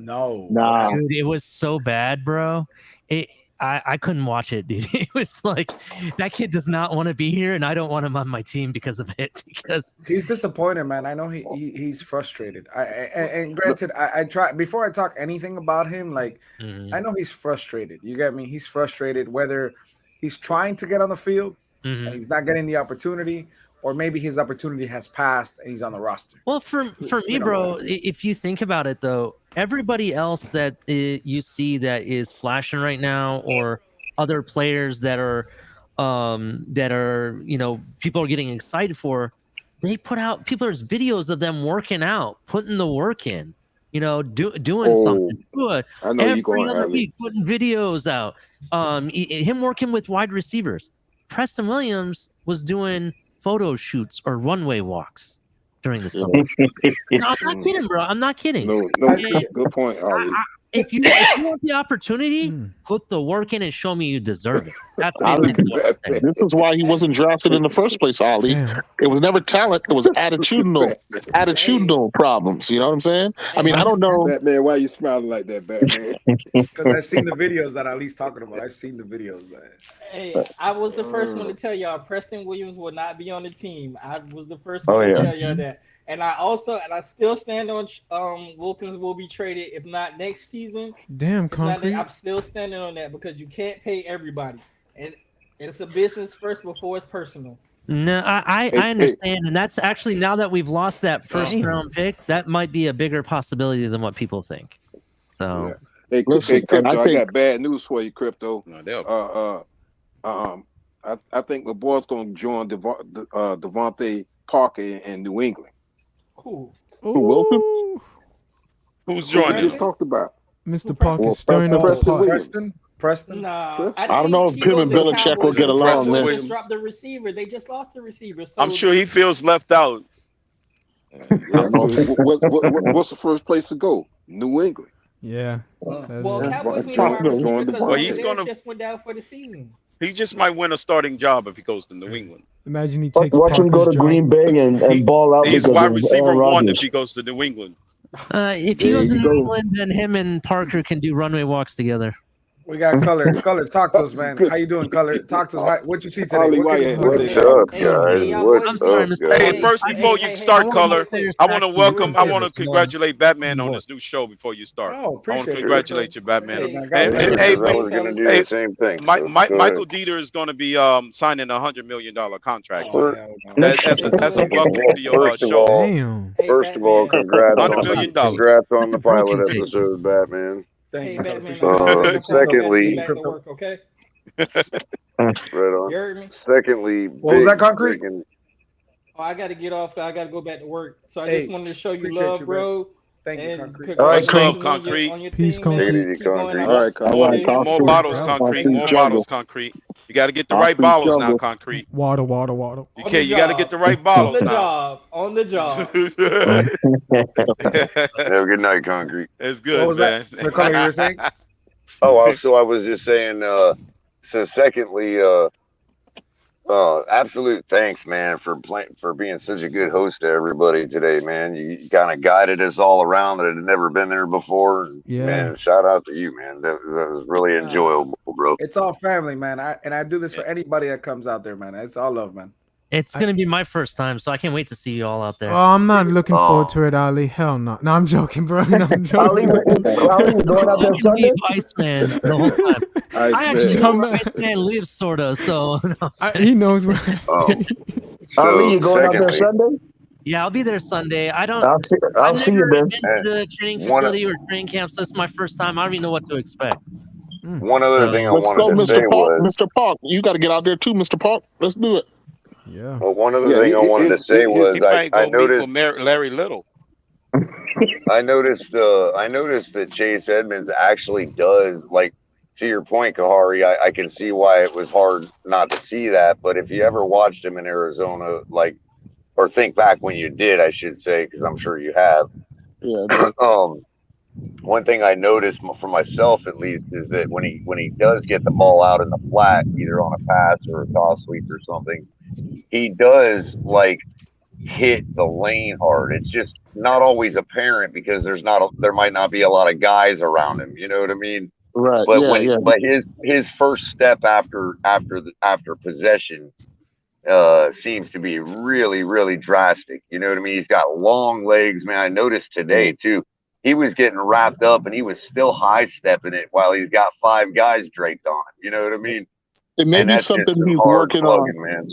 No. Dude, it was so bad, bro. I couldn't watch it, dude. It was like that kid does not want to be here, and I don't want him on my team because of it. Because he's disappointed, man. I know he's frustrated. And granted, I try before I talk anything about him. Like I know he's frustrated. You get me? He's frustrated whether he's trying to get on the field and he's not getting the opportunity, or maybe his opportunity has passed and he's on the roster. Well, for me, bro, if you think about it, though, everybody else that you see that is flashing right now, or other players that are people are getting excited for, they put out people's videos of them working out, putting the work in, doing something good. I know you're going other week, putting videos out. Him working with wide receivers. Preston Williams was doing photo shoots or runway walks during the summer. No, I'm not kidding, bro. I'm not kidding. No, good point, Ali. If you want the opportunity, put the work in and show me you deserve it. That's basically what I'm saying. This is why he wasn't drafted in the first place, Ali. It was never talent. It was attitudinal problems. You know what I'm saying? I mean, I don't know. Batman, why are you smiling like that, Batman? Because I've seen the videos that Ali's talking about. I've seen the videos. Hey, I was the first one to tell y'all Preston Williams will not be on the team. I was the first one to tell y'all that. And I still stand on Wilkins will be traded, if not next season. Damn, Concrete. I'm still standing on that because you can't pay everybody. And it's a business first before it's personal. No, I understand. And that's actually, now that we've lost that first round pick, that might be a bigger possibility than what people think. So, Hey, Crypto, I got bad news for you, Crypto. I think the boys going to join Devontae Parker in New England. Who? Wilson? Who's joining? Just talked about Mr. Parker stirring up Preston. Nah, I don't know if him and Belichick will get along. They just dropped the receiver. They just lost the receiver. So I'm sure he feels left out. What's the first place to go? New England. Yeah. Well, Cowboys it's possible. He's gonna just went down for the season. He just might win a starting job if he goes to New England. Imagine he takes. Watch him go to Green Bay and ball out. He's wide receiver 1 if he goes to New England. If he goes to New England, then him and Parker can do runway walks together. We got Color. Color, talk to us, man. How you doing, Color? Talk to us. What you see today? What's up, guys? I'm sorry, Mr. Hey, first, before you start, Color, I want to congratulate Batman on this new show before you start. Oh, I want to congratulate you, Batman. I was going to do the same thing. Michael Dieter is going to be signing a $100 million contract. That's a welcome to your show. First of all, congrats on the pilot episode, Batman. Thank you. Secondly, right on. You heard me? Secondly, what was that, Concrete? I got to get off. I got to go back to work. So I just wanted to show you love, bro. Thank you, Concrete. All right, Concrete. Peace, Concrete. All right, Concrete. More bottles, Concrete. More bottles, Concrete. You got to get the right bottles now, Concrete. Water. Okay, you got to get the right bottles now. On the job. Have a good night, Concrete. It's good, man. What color you were saying? So I was just saying. So secondly, absolute thanks, man, for being such a good host to everybody today, man. You kind of guided us all around that had never been there before. Yeah. Man, shout out to you, man. That was really enjoyable, bro. It's all family, man. I do this for anybody that comes out there, man. It's all love, man. It's gonna be my first time, so I can't wait to see you all out there. Oh, I'm not looking forward to it, Ali. Hell no. No, I'm joking, bro. No, I'm joking. Ali, you going out there Sunday? Iceman the whole time. I actually know where Iceman lives, sort of. So no, he knows where I stay. Ali, you going out there Sunday? Yeah, I'll be there Sunday. I don't. I'll see you, man. Been to the training facility or training camp, so this is my first time. I don't even know what to expect. One other thing I Let's go, wanted to say Mr. Park. was, Mr. Park, you got to get out there too, Mr. Park. Let's do it. Yeah. well, one other thing I wanted to say was I noticed Larry Little. I noticed that Chase Edmonds actually does, like, to your point, Kahari, I can see why it was hard not to see that. But if you ever watched him in Arizona, like, or think back when you did, I should say, because I'm sure you have. Yeah. One thing I noticed for myself, at least, is that when he does get the ball out in the flat, either on a pass or a toss sweep or something, he does like hit the lane hard. It's just not always apparent because there might not be a lot of guys around him. You know what I mean? Right. But but his first step after possession seems to be really, really drastic. You know what I mean? He's got long legs, man. I noticed today too. He was getting wrapped up and he was still high stepping it while he's got 5 guys draped on him. You know what I mean? It may be something he's working plugging, on. Man.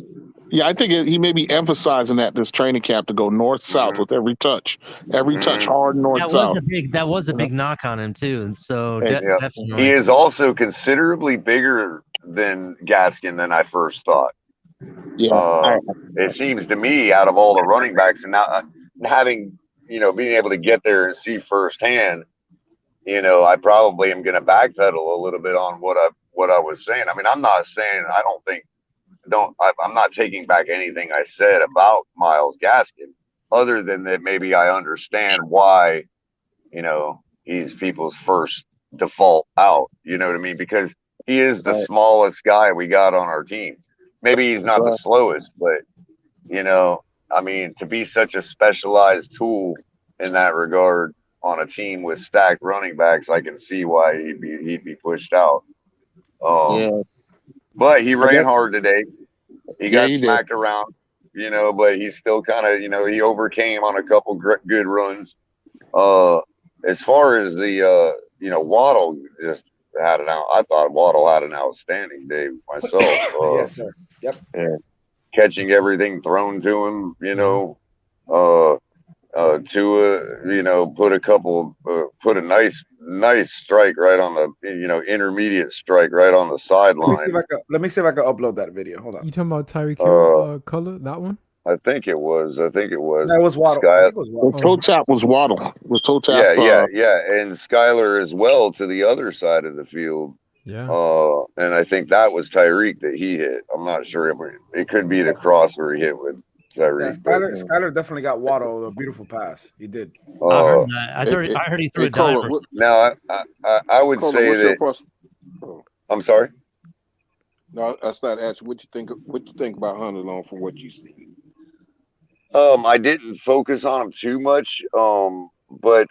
Yeah, I think he may be emphasizing that this training camp to go north-south with every touch. Every touch hard north-south. That was a big knock on him too. And so definitely. He is also considerably bigger than Gaskin than I first thought. Yeah. It seems to me, out of all the running backs, and now having, being able to get there and see firsthand, I probably am going to backpedal a little bit on what I was saying. I mean, I'm not saying I'm not taking back anything I said about Myles Gaskin, other than that maybe I understand why, he's people's first default out. You know what I mean? Because he is the smallest guy we got on our team. Maybe he's not the slowest, but I mean, to be such a specialized tool in that regard on a team with stacked running backs, I can see why he'd be pushed out. But he ran hard today. He got smacked around, but he's still kind of, he overcame on a couple good runs. As far as the, Waddle just had I thought Waddle had an outstanding day myself. Yes, sir. Yep. And catching everything thrown to him, Tua, put a nice strike right on the, intermediate strike right on the sideline. Let me see if I can upload that video. Hold on. You talking about Tyreek Hill color? That one? I think it was. That was Waddle. The toe tap was Waddle. The toe tap. Yeah. And Skyler as well to the other side of the field. Yeah. And I think that was Tyreek that he hit. I'm not sure. It could be the cross where he hit with Tyreek. Yeah, Skyler definitely got Waddle a beautiful pass. He did. I heard he threw a diver. Now, I would say that. I'm sorry. No, I started asking what you think about Hunter Long from what you see. I didn't focus on him too much, but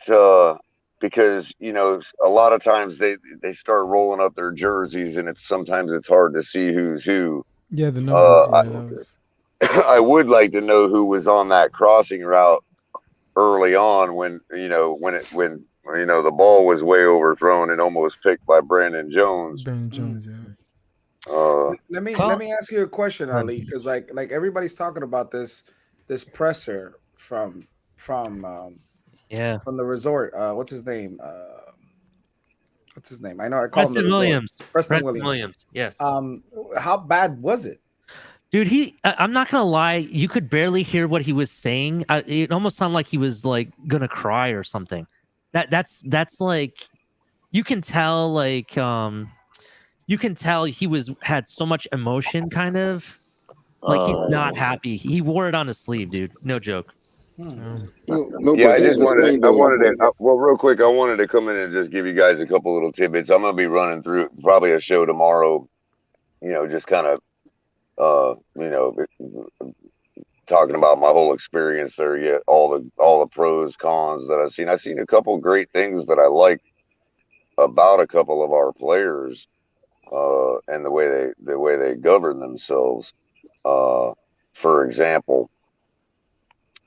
because a lot of times they start rolling up their jerseys, and sometimes it's hard to see who's who. Yeah, the numbers. I would like to know who was on that crossing route early on when the ball was way overthrown and almost picked by Brandon Jones. Brandon Jones, yeah. Let me ask you a question, Ali, because like everybody's talking about this presser from the resort. What's his name? I know I call Preston him Williams. Preston Williams. Yes. How bad was it? Dude, I'm not gonna lie, you could barely hear what he was saying. It almost sounded like he was like gonna cry or something. That's like, you can tell he had so much emotion, kind of like he's not happy. He wore it on his sleeve, dude. No joke. I just wanted to real quick, I wanted to come in and just give you guys a couple little tidbits. I'm gonna be running through probably a show tomorrow, just kind of talking about my whole experience there. Yeah, all the pros, cons that I've seen a couple great things that I like about a couple of our players, and the way they govern themselves. for example,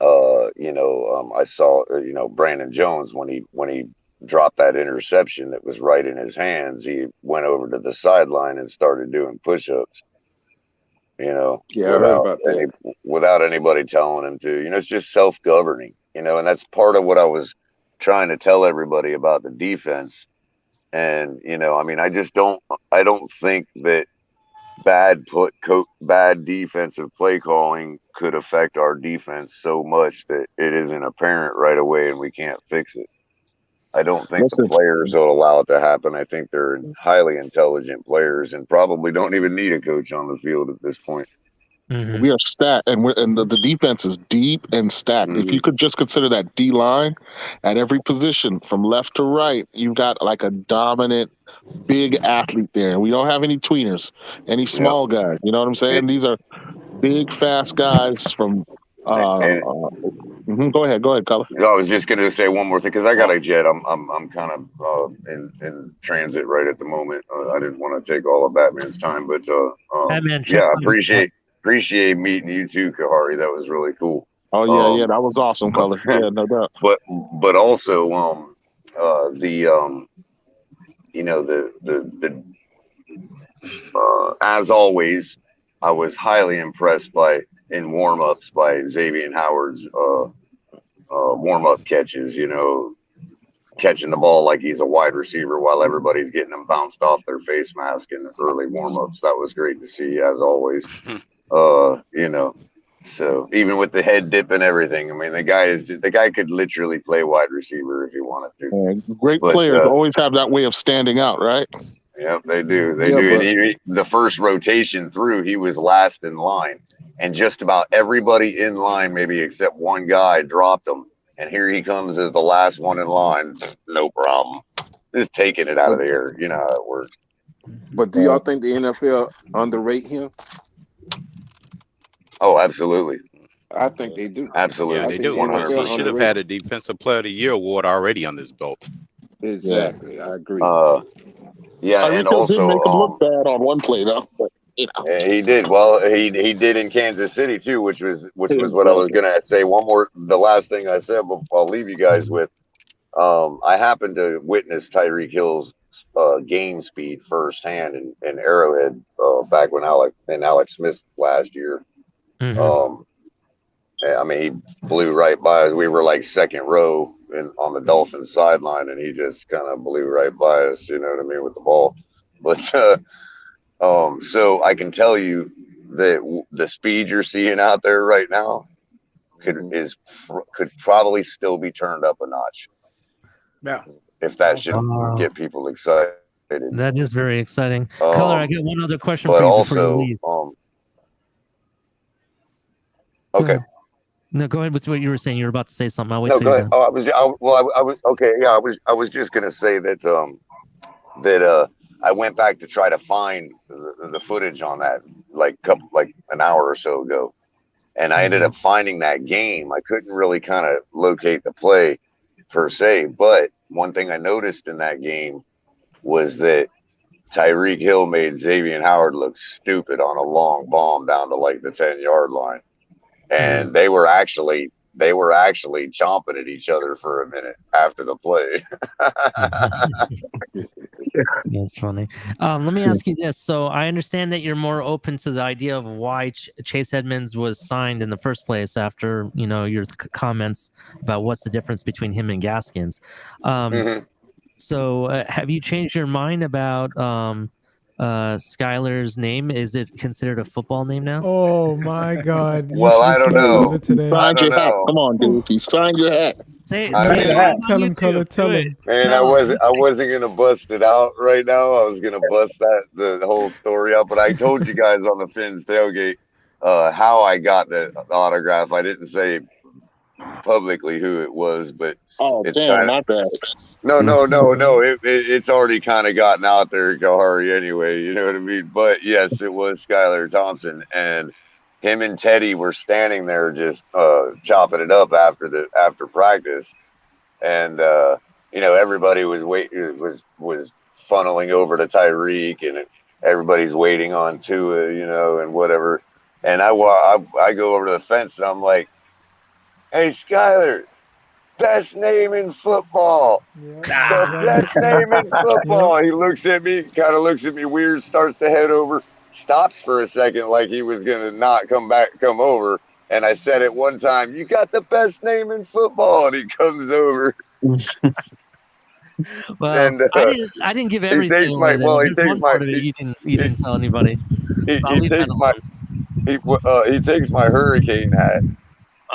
I saw, Brandon Jones when he dropped that interception that was right in his hands, he went over to the sideline and started doing push-ups. Yeah, I heard about that. Without anybody telling him to. It's just self-governing. And that's part of what I was trying to tell everybody about the defense. And I don't think that bad defensive play calling could affect our defense so much that it isn't apparent right away and we can't fix it. I don't think the players will allow it to happen. I think they're highly intelligent players and probably don't even need a coach on the field at this point. Mm-hmm. We are stacked, and the defense is deep and stacked. If you could just consider that D line at every position from left to right, you've got like a dominant big athlete there. We don't have any tweeners, any small guys. You know what I'm saying? These are big, fast guys from. Go ahead, Color. I was just gonna say one more thing because I got a jet. I'm kind of in transit right at the moment. I didn't want to take all of Batman's time, but I appreciate meeting you too, Kahari. That was really cool. Oh yeah, that was awesome, Color. Yeah, no doubt. But also as always, I was highly impressed in warm-ups by Xavier Howard's warm-up catches, catching the ball like he's a wide receiver while everybody's getting them bounced off their face mask in the early warm-ups. That was great to see, as always. So even with the head dip and everything, I mean, the guy could literally play wide receiver if he wanted to. Great players always have that way of standing out, right? Yep, they do. They do. And the first rotation through, he was last in line. And just about everybody in line, maybe except one guy, dropped him. And here he comes as the last one in line. No problem. Just taking it out of the air. You know how it works. But do y'all think the NFL underrate him? Oh, absolutely. I think they do. Absolutely. Yeah, they do. He should have had a Defensive Player of the Year award already on his belt. Exactly. Yeah. I agree. And also did make him look bad on one play though. But, he did. Well, he did in Kansas City too, which was what I was gonna say. The last thing I said, but I'll leave you guys with. I happened to witness Tyreek Hill's game speed firsthand in Arrowhead back when Alex Smith last year. Mm-hmm. I mean, he blew right by us. We were like second row on the Dolphins sideline, and he just kind of blew right by us. You know what I mean, with the ball. But so I can tell you that the speed you're seeing out there right now could probably still be turned up a notch. Yeah. If that should get people excited. That is very exciting. Color, I got one other question for you before you leave. Okay. No, go ahead with what you were saying. You were about to say something. I'll wait. No, go ahead. I was just gonna say that I went back to try to find the footage on that like an hour or so ago, and I ended up finding that game. I couldn't really kind of locate the play per se, but one thing I noticed in that game was that Tyreek Hill made Xavier Howard look stupid on a long bomb down to like the 10-yard line. And they were actually chomping at each other for a minute after the play. That's funny. Let me ask you this. So I understand that you're more open to the idea of why Chase Edmonds was signed in the first place after, your comments about what's the difference between him and Gaskins. So have you changed your mind about Skylar's name? Is it considered a football name now? Oh my God! Well, I don't know. Signed your hat. Come on, dude. He signed your hat. Say Tell him, Color. Tell him. Man, I wasn't gonna bust it out right now. I was gonna bust the whole story up, but I told you guys on the Fins tailgate how I got the autograph. I didn't say publicly who it was, but my bad. No. It's already kind of gotten out there, Kahari, anyway. You know what I mean? But yes, it was Skylar Thompson, and him and Teddy were standing there just chopping it up after practice, and everybody was funneling over to Tyreek, and everybody's waiting on Tua, and whatever. And I go over to the fence and I'm like, "Hey, Skyler, best name in football. The best name in football." He looks at me, kind of looks at me weird, starts to head over, stops for a second like he was going to not come over. And I said it one time, "You got the best name in football." And he comes over. Well, and, I didn't give everything away. There's one part of it you didn't tell anybody. He takes my hurricane hat,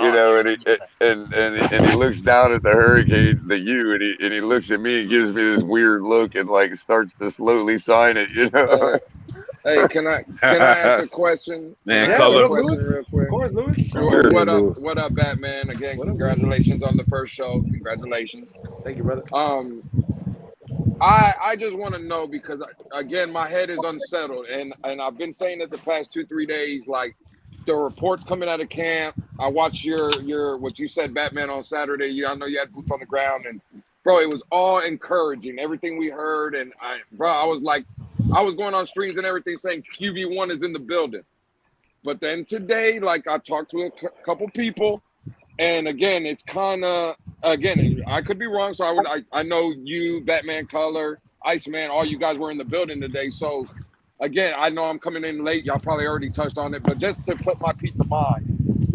you know, and he looks down at the hurricane, the U, and he looks at me and gives me this weird look and like starts to slowly sign it, you know. Hey, can I ask a question? Man, Can I color. ask a question real quick? Of course, Louis. What up, Batman? Again, congratulations on the first show. Congratulations. Thank you, brother. I just want to know because again, my head is unsettled, and I've been saying it the past 2-3 days. Like the reports coming out of camp. I watched your what you said, Batman, on Saturday. I know you had boots on the ground, and bro, it was all encouraging. Everything we heard, and I was going on streams and everything saying QB1 is in the building. But then today, like I talked to a couple people, and again, it's kind of, again, I could be wrong. So I know you, Batman, Color, Iceman, all you guys were in the building today. So again, I know I'm coming in late. Y'all probably already touched on it, but just to put my peace of mind,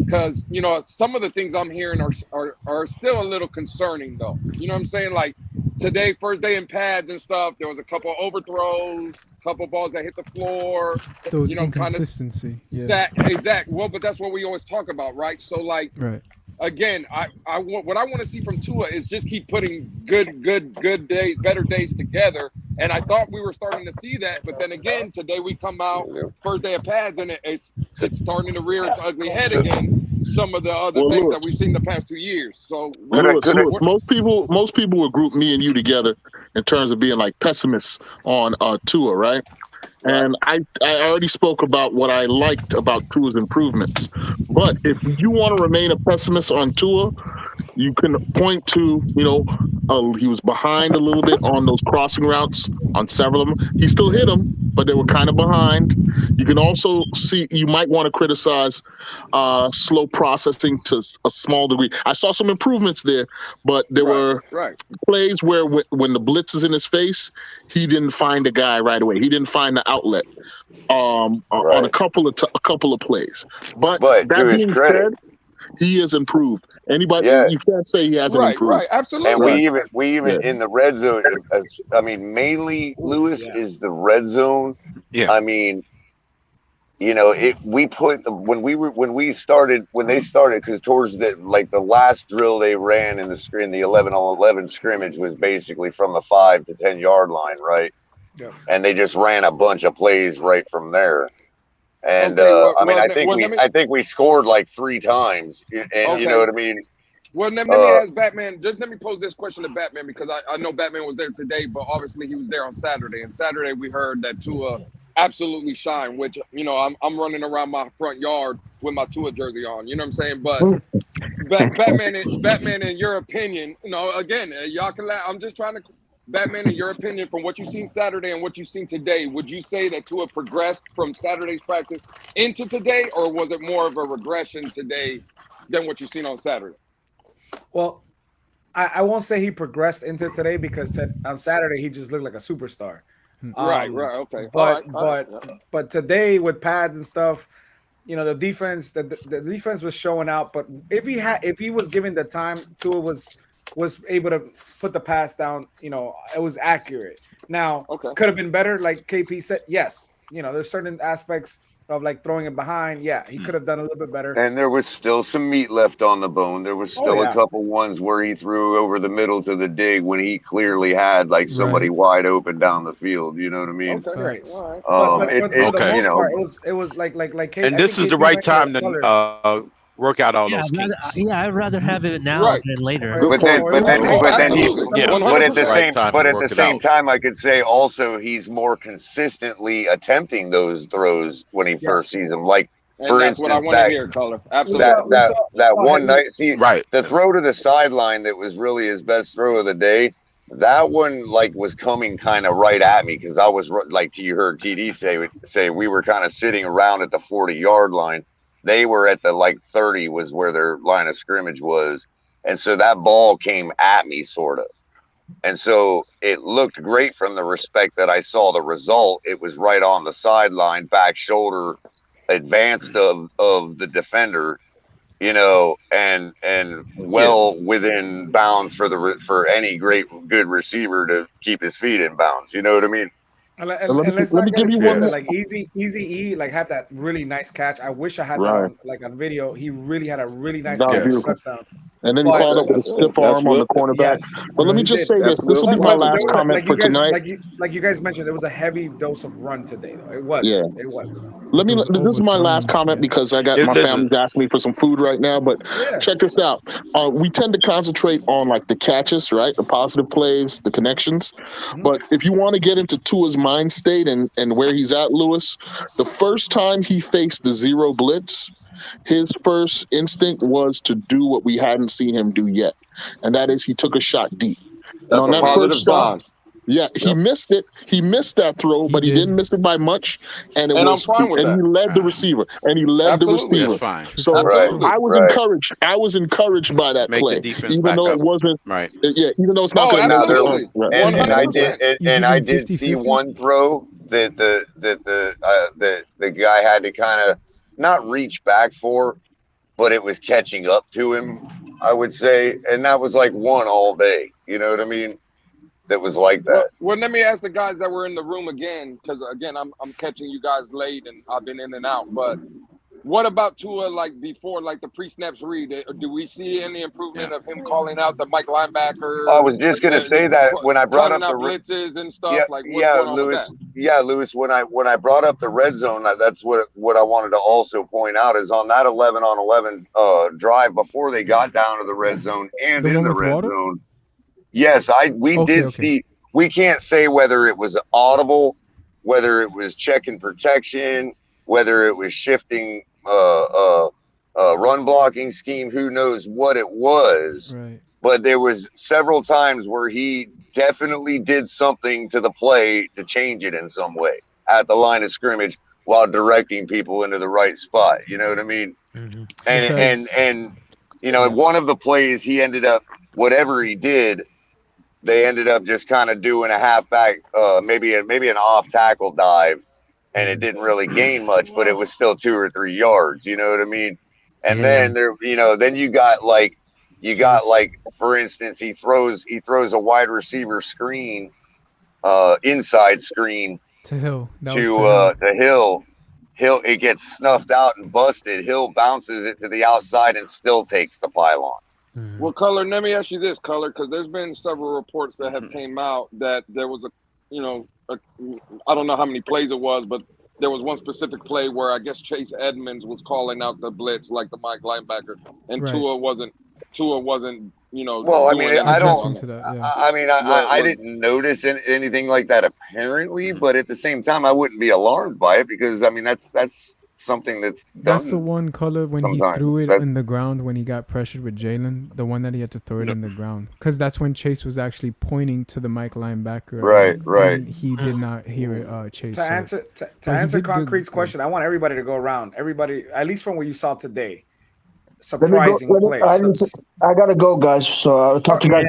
because, you know, some of the things I'm hearing are still a little concerning though. You know what I'm saying? Like today, first day in pads and stuff, there was a couple overthrows, couple balls that hit the floor. Those you know, inconsistency. Exactly. Well, but that's what we always talk about, right? So like, right. Again, what I want to see from Tua is just keep putting good days, better days together. And I thought we were starting to see that, but then again, today we come out first day of pads, and it's starting to rear its ugly head again. Some of the other things that we've seen the past 2 years. So most people would group me and you together in terms of being like pessimists on Tua, right? And I already spoke about what I liked about Tua's improvements. But if you want to remain a pessimist on Tua, you can point to, you know, he was behind a little bit on those crossing routes on several of them. He still hit them, but they were kind of behind. You can also see, you might want to criticize slow processing to a small degree. I saw some improvements there, but there were plays where when the blitz is in his face, he didn't find a guy right away. He didn't find the outlet on a couple of plays. But that being said, he has improved. Anybody, you can't say he hasn't improved. Right, absolutely. And we even in the red zone. I mean, mainly Lewis is the red zone. Yeah. I mean, you know, when they started, because towards the last drill they ran in the 11-on-11 scrimmage was basically from the 5 to 10 yard line, right? Yeah. And they just ran a bunch of plays right from there. And I think we scored like 3 times, and you know what I mean. Well, let me ask Batman. Just let me pose this question to Batman, because I know Batman was there today, but obviously he was there on Saturday. And Saturday we heard that Tua absolutely shined, which, you know, I'm running around my front yard with my Tua jersey on. You know what I'm saying? But Batman, in your opinion, you know, again, y'all can laugh. I'm just trying to. Batman, in your opinion, from what you've seen Saturday and what you've seen today, would you say that Tua progressed from Saturday's practice into today, or was it more of a regression today than what you've seen on Saturday? Well, I won't say he progressed into today, because on Saturday he just looked like a superstar. Right, okay. But today with pads and stuff, you know, the defense was showing out. But if he was given the time, Tua was able to put the pass down. You know, it was accurate. Now, could have been better, like KP said. Yes, you know, there's certain aspects of like throwing it behind. Yeah, he could have done a little bit better. And there was still some meat left on the bone. There was still a couple ones where he threw over the middle to the dig when he clearly had like somebody wide open down the field. You know what I mean? Okay, right. But for the most part, it was like KP, and this is the right time to work out all those kinks. I'd rather have it now than later. But at the same time, I could say also he's more consistently attempting those throws when he first sees them. Like, for instance, what I want to hear, Color. Absolutely. That one night, the throw to the sideline that was really his best throw of the day. that one like was coming kind of right at me because I was like you heard TD say we were kind of sitting around at the 40-yard line. They were at the like 30 was where their line of scrimmage was, and so that ball came at me sort of, and so it looked great from the respect that I saw the result. It was right on the sideline, back shoulder advanced of the defender. You know, and well within bounds for any good receiver to keep his feet in bounds. You know what I mean? And let's not get it twisted. Like Easy E, like had that really nice catch. I wish I had that on video. He really had a really nice catch, touchdown. And then he followed up with a stiff arm on the cornerback. But let me just say this: this will be my last comment for tonight. Like you guys mentioned, it was a heavy dose of run today. It was. Yeah. It was. This is my last comment because I got my family's asking me for some food right now. But check this out: we tend to concentrate on like the catches, right? The positive plays, the connections. But if you want to get into Tua's mind state and where he's at, Lewis, the first time he faced the zero blitz, his first instinct was to do what we hadn't seen him do yet, and that is he took a shot deep. That's a positive sign. Yeah, he missed it. He missed that throw, but he didn't miss it by much. And I'm fine with that. He led the receiver. Absolutely. Fine. So I was encouraged. I was encouraged by that play, even though it wasn't right. Yeah, even though it's not going to be. And I did see one throw that the guy had to kind of not reach back for, but it was catching up to him, I would say, and that was like one all day. You know what I mean? That was like that. Well, let me ask the guys that were in the room again, because again, I'm catching you guys late and I've been in and out. But what about Tua, like before, like the pre-snaps read? Do we see any improvement of him calling out the Mike linebacker? I was just gonna say that when I brought up the blitzes and stuff. Lewis. When I brought up the red zone, that's what I wanted to also point out is on that 11-on-11 drive before they got down to the red zone and in the red zone. Yes, we did see. We can't say whether it was audible, whether it was checking protection, whether it was shifting run blocking scheme. Who knows what it was? Right. But there was several times where he definitely did something to the play to change it in some way at the line of scrimmage while directing people into the right spot. You know what I mean? Mm-hmm. And you know, one of the plays he ended up, whatever he did, they ended up just kind of doing a halfback, maybe an off tackle dive, and it didn't really gain much, but it was still 2 or 3 yards. You know what I mean? And then then you got for instance, he throws a wide receiver screen, inside screen to Hill. To Hill. Hill, it gets snuffed out and busted. Hill bounces it to the outside and still takes the pylon. Well, Color, let me ask you this, Color, because there's been several reports that have came out that there was I don't know how many plays it was, but there was one specific play where I guess Chase Edmonds was calling out the blitz like the Mike linebacker, and Tua wasn't. Well, I mean, I didn't notice anything like that apparently, but at the same time, I wouldn't be alarmed by it because I mean that's something that's the one Color when he threw it in the ground when he got pressured with Jalen, the one that he had to throw it in the ground, because that's when Chase was actually pointing to the Mike linebacker. Right. And he did not hear it. Chase. To answer Concrete's question, I want everybody to go around. Everybody, at least from what you saw today. Surprising play. I gotta go, guys. So I'll talk to you guys.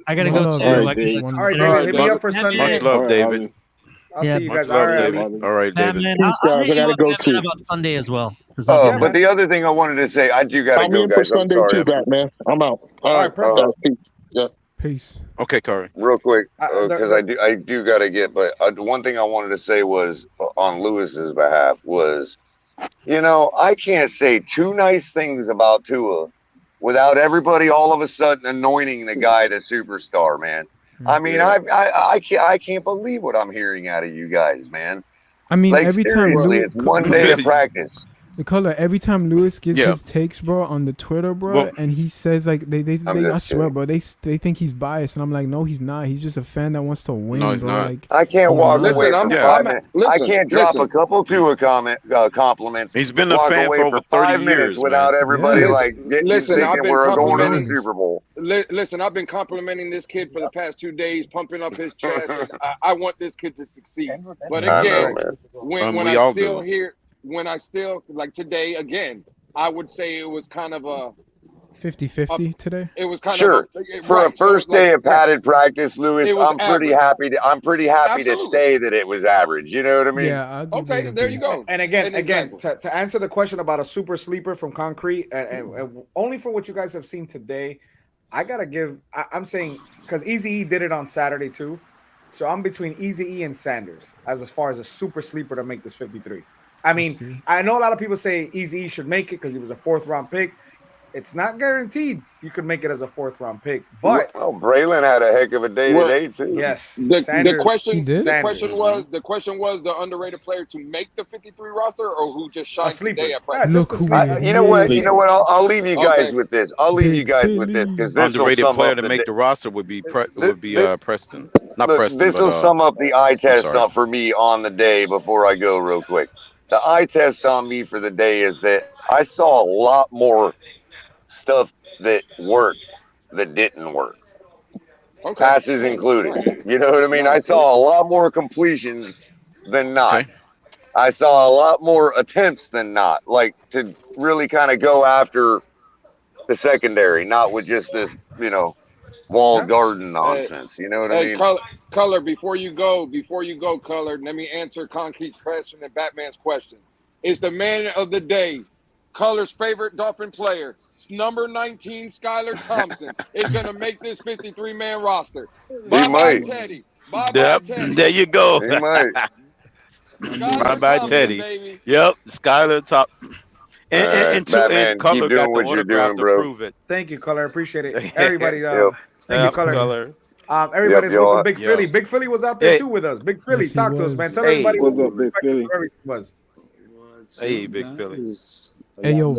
I gotta go too. All right, David, hit me up for Sunday. Much love, David. I'll see you guys. All right, David. I gotta go too. About Sunday as well. But the other thing I wanted to say, I do gotta go, guys. For Sunday too, Batman. I'm out. All right, perfect. Peace. Okay, Corey. Real quick, because I do gotta get. But the one thing I wanted to say was on Lewis's behalf was, I can't say two nice things about Tua without everybody all of a sudden anointing the guy the superstar, man. I mean, I can't believe what I'm hearing out of you guys, man. I mean, like, every time it's one day of practice. Nicola, every time Lewis gives Yeah. his takes, bro, on the Twitter, bro, Well- and he says like they I just swear, kidding. bro, they think he's biased, and I'm like, no, he's not. He's just a fan that wants to win, No, he's bro. not. Like I can't he's walk not. away from Yeah. 5 minutes. I listen, can't drop listen. a couple Tua compliments. He's been a walk fan away for over 5 30 minutes years, without man. everybody Yeah. like Listen, I've thinking been we're going to the complimenting. Super Bowl. Listen, I've been complimenting this kid for the past 2 days, pumping up his chest. And I want this kid to succeed. But I know, again, man. when We I all still do. hear, when I still like today again, I would say it was kind of a 50-50 today. it was kind Sure. of a, For a right. So first like, day of padded practice, Lewis, it was I'm pretty average. happy to Absolutely. say that it was average. You know what I mean? Yeah, I'll give Okay, it a there B. you go. And again, And exactly. to answer the question about a super sleeper from Concrete, and only for what you guys have seen today, I gotta give. I'm saying because Eazy-E did it on Saturday too, so I'm between Eazy-E and Sanders as far as a super sleeper to make this 53. I mean, I know a lot of people say Eazy-E should make it because he was a 4th round pick. It's not guaranteed you could make it as a 4th round pick, but Well, Braylon had a heck of a day Well, today too. yes, The Sanders, question He did? the question was the underrated player to make the 53 roster or who just a shined sleeper. today at Yeah, practice. Look just a who sleeper. You know what? is. You know what? I'll leave you guys Okay. with this. I'll leave you Big guys with this Philly. because this will Underrated sum player up to the make day. the roster would be This- Preston. Not Look, Preston, this will but sum up the eye test sorry. for me on the day before I go real quick. The eye test on me for the day is that I saw a lot more stuff that worked that didn't work. Okay. Passes included. You know what I mean? I saw a lot more completions than not. Okay. I saw a lot more attempts than not, like to really kind of go after the secondary, not with just this, walled garden nonsense. You know what I Hey, mean? Color, before you go, Color, let me answer Concrete question and Batman's question. Is the man of the day, Color's favorite Dolphin player, number 19, Skylar Thompson, is going to make this 53-man roster. Bye-bye, might. Teddy. Bye-bye, Yep. Teddy. There you go. He might. Skylar Bye bye, Thompson, Teddy. baby. Yep. Skylar top. All right, And Batman, Color keep doing got what the you're autograph doing, to bro. prove it. Thank you, Color. Appreciate it. Everybody, Yep. thank you, Color. Everybody's Yep, welcome. Big yo. Philly. Big Philly was out there Hey. too with us. Big Philly, Yes, he talk to us, was. man. Tell Hey. everybody What's what up, Big Philly? was. Hey, Big Philly. Hey yo,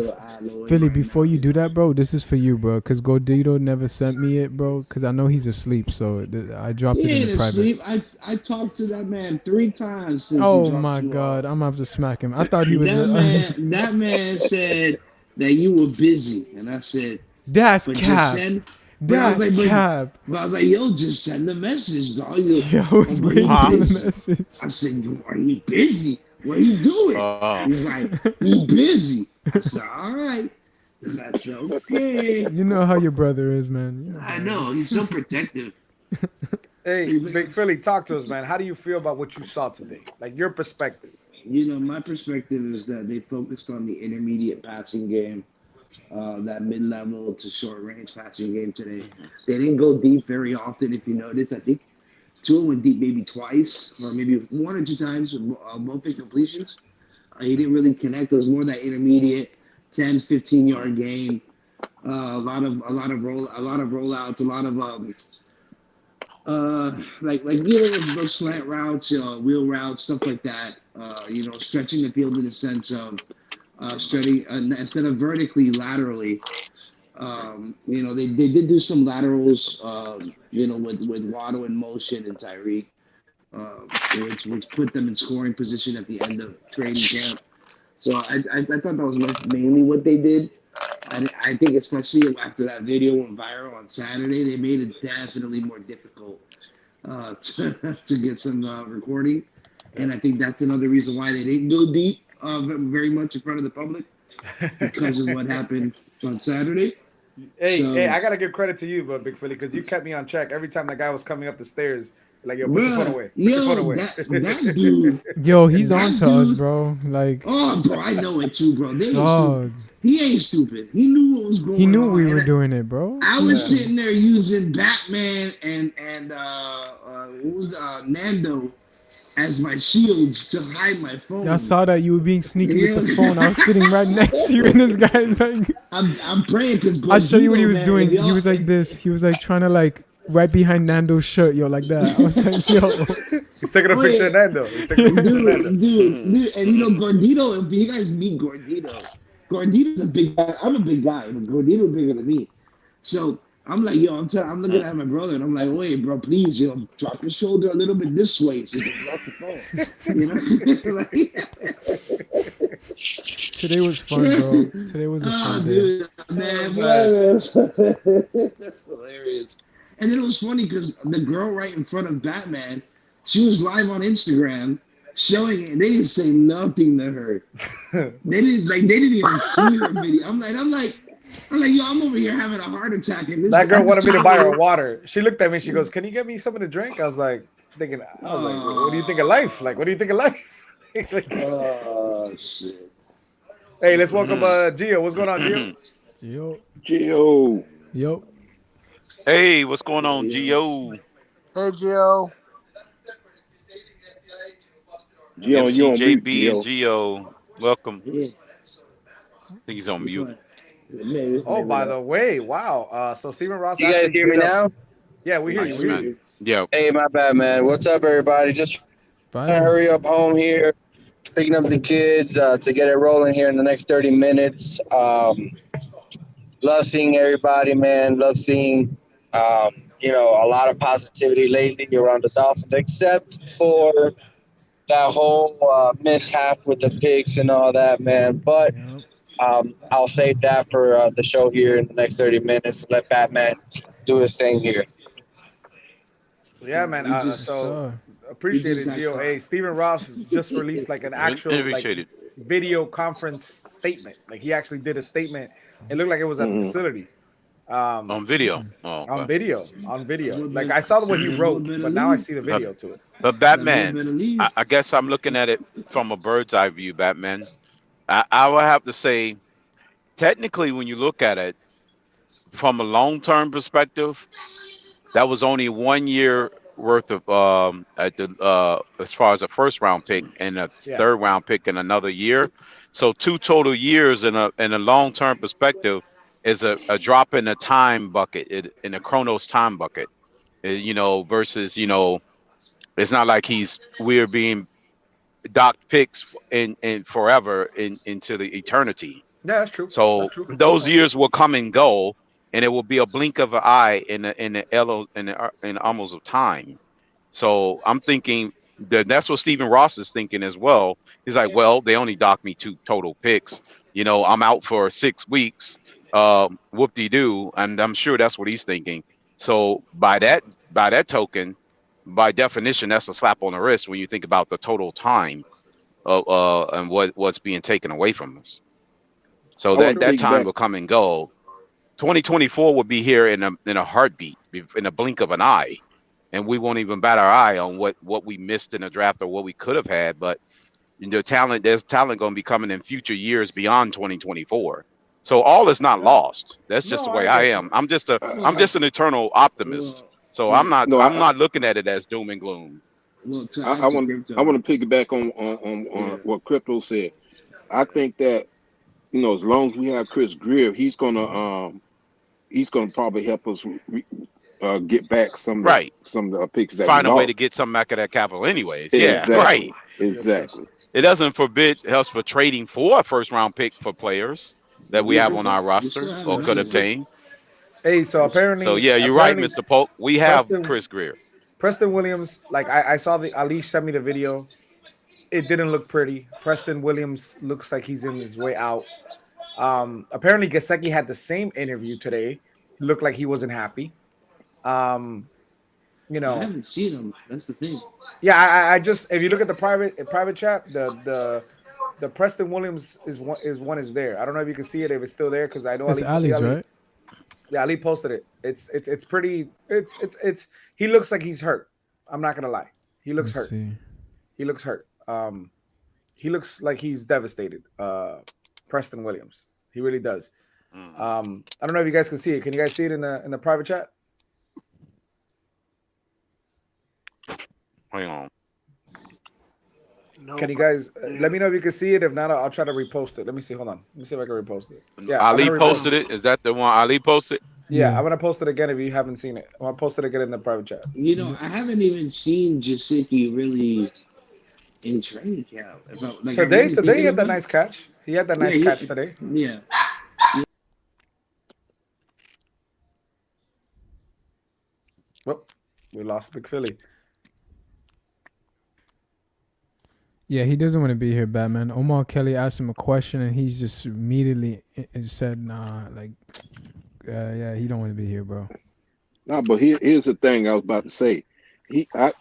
Philly, before you do that, bro, this is for you, bro. Cause Godito never sent me it, bro. Cause I know he's asleep, so I dropped it He in ain't the private. asleep. I talked to that man 3 times since he Oh dropped my you god, off. I'm gonna have to smack him. I thought he was. That man said that you were busy, and I said, That's but cap. just send. But I was That's like, cap. but I was like, yo, just send the message, dog. You, Yeah, I was but waiting he for the busy. message. I said, are you busy? What are you doing? He's like, he busy. I said, all right. That's okay. You know how your brother is, man. You know I know. He's so protective. Hey, Big Philly, talk to us, man. How do you feel about what you saw today? Like your perspective. You know, my perspective is that they focused on the intermediate passing game, that mid-level to short-range passing game today. They didn't go deep very often, if you notice. I think Tua went deep maybe twice, or maybe 1 or 2 times, both incompletions. He didn't really connect. It was more that intermediate 10, 15-yard game. A lot of rollouts, a lot of like those slant routes, wheel routes, stuff like that. Stretching the field in the sense of stretching instead of vertically, laterally. They did do some laterals, with Waddle in motion and Tyreek, which put them in scoring position at the end of training camp. So I thought that was mainly what they did. I think especially after that video went viral on Saturday, they made it definitely more difficult to get some recording. And I think that's another reason why they didn't go deep very much in front of the public because of what happened on Saturday. Hey, I gotta give credit to you, but Big Philly, because you kept me on check every time that guy was coming up the stairs. Like, yo, put your phone away. Put your phone away. That dude. Yo, he's on to us, bro. Like, oh, bro, I know it too, bro. They ain't dog. stupid. He ain't stupid. He knew what was going on. He knew we were doing it, bro. I was sitting there using Batman and what was Nando as my shields to hide my phone. I saw that you were being sneaky with the phone. I was sitting right next to you, and this guy's like, I'm praying because I'll show you what he was doing. He was like this. He was like trying to like right behind Nando's shirt, yo, like that. I was like, yo. He's taking a picture of Nando. He's taking a picture of Nando. Dude, and you know Gordito. If you guys meet Gordito, Gordito's a big guy. I'm a big guy, but Gordito's bigger than me. So I'm like, yo, I'm looking at my brother, and I'm like, wait, bro, please, drop your shoulder a little bit this way so you can drop the phone. You know? Today was fun, bro. Today was a fun day. Dude, man, that's hilarious. And then it was funny because the girl right in front of Batman, she was live on Instagram showing it, and they didn't say nothing to her. They didn't even see her video. I'm like, yo, I'm over here having a heart attack. And this That girl wanted me to buy her water. She looked at me. She goes, "Can you get me something to drink?" I was like, like, what do you think of life? Like, what do you think of life? Oh shit. Hey, let's welcome Gio. What's going on, Gio? Gio. Yo. Hey, what's going on, Gio? Hey, Gio. Gio, you on mute, MCJB and Gio, welcome. I think he's on mute. Oh, by the way, wow. So Stephen Ross. You guys hear me now? Yeah, we hear you. We hear you. Yeah. Hey, my bad, man. What's up, everybody? Just trying to hurry up home here, picking up the kids to get it rolling here in the next 30 minutes. Love seeing everybody, man. Love seeing, a lot of positivity lately around the Dolphins, except for that whole mishap with the picks and all that, man. But I'll save that for the show here in the next 30 minutes. Let Batman do his thing here. Yeah, man. So appreciate it, Gio. Hey, Stephen Ross just released like an actual video conference statement. Like he actually did a statement. It looked like it was at the facility. On video. On video. Like I saw what he wrote, but now I see the video to it. But Batman, I guess I'm looking at it from a bird's eye view, Batman. I would have to say, technically, when you look at it from a long-term perspective, that was only 1 year worth of as far as a first-round pick and a third-round pick in another year. So 2 total years in a long-term perspective is a drop in the time bucket, in a Chronos time bucket. Versus it's not like we're being docked picks in forever into the eternity. Yeah, that's true. So those years will come and go, and it will be a blink of an eye in almost of time. So I'm thinking that's what Stephen Ross is thinking as well. He's like, well, they only docked me 2 total picks. I'm out for 6 weeks. Whoop-de-doo, and I'm sure that's what he's thinking. So by that token, by definition, that's a slap on the wrist when you think about the total time and what's being taken away from us. So that time will come and go. 2024 will be here in a heartbeat, in a blink of an eye, and we won't even bat our eye on what we missed in the draft or what we could have had. But there's talent going to be coming in future years beyond 2024. So all is not lost. That's just the way I am. I'm just an eternal optimist. So I'm not looking at it as doom and gloom. I want to piggyback on what Crypto said. I think that as long as we have Chris Greer, he's gonna probably help us get back some of the picks that find a way to get some back of that capital, anyways. Exactly. Yeah, right. Exactly. It doesn't forbid us for trading for a first-round pick for players that we have on our roster or could obtain. Hey, so apparently. So yeah, you're right, Mr. Polk. We have Chris Greer. Preston Williams, like I saw Ali sent me the video. It didn't look pretty. Preston Williams looks like he's in his way out. Apparently Gesicki had the same interview today. He looked like he wasn't happy. I haven't seen him. That's the thing. Yeah, I just, if you look at the private chat, the Preston Williams is there. I don't know if you can see it if it's still there because I know it's Ali's, right? Yeah, Ali posted it. It's pretty. It's he looks like he's hurt. I'm not gonna lie. He looks hurt. He looks hurt. He looks like he's devastated. Preston Williams. He really does. I don't know if you guys can see it. Can you guys see it in the private chat? Hang on. Can you guys let me know if you can see it? If not, I'll try to repost it. Let me see. Hold on. Let me see if I can repost it. Yeah, Ali posted it. Is that the one Ali posted? Yeah, I'm gonna post it again if you haven't seen it. I'm gonna post it again in the private chat. You know, I haven't even seen Jasicki really in training camp. If I, like, I'm Today really he thinking had that about it. nice catch. He had that nice Yeah, catch today. Yeah. Whoop, we lost Big Philly. Yeah, he doesn't want to be here, Batman. Omar Kelly asked him a question, and he's just immediately said, "Nah, like, yeah, he don't want to be here, bro." No, but here's the thing I was about to say. If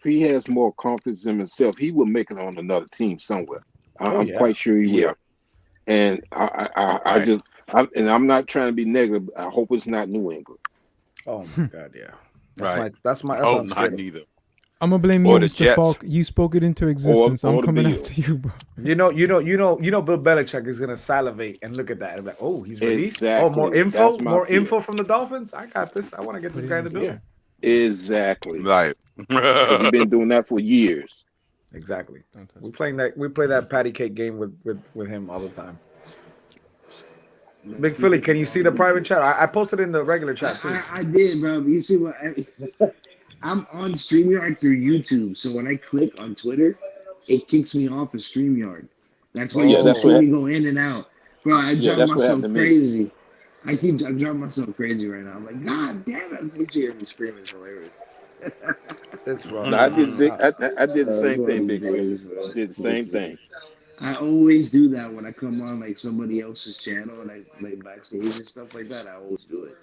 he has more confidence in himself, he will make it on another team somewhere. I'm quite sure he will. And I'm not trying to be negative. I hope it's not New England. Oh my God, yeah. That's Oh, what I'm not scared of. neither. I'm gonna blame Or you, the Mr. Jets. Falk. You spoke it into existence. I'm the coming Bills. after you, bro. You know, Bill Belichick is gonna salivate and look at that and be like, oh, he's released. Exactly. Oh, more info, That's my more fear. info from the Dolphins. I got this. I want to get this guy in the building. Exactly. Right. Because he's been doing that for years. Exactly. We play that patty cake game with him all the time. Big Philly, can you see the private chat? I posted in the regular chat too. I did, bro. You see what? I'm on StreamYard through YouTube, so when I click on Twitter, it kicks me off of StreamYard. That's why you see me go in and out, bro. I drive myself crazy. I driving myself crazy right now. I'm like, God damn it! You hear me screaming. It's hilarious. That's wrong. No, I did the same thing, Big Wave. Did the same thing. I always do that when I come on like somebody else's channel and I like backstage and stuff like that. I always do it.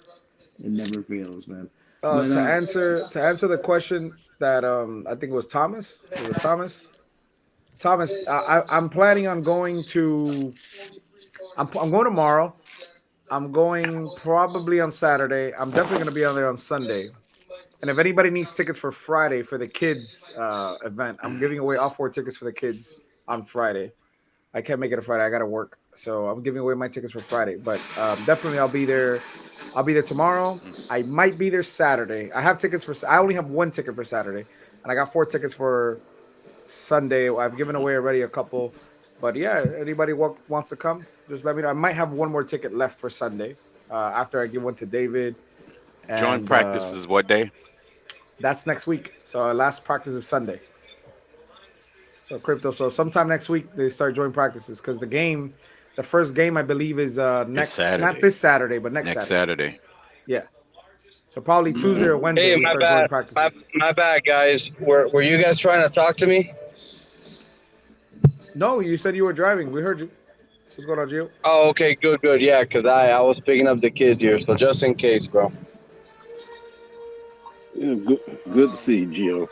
It never fails, man. To answer the question that I think it was Thomas. Was it Thomas? Thomas, I'm planning on going to. I'm going tomorrow. I'm going probably on Saturday. I'm definitely going to be on there on Sunday. And if anybody needs tickets for Friday for the kids event, I'm giving away all 4 tickets for the kids on Friday. I can't make it a Friday. I got to work. So I'm giving away my tickets for Friday. But definitely I'll be there. I'll be there tomorrow. I might be there Saturday. I have tickets for. I only have 1 ticket for Saturday, and I got 4 tickets for Sunday. I've given away already a couple, but yeah, anybody wants to come, just let me know. I might have 1 more ticket left for Sunday after I give one to David. Joint practice is what day? That's next week. So our last practice is Sunday. So crypto. So sometime next week they start joint practices because the first game I believe is next, not this Saturday, but next Saturday. Yeah. So probably Tuesday or Wednesday we start joint practices. My bad, guys. Were you guys trying to talk to me? No, you said you were driving. We heard you. What's going on, Gio? Oh, okay, good. Yeah, because I was picking up the kids here, so just in case, bro. Yeah, good to see you, Gio.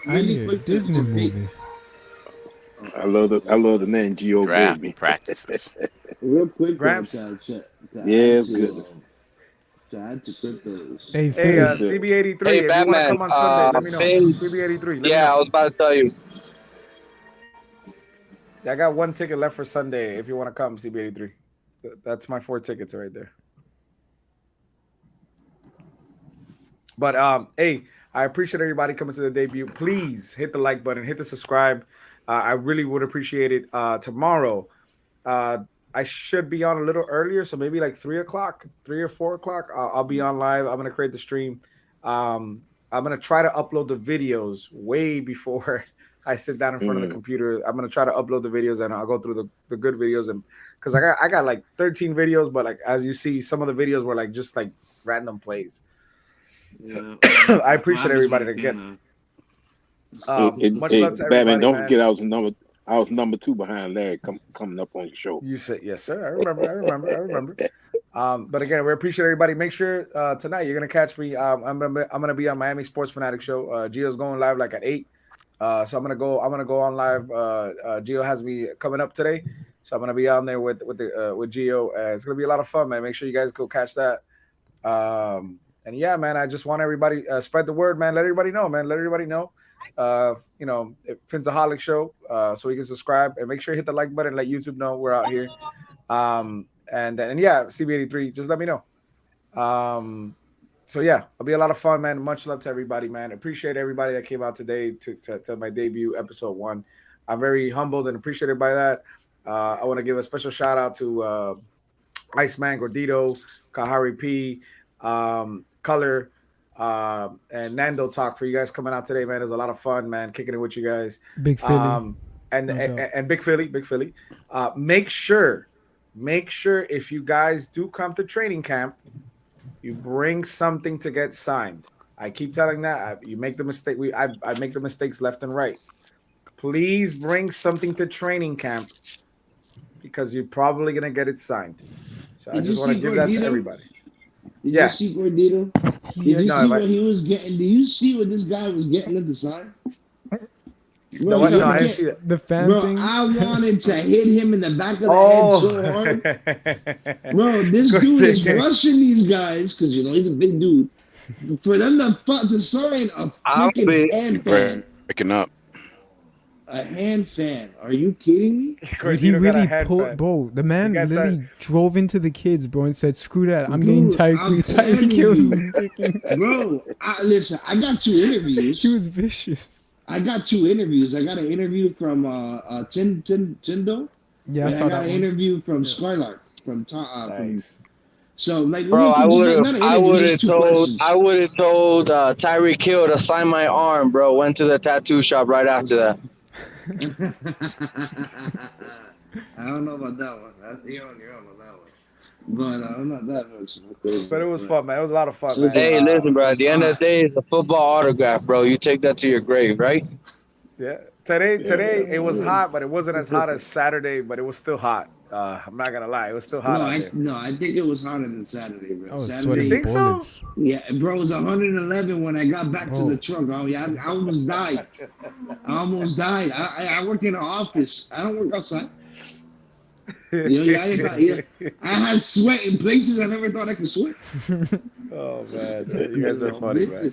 Really quick Disney movie. I love the name Gio gave me. Practices. Real quick, Gramps. Yes, goodness. To add to cryptos. Hey, CB83. Hey, if you want Batman, to come on Sunday, let me know. CB83. Let me know. I was about to tell you. I got 1 ticket left for Sunday. If you want to come, CB83. That's my 4 tickets right there. But hey, I appreciate everybody coming to the debut. Please hit the like button, hit the subscribe. I really would appreciate it. Tomorrow, I should be on a little earlier, so maybe like 3 or 4 o'clock. I'll be on live. I'm gonna create the stream. I'm gonna try to upload the videos way before I sit down in front of the computer. I'm gonna try to upload the videos and I'll go through the good videos, and because I got like 13 videos, but like as you see, some of the videos were like just like random plays. Yeah. I appreciate everybody again. Much love to everybody, Batman, don't man. forget I was number 2 behind Larry coming up on your show. You said yes, sir. I remember. But again, we appreciate everybody. Make sure tonight you're gonna catch me. I'm gonna be on Miami Sports Fanatic show. Gio's going live like at 8. So I'm gonna go on live. Gio has me coming up today, so I'm gonna be on there with Gio. It's gonna be a lot of fun, man. Make sure you guys go catch that. And yeah, man, I just want everybody spread the word, man. Let everybody know, man. Let everybody know. Phinsaholics show, so you can subscribe and make sure you hit the like button. Let YouTube know we're out here. And yeah, CB83, just let me know. So yeah, it'll be a lot of fun, man. Much love to everybody, man. Appreciate everybody that came out today to my debut, episode 1. I'm very humbled and appreciated by that. I want to give a special shout out to Iceman, Gordito, Kahari P, Color, and Nando Talk for you guys coming out today, man. It was a lot of fun, man, kicking it with you guys. Big Philly. And Big Philly. Make sure if you guys do come to training camp, you bring something to get signed. I keep telling that. You make the mistake. I make the mistakes left and right. Please bring something to training camp because you're probably gonna get it signed. So I just want to give that to everybody. Did you see Gordito? Did you see what he was getting? Do you see what this guy was getting at the sign? Bro, I didn't see that. The fan thing. I wanted to hit him in the back of the head so hard. Bro, this dude is rushing these guys because he's a big dude. For them to sign a freaking hand fan. Picking up. A hand fan. Are you kidding me? He really pulled, bro. The man literally drove into the kids, bro, and said, "Screw that! I'm getting Tyreek Hill." Bro, listen. I got 2 interviews. He was vicious. I got 2 interviews. I got an interview from Tindo. Yeah, I got an interview from Skylark from nice. So like, bro, I would have told Tyreek Hill to sign my arm, bro. Went to the tattoo shop right after that. I don't know about that one. You're on your own on that one. But I'm not that much. But it was fun, man. It was a lot of fun, man. Hey, listen, bro. At the end of the day, it's a football autograph, bro. You take that to your grave, right? Yeah. Today it was hot, but it wasn't as hot as Saturday, but it was still hot. I'm not gonna lie, it was still hot. I think it was hotter than Saturday, bro. Saturday, you think so? Yeah, bro, it was 111 when I got back to the truck. I almost died. I work in an office. I don't work outside. I had sweat in places I never thought I could sweat. Oh man, you guys are funny, man.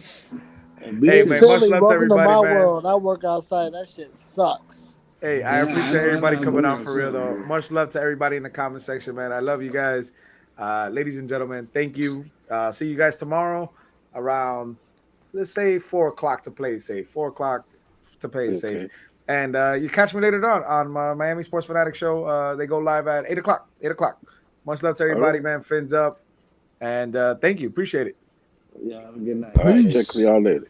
Hey man, much love to everybody, to my world. I work outside. That shit sucks. Hey, I appreciate everybody coming out for real though. Much love to everybody in the comment section, man. I love you guys, ladies and gentlemen. Thank you. See you guys tomorrow around, let's say 4 o'clock to play safe. 4 o'clock to play safe. And you catch me later on my Miami Sports Fanatic show. They go live at 8 o'clock. 8 o'clock. Much love to everybody, man. Fins up. And thank you. Appreciate it. Yeah, have a good night. All right, check y'all later.